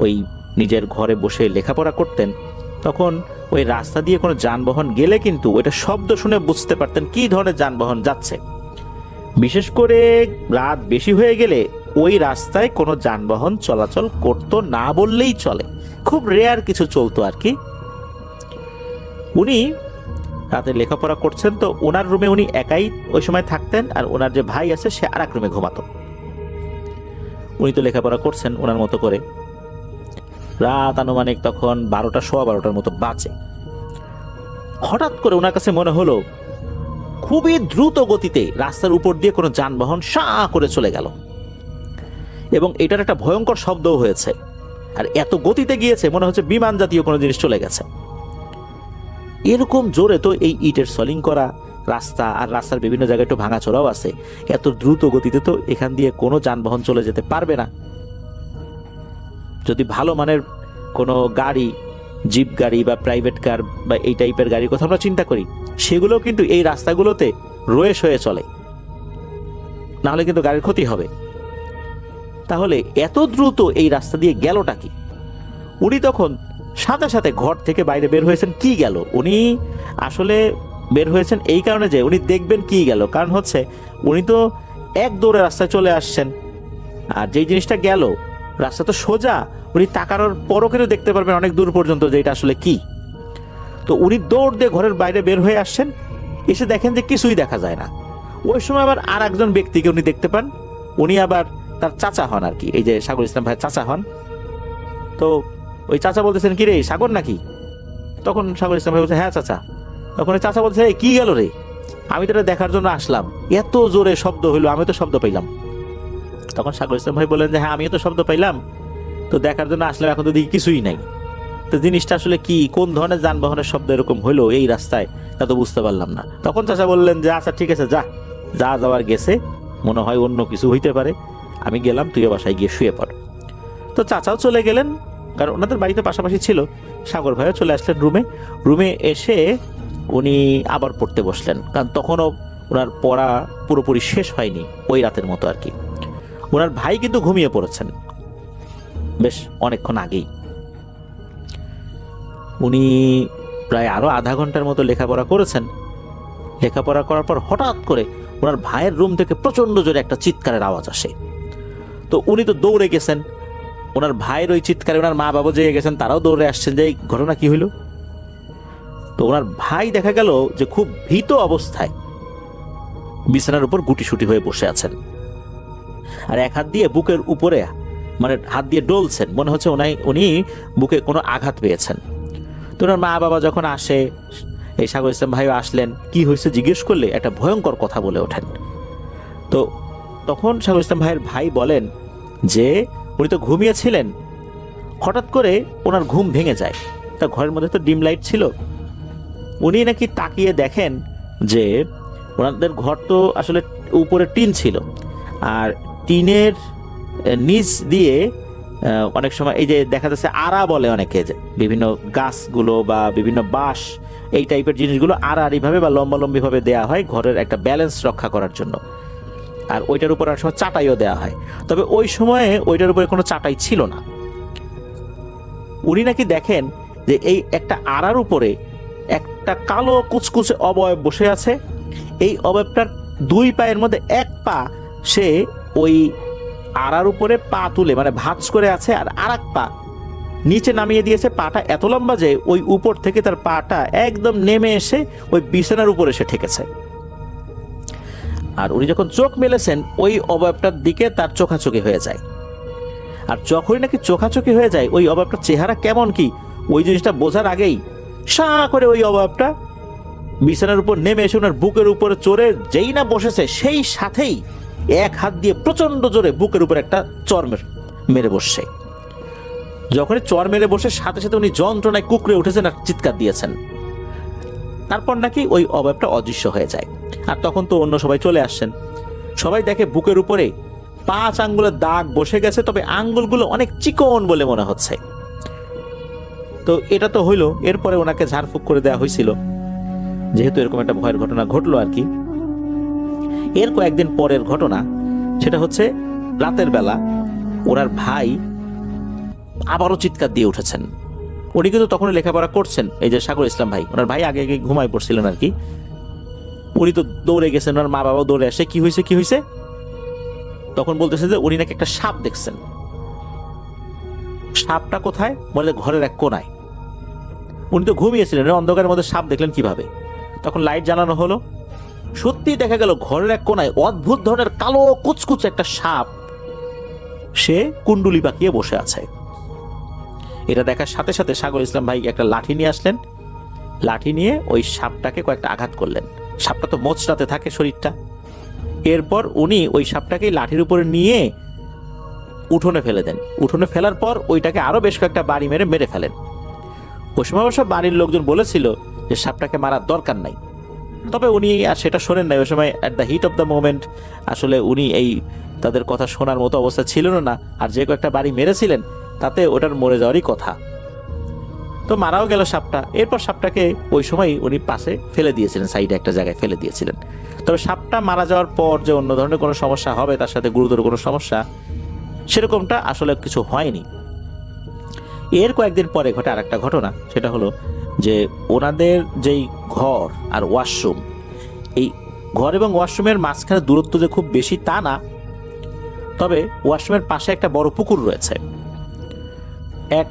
ওই নিজের ঘরে বসে লেখাপড়া করতেন, তখন ওই রাস্তা দিয়ে কোনো যানবাহন গেলে কিন্তু ওইটা শব্দ শুনে বুঝতে পারতেন কী ধরনের যানবাহন যাচ্ছে। বিশেষ করে রাত বেশি হয়ে গেলে ওই রাস্তায় কোনো যানবাহন চলাচল করতো না বললেই চলে, খুব রেয়ার কিছু চলতো আর কি। উনি রাতে লেখাপড়া করছেন, তো ওনার রুমে উনি একাই ওই সময় থাকতেন, আর ওনার যে ভাই আছে সে আর এক রুমে ঘুমাতো। উনি তো লেখাপড়া করছেন ওনার মতো করে। রাত আনুমানিক তখন 12টা, 12:15 মতো বাজে। হঠাৎ করে ওনার কাছে মনে হলো খুবই দ্রুত গতিতে রাস্তার উপর দিয়ে কোনো যানবাহন সাঁ করে চলে গেল, এবং এটার একটা ভয়ঙ্কর শব্দও হয়েছে। আর এত গতিতে গিয়েছে মনে হচ্ছে বিমান জাতীয় কোনো জিনিস চলে গেছে। এরকম জোরে তো এই ইটের সলিং করা রাস্তা, আর রাস্তার বিভিন্ন জায়গায় একটু ভাঙাচোরাও আছে, এত দ্রুত গতিতে তো এখান দিয়ে কোনো যানবাহন চলে যেতে পারবে না। যদি ভালো মানের কোনো গাড়ি, জিপ গাড়ি বা প্রাইভেট কার বা এই টাইপের গাড়ির কথা আমরা চিন্তা করি, সেগুলো কিন্তু এই রাস্তাগুলোতে রয়েস হয়ে চলে, নাহলে কিন্তু গাড়ির ক্ষতি হবে। তাহলে এত দ্রুত এই রাস্তা দিয়ে গেলটা কি? উনি তখন সাথে সাথে ঘর থেকে বাইরে বের হয়েছেন। কি গেল? উনি আসলে বের হয়েছেন এই কারণে যে উনি দেখবেন কি গেল। কারণ হচ্ছে উনি তো এক দৌড়ে রাস্তায় চলে আসছেন, আর যেই জিনিসটা গেল রাস্তা তো সোজা, উনি তাকানোর পরও কিন্তু দেখতে পারবেন অনেক দূর পর্যন্ত যে এটা আসলে কি। তো উনি দৌড় দিয়ে ঘরের বাইরে বের হয়ে আসছেন, এসে দেখেন যে কিছুই দেখা যায় না। ওই সময় আবার আর একজন ব্যক্তিকে উনি দেখতে পান। উনি আবার তার চাচা হন আর কি, এই যে সাগর ইসলাম ভাইয়ের চাচা হন। তো ওই চাচা বলতেছেন, কি রে সাগর নাকি? তখন সাগর ইসলাম ভাই বলছে, হ্যাঁ চাচা। তখন ওই চাচা বলছে, কি গেল রে? আমি তো এটা দেখার জন্য আসলাম, এত জোরে শব্দ হইলো, আমি তো শব্দ পাইলাম। তখন সাগর ইসলাম ভাই বললেন যে হ্যাঁ আমিও তো শব্দ পাইলাম, তো দেখার জন্য আসলাম, এখন তো দেখি কিছুই নাই। তো জিনিসটা আসলে কি, কোন ধরনের যানবাহনের শব্দ এরকম হইলো এই রাস্তায়, তা তো বুঝতে পারলাম না। তখন চাচা বললেন যে আচ্ছা ঠিক আছে, যা যা যাওয়ার গেছে, মনে হয় অন্য কিছু হইতে পারে, আমি গেলাম, তুইও বাসায় গিয়ে শুয়ে পড়। তো চাচাও চলে গেলেন, কারণ ওনাদের বাড়িতে পাশাপাশি ছিল। সাগর ভাইও চলে আসলেন রুমে। রুমে এসে উনি আবার পড়তে বসলেন, কারণ তখনও ওনার পড়া পুরোপুরি শেষ হয়নি ওই রাতের মতো আর কি। ওনার ভাই কিন্তু ঘুমিয়ে পড়েছেন বেশ অনেকক্ষণ আগেই। উনি প্রায় আরো আধা ঘন্টার মতো লেখাপড়া করেছেন। লেখাপড়া করার পর হঠাৎ করে ওনার ভাইয়ের রুম থেকে প্রচন্ড জোরে একটা চিৎকারের আওয়াজ আসে। তো উনি তো দৌড়ে গেছেন। ওনার ভাইয়ের ওই চিৎকারে ওনার মা বাবা জেগে গেছেন, তারাও দৌড়ে আসছেন যে এই ঘটনা কি হইল। তো ওনার ভাই দেখা গেল যে খুব ভীত অবস্থায় বিছানার উপর গুটিসুটি হয়ে বসে আছেন, আর এক হাত দিয়ে বুকের উপরে মানে হাত দিয়ে ডলছেন, মনে হচ্ছে উনি বুকে কোনো আঘাত পেয়েছেন। তো ওনার মা বাবা যখন আসে, এই সাগর ইসলাম ভাইও আসলেন, কি হয়েছে জিজ্ঞেস করলে একটা ভয়ঙ্কর কথা বলে ওঠেন। তো তখন সাগর ইসলাম ভাইয়ের ভাই বলেন যে উনি তো ঘুমিয়েছিলেন, হঠাৎ করে ওনার ঘুম ভেঙে যায়। তা ঘরের মধ্যে তো ডিম লাইট ছিল, উনি নাকি তাকিয়ে দেখেন যে ওনাদের ঘর তো আসলে উপরে টিন ছিল, আর টিনের নিচ দিয়ে অনেক সময় এই যে দেখা যাচ্ছে আড়া বলে অনেকে, যে বিভিন্ন গাছগুলো বা বিভিন্ন বাঁশ এই টাইপের জিনিসগুলো আড়াআড়িভাবে বা লম্বালম্বিভাবে দেওয়া হয় ঘরের একটা ব্যালেন্স রক্ষা করার জন্য। আর ওইটার উপর অনেক সময় চাটাইও দেওয়া হয়, তবে ওই সময়ে ওইটার উপরে কোনো চাটাই ছিল না। উনি নাকি দেখেন যে এই একটা আড়ার উপরে একটা কালো কুচকুচে অবয়ব বসে আছে। এই অবয়বটার দুই পায়ের মধ্যে এক পা সে ওই আড়ার উপরে পা তুলে মানে ভাঁজ করে আছে, আর আরেক পা নিচে নামিয়ে দিয়েছে। পাটা এত লম্বা যে ওই উপর থেকে তার পাটা একদম নেমে এসে ওই বিছানার উপরে এসে ঠেকেছে। আর উনি যখন চোখ মেলেছেন ওই অবয়বটার দিকে তার চোখাচোখি হয়ে যায়। আর যখনই নাকি চোখাচোখি হয়ে যায় ওই অবয়বটার চেহারা কেমন কি ওই জিনিসটা বোঝার আগেই সা করে ওই অবয়বটা বিছানার উপর নেমে এসে ওনার বুকের উপরে চড়ে যেই না বসেছে সেই সাথেই এক হাত দিয়ে প্রচন্ড জোরে বুকের উপর একটা চর মেরে বসছে। যখনই চর মেরে বসে সাথে সাথে উনি যন্ত্রণায় কুকড়ে উঠেছেন আর চিৎকার দিয়েছেন। তারপর নাকি ওই অবয়বটা অদৃশ্য হয়ে যায়। আর তখন তো অন্য সবাই চলে আসছেন। সবাই দেখে বুকের উপরে 5 আঙ্গুলের দাগ বসে গেছে, তবে আঙ্গুলগুলো অনেক চিকন বলে মনে হচ্ছে। তো এটা তো হইলো, এরপরে ওনাকে ঝাড়ফুঁক করে দেওয়া হয়েছিল, যেহেতু এরকম একটা ভয়ের ঘটনা ঘটলো আর কি। এর কয়েকদিন পরের ঘটনা, সেটা হচ্ছে রাতের বেলা ওনার ভাই আবারও চিৎকার দিয়ে উঠেছেন। উনি কিন্তু তখন লেখাপড়া করছেন, এই যে সাগর ইসলাম ভাই, ওনার ভাই আগে আগে ঘুমায় পড়ছিলেন আর কি। উনি তো দৌড়ে গেছেন, ওনার মা বাবাও দৌড়ে আসে, কি হয়েছে কি হয়েছে। তখন বলতেছে যে উনি নাকি একটা সাপ দেখছেন। সাপটা কোথায়? বলে ঘরের এক কোনায়। উনি তো ঘুমিয়েছিলেন, অন্ধকারের মধ্যে সাপ দেখলেন কিভাবে? তখন লাইট জ্বালানো হলো, সত্যি দেখা গেল ঘরের এক কোনায় অদ্ভুত ধরনের কালো কুচকুচে একটা সাপ সে কুণ্ডুলি পাকিয়ে বসে আছে। এটা দেখার সাথে সাথে সাগর ইসলাম ভাই একটা লাঠি নিয়ে আসলেন। লাঠি নিয়ে ওই সাপটাকে কয়েকটা আঘাত করলেন। সাপটা তো মোচড়াতে থাকে শরীরটা। এরপর উনি ওই সাপটাকে লাঠির উপরে নিয়ে উঠোনে ফেলে দেন। উঠোনে ফেলার পর ওইটাকে আরো বেশ কয়েকটা বাড়ি মেরে ফেলেন। ওই সময় অবশ্য বাড়ির লোকজন বলেছিল যে সাপটাকে মারার দরকার নাই, তবে উনি আর সেটা শোনেন নাই। ওই সময় at the heat of the moment আসলে উনি এই তাদের কথা শোনার মতো অবস্থা ছিলেন না। আর যে কয়েকটা বাড়ি মেরেছিলেন তাতে ওটার মরে যাওয়ারই কথা। তো মারাও গেল সাপটা। এরপর সাপটাকে ওই সময় উনি পাশে ফেলে দিয়েছিলেন, সাইডে একটা জায়গায় ফেলে দিয়েছিলেন। তবে সাপটা মারা যাওয়ার পর যে অন্য ধরনের কোনো সমস্যা হবে, তার সাথে গুরুতর কোনো সমস্যা, সেরকমটা আসলে কিছু হয়নি। এর কয়েকদিন পরে ঘটে আরেকটা ঘটনা, সেটা হলো যে ওনাদের যেই ঘর আর ওয়াশরুম, এই ঘর এবং ওয়াশরুমের মাঝখানে দূরত্ব যে খুব বেশি তা না, তবে ওয়াশরুমের পাশে একটা বড় পুকুর রয়েছে। এক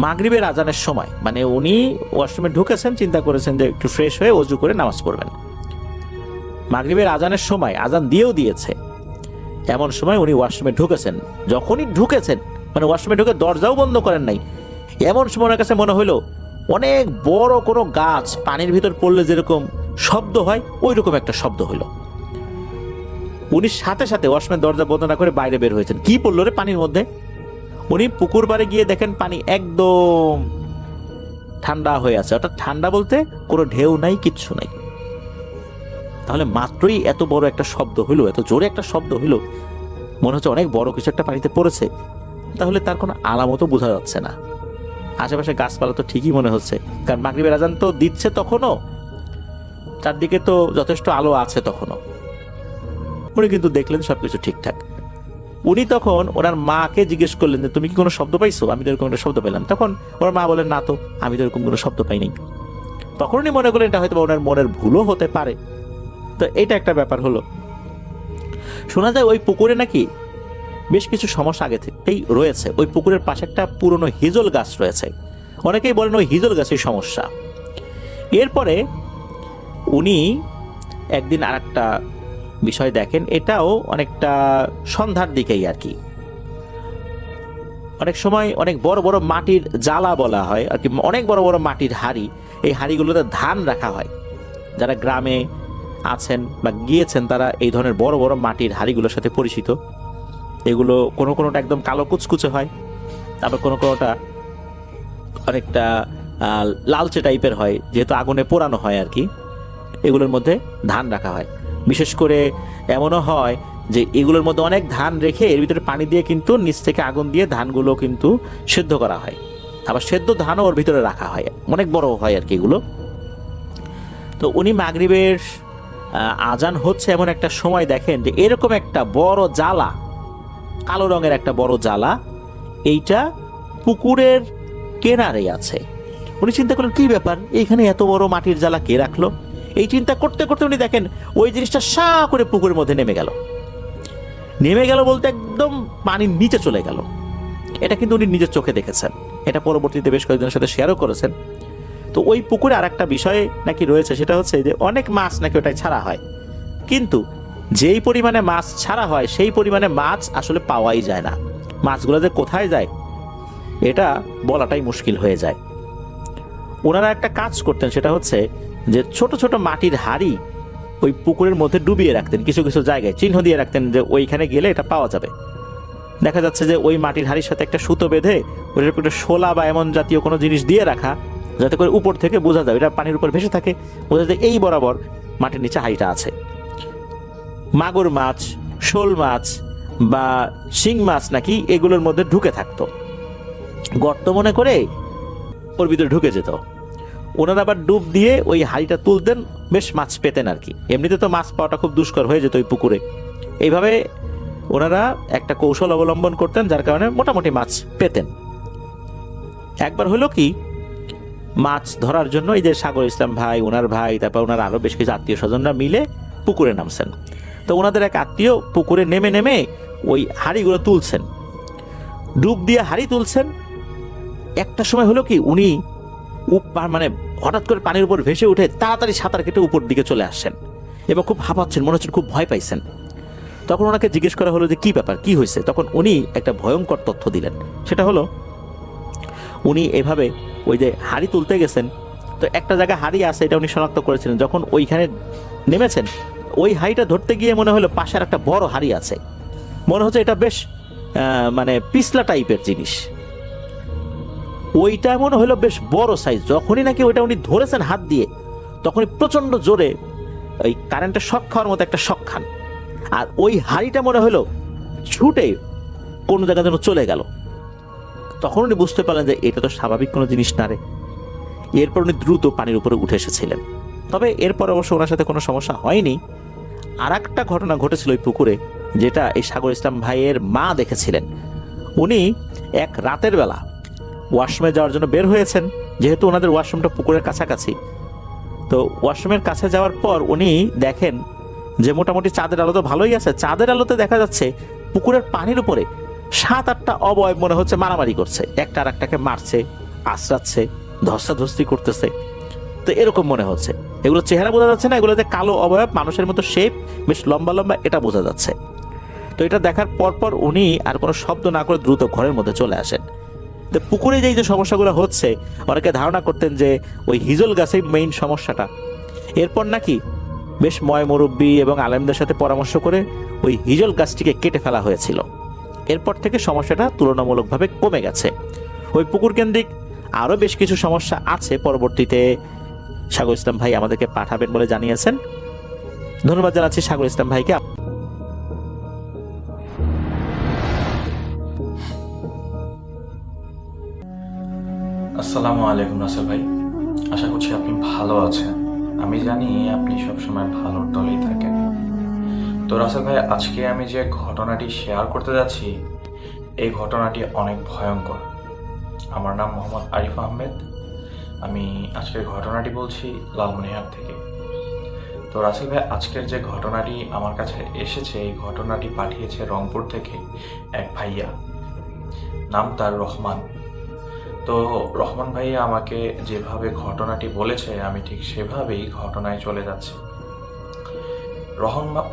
মাগরিবের আজানের সময়, মানে উনি ওয়াশরুমে ঢুকেছেন, চিন্তা করেছেন যে একটু ফ্রেশ হয়ে ওযু করে নামাজ পড়বেন। মাগরিবের আজানের সময় আজান দিয়েও দিয়েছে, এমন সময় উনি ওয়াশরুমে ঢুকেছেন। যখনই ঢুকেছেন, মানে ওয়াশরুমে ঢুকে দরজাও বন্ধ করেন নাই, এমন সময় ওনার কাছে মনে হইলো অনেক বড় কোনো গাছ পানির ভিতর পড়লে যেরকম শব্দ হয় ওই রকম একটা শব্দ হইল। উনি সাথে সাথে ওয়াশরুমের দরজা বন্ধ না করে বাইরে বের হয়েছেন। কি পড়লো রে পানির মধ্যে? উনি পুকুর পাড়ে গিয়ে দেখেন পানি একদম ঠান্ডা হয়ে আছে। অর্থাৎ ঠান্ডা বলতে কোনো ঢেউ নাই, কিচ্ছু নাই। তাহলে মাত্রই এত বড় একটা শব্দ হইলো, এত জোরে একটা শব্দ হইলো, মনে হচ্ছে অনেক বড় কিছু একটা পানিতে পড়েছে। তাহলে তার কোনো আলামতও বোঝা যাচ্ছে না। আশেপাশে গাছপালা তো ঠিকই মনে হচ্ছে, কারণ মাগরিবের আজান তো দিচ্ছে তখনও, চারদিকে তো যথেষ্ট আলো আছে তখনও। উনি কিন্তু দেখলেন সবকিছু ঠিকঠাক। উনি তখন ওনার মাকে জিজ্ঞেস করলেন যে তুমি কি কোনো শব্দ পাইছো? আমি তো এরকম একটা শব্দ পেলাম। তখন ওনার মা বলেন না তো, আমি তো এরকম কোনো শব্দ পাইনি। তখন উনি মনে করলেন এটা হয়তো ওনার মনের ভুলও হতে পারে। তো এটা একটা ব্যাপার হলো। শোনা যায় ওই পুকুরে নাকি বেশ কিছু সমস্যা আগে থেকেই রয়েছে। ওই পুকুরের পাশে একটা পুরনো হিজল গাছ রয়েছে। অনেকেই বলেন ওই হিজল গাছের সমস্যা। এরপরে উনি একদিন আর একটা বিষয় দেখেন, এটাও অনেকটা সন্ধ্যার দিকেই আর কি। অনেক সময় অনেক বড় বড় মাটির জ্বালা বলা হয় আর কি, অনেক বড় বড় মাটির হাঁড়ি, এই হাঁড়িগুলোতে ধান রাখা হয়। যারা গ্রামে আছেন বা গিয়েছেন তারা এই ধরনের বড় বড় মাটির হাঁড়িগুলোর সাথে পরিচিত। এগুলো কোনোটা একদম কালো কুচকুচে হয়, তারপর কোনোটা অনেকটা লালচে টাইপের হয়, যেহেতু আগুনে পোড়ানো হয় আর কি। এগুলোর মধ্যে ধান রাখা হয়। বিশেষ করে এমনও হয় যে এগুলোর মধ্যে অনেক ধান রেখে এর ভিতরে পানি দিয়ে কিন্তু নিচ থেকে আগুন দিয়ে ধানগুলো কিন্তু সেদ্ধ করা হয়, আবার সেদ্ধ ধানও ওর ভিতরে রাখা হয়, অনেক বড় হয় আর কি এগুলো। তো উনি মাগরিবের আজান হচ্ছে এমন একটা সময় দেখেন যে এরকম একটা বড় জ্বালা, কালো রঙের একটা বড় জ্বালা, এইটা পুকুরের কেনারে আছে। উনি চিন্তা করলেন কি ব্যাপার, এইখানে এত বড় মাটির জ্বালা কে রাখলো। এই চিন্তা করতে করতে উনি দেখেন ওই জিনিসটা সা করে পুকুরের মধ্যে নেমে গেল। নেমে গেল বলতে একদম পানির নিচে চলে গেল। এটা কিন্তু উনি নিজের চোখে দেখেছেন, এটা পরবর্তীতে বেশ কয়েকজনের সাথে শেয়ারও করেছেন। তো ওই পুকুরে আর একটা বিষয় নাকি রয়েছে, সেটা হচ্ছে যে অনেক মাছ নাকি ওটাই ছাড়া হয়, কিন্তু যেই পরিমাণে মাছ ছাড়া হয় সেই পরিমাণে মাছ আসলে পাওয়াই যায় না। মাছগুলো যে কোথায় যায় এটা বলাটাই মুশকিল হয়ে যায়। ওনারা একটা কাজ করতেন, সেটা হচ্ছে যে ছোট ছোট মাটির হাঁড়ি ওই পুকুরের মধ্যে ডুবিয়ে রাখতেন, কিছু কিছু জায়গায় চিহ্ন দিয়ে রাখতেন যে ওইখানে গেলে এটা পাওয়া যাবে। দেখা যাচ্ছে যে ওই মাটির হাঁড়ির সাথে একটা সুতো বেঁধে ওটার উপর একটা শোলা বা এমন জাতীয় কোনো জিনিস দিয়ে রাখা, যাতে করে উপর থেকে বোঝা যায়, এটা পানির উপর ভেসে থাকে, বোঝা যায় এই বরাবর মাটির নিচে হাঁড়িটা আছে। মাগুর মাছ, শোল মাছ বা শিং মাছ নাকি এগুলোর মধ্যে ঢুকে থাকতো, গর্ত মনে করে ওর ভিতরে ঢুকে যেত। ওনারা আবার ডুব দিয়ে ওই হাঁড়িটা তুলতেন, বেশ মাছ পেতেন আর কি। এমনিতে তো মাছ পাওয়াটা খুব দুষ্কর হয়ে যেত ওই পুকুরে। এইভাবে ওনারা একটা কৌশল অবলম্বন করতেন, যার কারণে মোটামুটি মাছ পেতেন। একবার হলো কি, মাছ ধরার জন্য এই যে সাগর ইসলাম ভাই, ওনার ভাই, তারপর ওনার আরো বেশ কিছু আত্মীয় স্বজনরা মিলে পুকুরে নামছেন। তো ওনাদের এক আত্মীয় পুকুরে নেমে নেমে ওই হাঁড়িগুলো তুলছেন, ডুব দিয়ে হাঁড়ি তুলছেন। একটা সময় হলো কি, উনি মানে হঠাৎ করে পানির উপর ভেসে উঠে তাড়াতাড়ি সাঁতার কেটে উপর দিকে চলে আসছেন এবং খুব হাঁপাচ্ছেন, মনে হচ্ছে খুব ভয় পাইছেন। তখন ওনাকে জিজ্ঞেস করা হলো যে কি ব্যাপার, কি হয়েছে। তখন উনি একটা ভয়ঙ্কর তথ্য দিলেন, সেটা হলো উনি এভাবে ওই যে হাঁড়ি তুলতে গেছেন, তো একটা জায়গায় হাঁড়ি আছে এটা উনি শনাক্ত করেছিলেন। যখন ওইখানে নেমেছেন, ওই হাঁড়িটা ধরতে গিয়ে মনে হলো পাশে আর একটা বড় হাঁড়ি আছে, মনে হচ্ছে এটা বেশ মানে পিছলা টাইপের জিনিস। ওইটা মনে হলো বেশ বড় সাইজ। যখনই নাকি ওইটা উনি ধরেছেন হাত দিয়ে, তখনই প্রচন্ড জোরে ওই কারেন্টের শক খাওয়ার মতো একটা শক খান, আর ওই হাঁড়িটা মনে হলো ছুটে কোনো জায়গা যেন চলে গেল। তখন উনি বুঝতে পারলেন যে এটা তো স্বাভাবিক কোনো জিনিস না রে। এরপর উনি দ্রুত পানির উপরে উঠে এসেছিলেন। তবে এরপর অবশ্য ওনার সাথে কোনো সমস্যা হয়নি। আর একটা ঘটনা ঘটেছিল ওই পুকুরে, যেটা এই সাগর ইসলাম ভাইয়ের মা দেখেছিলেন। উনি এক রাতের বেলা ওয়াশরুমে যাওয়ার জন্য বের হয়েছেন, যেহেতু ওনাদের ওয়াশরুমটা পুকুরের কাছাকাছি। তো ওয়াশরুমের কাছে যাওয়ার পর উনি দেখেন যে মোটামুটি চাঁদের আলো তো ভালোই আছে, চাঁদের আলোতে দেখা যাচ্ছে পুকুরের পানির উপরে 7-8টা অবয়ব মনে হচ্ছে মারামারি করছে, একটা আর একটাকে মারছে, আশ্রাচ্ছে, ধস্তাধস্তি করতেছে। তো এরকম মনে হচ্ছে। এগুলো চেহারা বোঝা যাচ্ছে না, এগুলো যে কালো অবয়ব, মানুষের মতো শেপ, বেশ লম্বা লম্বা, এটা বোঝা যাচ্ছে। তো এটা দেখার পর উনি আর কোনো শব্দ না করে দ্রুত ঘরের মধ্যে চলে আসেন। তো পুকুরে যে সমস্যাগুলো হচ্ছে, অনেকে ধারণা করতেন যে ওই হিজল গাছেই মেইন সমস্যাটা। এরপর নাকি বেশ ময় মুরব্বী এবং আলেমদের সাথে পরামর্শ করে ওই হিজল গাছটিকে কেটে ফেলা হয়েছিল। এরপর থেকে সমস্যাটা তুলনামূলকভাবে কমে গেছে। ওই পুকুর কেন্দ্রিক আরও বেশ কিছু সমস্যা আছে, পরবর্তীতে সাগর ইসলাম ভাই আমাদেরকে পাঠাবেন বলে জানিয়েছেন। ধন্যবাদ জানাচ্ছি সাগর ইসলাম ভাইকে। আসসালামু আলাইকুম রাসেল ভাই, আশা করছি আপনি ভালো আছেন। আমি জানি আপনি সবসময় ভালোর দলেই থাকেন। তো রাসেল ভাই, আজকে আমি যে ঘটনাটি শেয়ার করতে যাচ্ছি, এই ঘটনাটি অনেক ভয়ঙ্কর। আমার নাম মোহাম্মদ আরিফ আহমেদ। আমি আজকের ঘটনাটি বলছি লালমনিরহাট থেকে। তো রাসেল ভাই, আজকের যে ঘটনাটি আমার কাছে এসেছে, এই ঘটনাটি পাঠিয়েছে রংপুর থেকে এক ভাইয়া, নাম তার রহমান। তো রহমান ভাইয়া আমাকে যেভাবে ঘটনাটি বলেছে, আমি ঠিক সেভাবেই ঘটনায় চলে যাচ্ছি।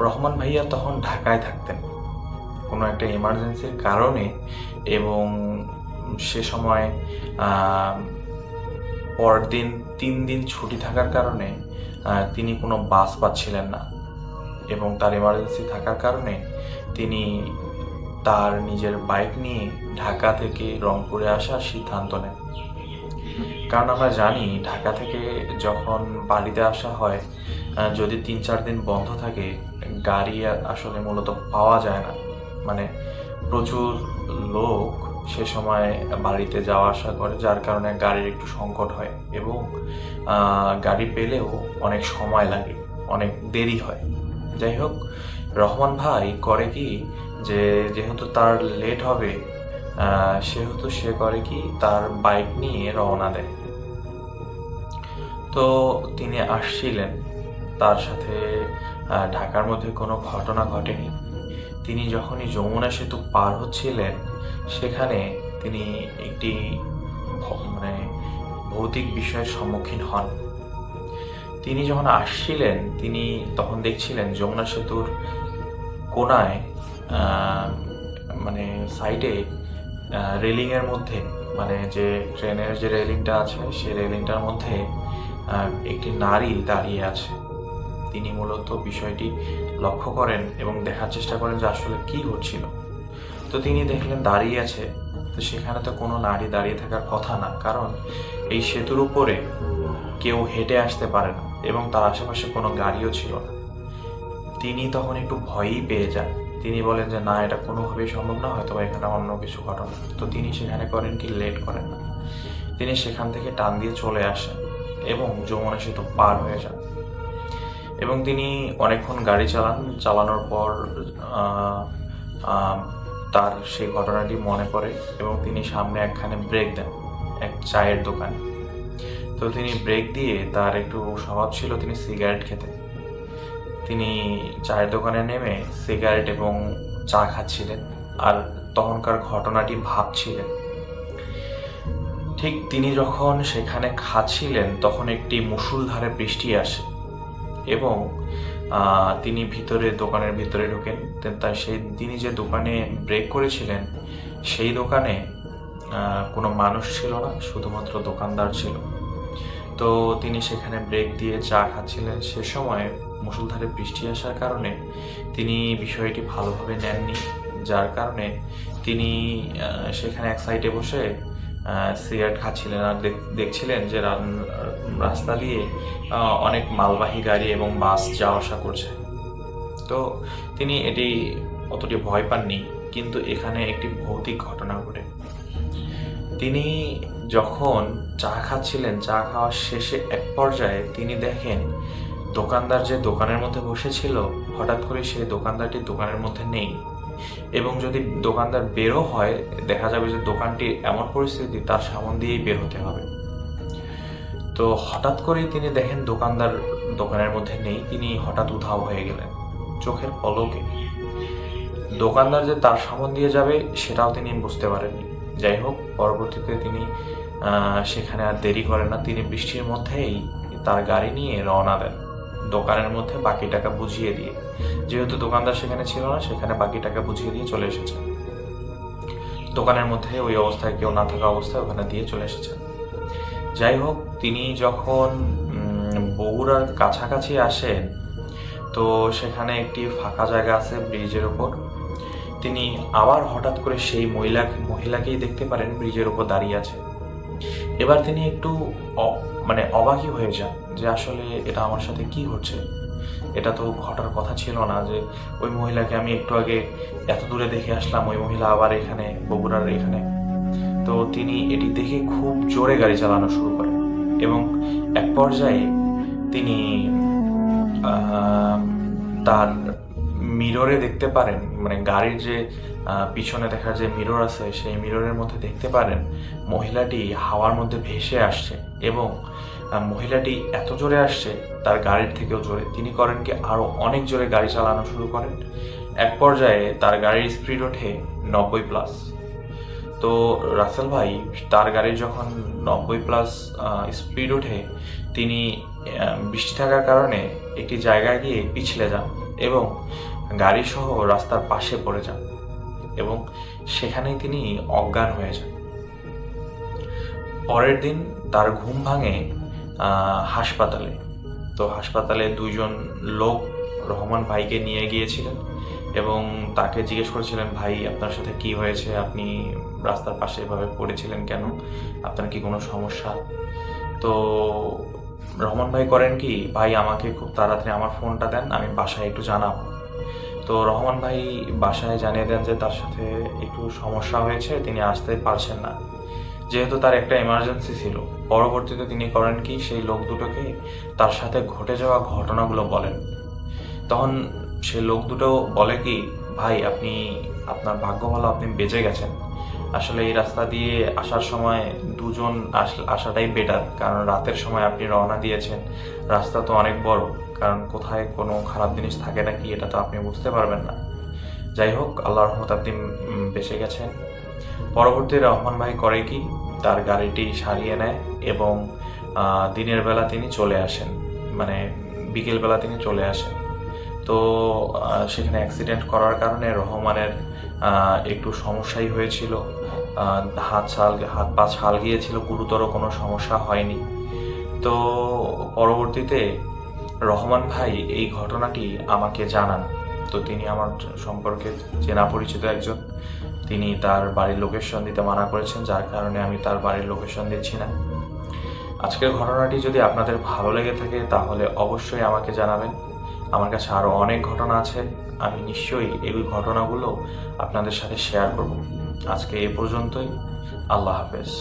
রহমান ভাইয়া তখন ঢাকায় থাকতেন কোনো একটা ইমার্জেন্সির কারণে, এবং সে সময় পরদিন 3 দিন ছুটি থাকার কারণে তিনি কোনো বাস পাচ্ছিলেন না, এবং তার ইমার্জেন্সি থাকার কারণে তিনি তার নিজের বাইক নিয়ে ঢাকা থেকে রংপুরে আসার সিদ্ধান্ত নেন। কারণ আমরা জানি ঢাকা থেকে যখন বাড়িতে আসা হয়, যদি 3-4 দিন বন্ধ থাকে, গাড়ি আসলে মূলত পাওয়া যায় না। মানে প্রচুর লোক সে সময় বাড়িতে যাওয়া আসা করে, যার কারণে গাড়ির একটু সংকট হয় এবং গাড়ি পেলেও অনেক সময় লাগে, অনেক দেরি হয়। যাই হোক, রহমান ভাই করে কি, যে যেহেতু তার লেট হবে, সেহেতু সে করে কি, তার বাইক নিয়ে রওনা দেয়। তো তিনি আসছিলেন, তার সাথে ঢাকার মধ্যে কোনো ঘটনা ঘটেনি। তিনি যখনই যমুনা সেতু পার হচ্ছিলেন, সেখানে তিনি একটি মানে ভৌতিক বিষয়ের সম্মুখীন হন। তিনি যখন আসছিলেন, তিনি তখন দেখছিলেন যমুনা সেতুর কোনায় মানে সাইডে রেলিংয়ের মধ্যে, মানে যে ট্রেনের যে রেলিংটা আছে, সেই রেলিংটার মধ্যে একটি নারী দাঁড়িয়ে আছে। তিনি মূলত বিষয়টি লক্ষ্য করেন এবং দেখার চেষ্টা করেন যে আসলে কি হচ্ছিল। তো তিনি দেখলেন দাঁড়িয়ে আছে, তো সেখানে তো কোনো নারী দাঁড়িয়ে থাকার কথা না, কারণ এই সেতুর উপরে কেউ হেঁটে আসতে পারে না এবং তার আশেপাশে কোনো গাড়িও ছিল না। তিনি তখন একটু ভয়ই পেয়ে যান। তিনি বলেন যে না, এটা কোনোভাবেই সম্ভব না, হয়তো এখানে অন্য কিছু ঘটনা। তো তিনি সেখানে করেন কি, লেট করেন না, তিনি সেখান থেকে টান দিয়ে চলে আসেন এবং যমুনা সেতু পার হয়ে যান। এবং তিনি অনেকক্ষণ গাড়ি চালানোর পর তার সেই ঘটনাটি মনে পড়ে এবং তিনি সামনে একখানে ব্রেক দেন, এক চায়ের দোকানে। তো তিনি ব্রেক দিয়ে, তার একটু স্বভাব ছিল তিনি সিগারেট খেতেন, তিনি চায়ের দোকানে নেমে সিগারেট এবং চা খাচ্ছিলেন আর তখনকার ঘটনাটি ভাবছিলেন। ঠিক তিনি যখন সেখানে খাচ্ছিলেন, তখন একটি মুষলধারে বৃষ্টি আসে এবং তিনি দোকানের ভিতরে ঢোকেন। তাই তিনি যে দোকানে ব্রেক করেছিলেন, সেই দোকানে কোনো মানুষ ছিল না, শুধুমাত্র দোকানদার ছিল। তো তিনি সেখানে ব্রেক দিয়ে চা খাচ্ছিলেন। সে সময় মুষলধারে বৃষ্টি আসার কারণে তিনি বিষয়টি ভালোভাবে নেননি, যার কারণে তিনি সেখানে এক সাইডে বসে সিগারেট খাচ্ছিলেন আর দেখছিলেন যে রাস্তা দিয়ে অনেক মালবাহী গাড়ি এবং বাস যাওয়া আসা করছে। তো তিনি এটি অতটি ভয় পাননি, কিন্তু এখানে একটি ভৌতিক ঘটনা ঘটে। তিনি যখন চা খাচ্ছিলেন, চা খাওয়ার শেষে এক পর্যায়ে তিনি দেখেন দোকানদার যে দোকানের মধ্যে বসেছিল, হঠাৎ করে সেই দোকানদারটি দোকানের মধ্যে নেই এবং যদি দোকানদার বেরো হয়, দেখা যাবে যে দোকানটি এমন পরিস্থিতি তার সামনে দিয়েই বের হতে হবে। তো হঠাৎ করেই তিনি দেখেন দোকানদার দোকানের মধ্যে নেই, তিনি হঠাৎ উধাও হয়ে গেলেন চোখের পলকে। দোকানদার যে তার সামনে দিয়ে যাবে সেটাও তিনি বুঝতে পারেননি। যাই হোক, পরবর্তীতে তিনি সেখানে আর দেরি করেন না, তিনি বৃষ্টির মধ্যেই তার গাড়ি নিয়ে রওনা দেন দোকানের মধ্যে বাকি টাকা বুঝিয়ে দিয়ে। যেহেতু দোকানদার সেখানে ছিল না, সেখানে বাকি টাকা বুঝিয়ে দিয়ে চলে এসেছেন দোকানের মধ্যে। ওই অবস্থায়, কেউ না থাকা অবস্থায় ওখানে দিয়ে চলে এসেছেন। যাই হোক, তিনি যখন বগুড়ার কাছাকাছি আসেন, তো সেখানে একটি ফাঁকা জায়গা আছে ব্রিজের উপর। তিনি আবার হঠাৎ করে সেই মহিলাকেই দেখতে পারেন ব্রিজের উপর দাঁড়িয়ে আছে। এবার তিনি একটু অবাকই হয়ে যান যে আসলে এটা আমার সাথে কি হচ্ছে, এটা তো ঘটার কথা ছিল না যে ওই মহিলাকে আমি একটু আগে এত দূরে দেখে আসলাম, ওই মহিলা আবার এখানে বগুড়ার এখানে। তো তিনি এটি দেখে খুব জোরে গাড়ি চালানো শুরু করেন এবং এক পর্যায়ে তিনি তার মিররে দেখতে পারেন, মানে গাড়ির যে পিছনে দেখার যে মিরর আছে, সেই মিররের মধ্যে দেখতে পারেন মহিলাটি হাওয়ার মধ্যে ভেসে আসছে এবং মহিলাটি এত জোরে আসছে তার গাড়ির থেকেও জোরে। তিনি করেন কি, আরো অনেক জোরে গাড়ি চালানো শুরু করেন। এক পর্যায়ে তার গাড়ির স্পিড ওঠে 90+। তো রাসেল ভাই, তার গাড়ির যখন 90+ স্পিড ওঠে, তিনি বৃষ্টি থাকার কারণে একটি জায়গায় গিয়ে পিছলে যান এবং গাড়ি সহ রাস্তার পাশে পড়ে যান এবং সেখানেই তিনি অজ্ঞান হয়ে যান। পরের দিন তার ঘুম ভাঙে হাসপাতালে। তো হাসপাতালে 2জন লোক রহমান ভাইকে নিয়ে গিয়েছিলেন এবং তাকে জিজ্ঞেস করেছিলেন, ভাই আপনার সাথে কি হয়েছে, আপনি রাস্তার পাশে এভাবে পড়েছিলেন কেন, আপনার কি কোনো সমস্যা? তো রহমান ভাই করেন কি, ভাই আমাকে খুব তাড়াতাড়ি আমার ফোনটা দেন, আমি বাসায় একটু জানাবো। তো রহমান ভাই বাসায় জানিয়ে দেন যে তার সাথে একটু সমস্যা হয়েছে, তিনি আসতে পারছেন না, যেহেতু তার একটা এমার্জেন্সি ছিল। পরবর্তীতে তিনি করেন কি, সেই লোক দুটোকে তার সাথে ঘটে যাওয়া ঘটনাগুলো বলেন। তখন সেই লোক দুটো বলে কি, ভাই আপনি, আপনার ভাগ্য ভালো, আপনি বেঁচে গেছেন। আসলে এই রাস্তা দিয়ে আসার সময় দুজন আসাটাই বেটার, কারণ রাতের সময় আপনি রওনা দিয়েছেন, রাস্তা তো অনেক বড়, কারণ কোথায় কোনো খারাপ জিনিস থাকে নাকি এটা তো আপনি বুঝতে পারবেন না। যাই হোক, আল্লাহর রহমতে আপনি বেঁচে গেছেন। পরবর্তী রহমান ভাই করে কি, তার গাড়িটি সারিয়ে নেয় এবং দিনের বেলা তিনি চলে আসেন, মানে বিকেলবেলা তিনি চলে আসেন। তো সেখানে অ্যাক্সিডেন্ট করার কারণে রহমানের একটু সমস্যাই হয়েছিল, হাত পা ছাল গিয়েছিল, গুরুতর কোনো সমস্যা হয়নি। তো পরবর্তীতে রহমান ভাই এই ঘটনাটি আমাকে জানান। তো তিনি আমার সম্পর্কে চেনা পরিচিত একজন, তিনি তার বাড়ির লোকেশন দিতে মানা করেছেন, যার কারণে আমি তার বাড়ির লোকেশন দিচ্ছি না। আজকের ঘটনাটি যদি আপনাদের ভালো লেগে থাকে তাহলে অবশ্যই আমাকে জানাবেন। আমার কাছে আরও অনেক ঘটনা আছে, আমি নিশ্চয়ই এই ঘটনাগুলো আপনাদের সাথে শেয়ার করব। আজকে এই পর্যন্তই, আল্লাহ হাফেজ।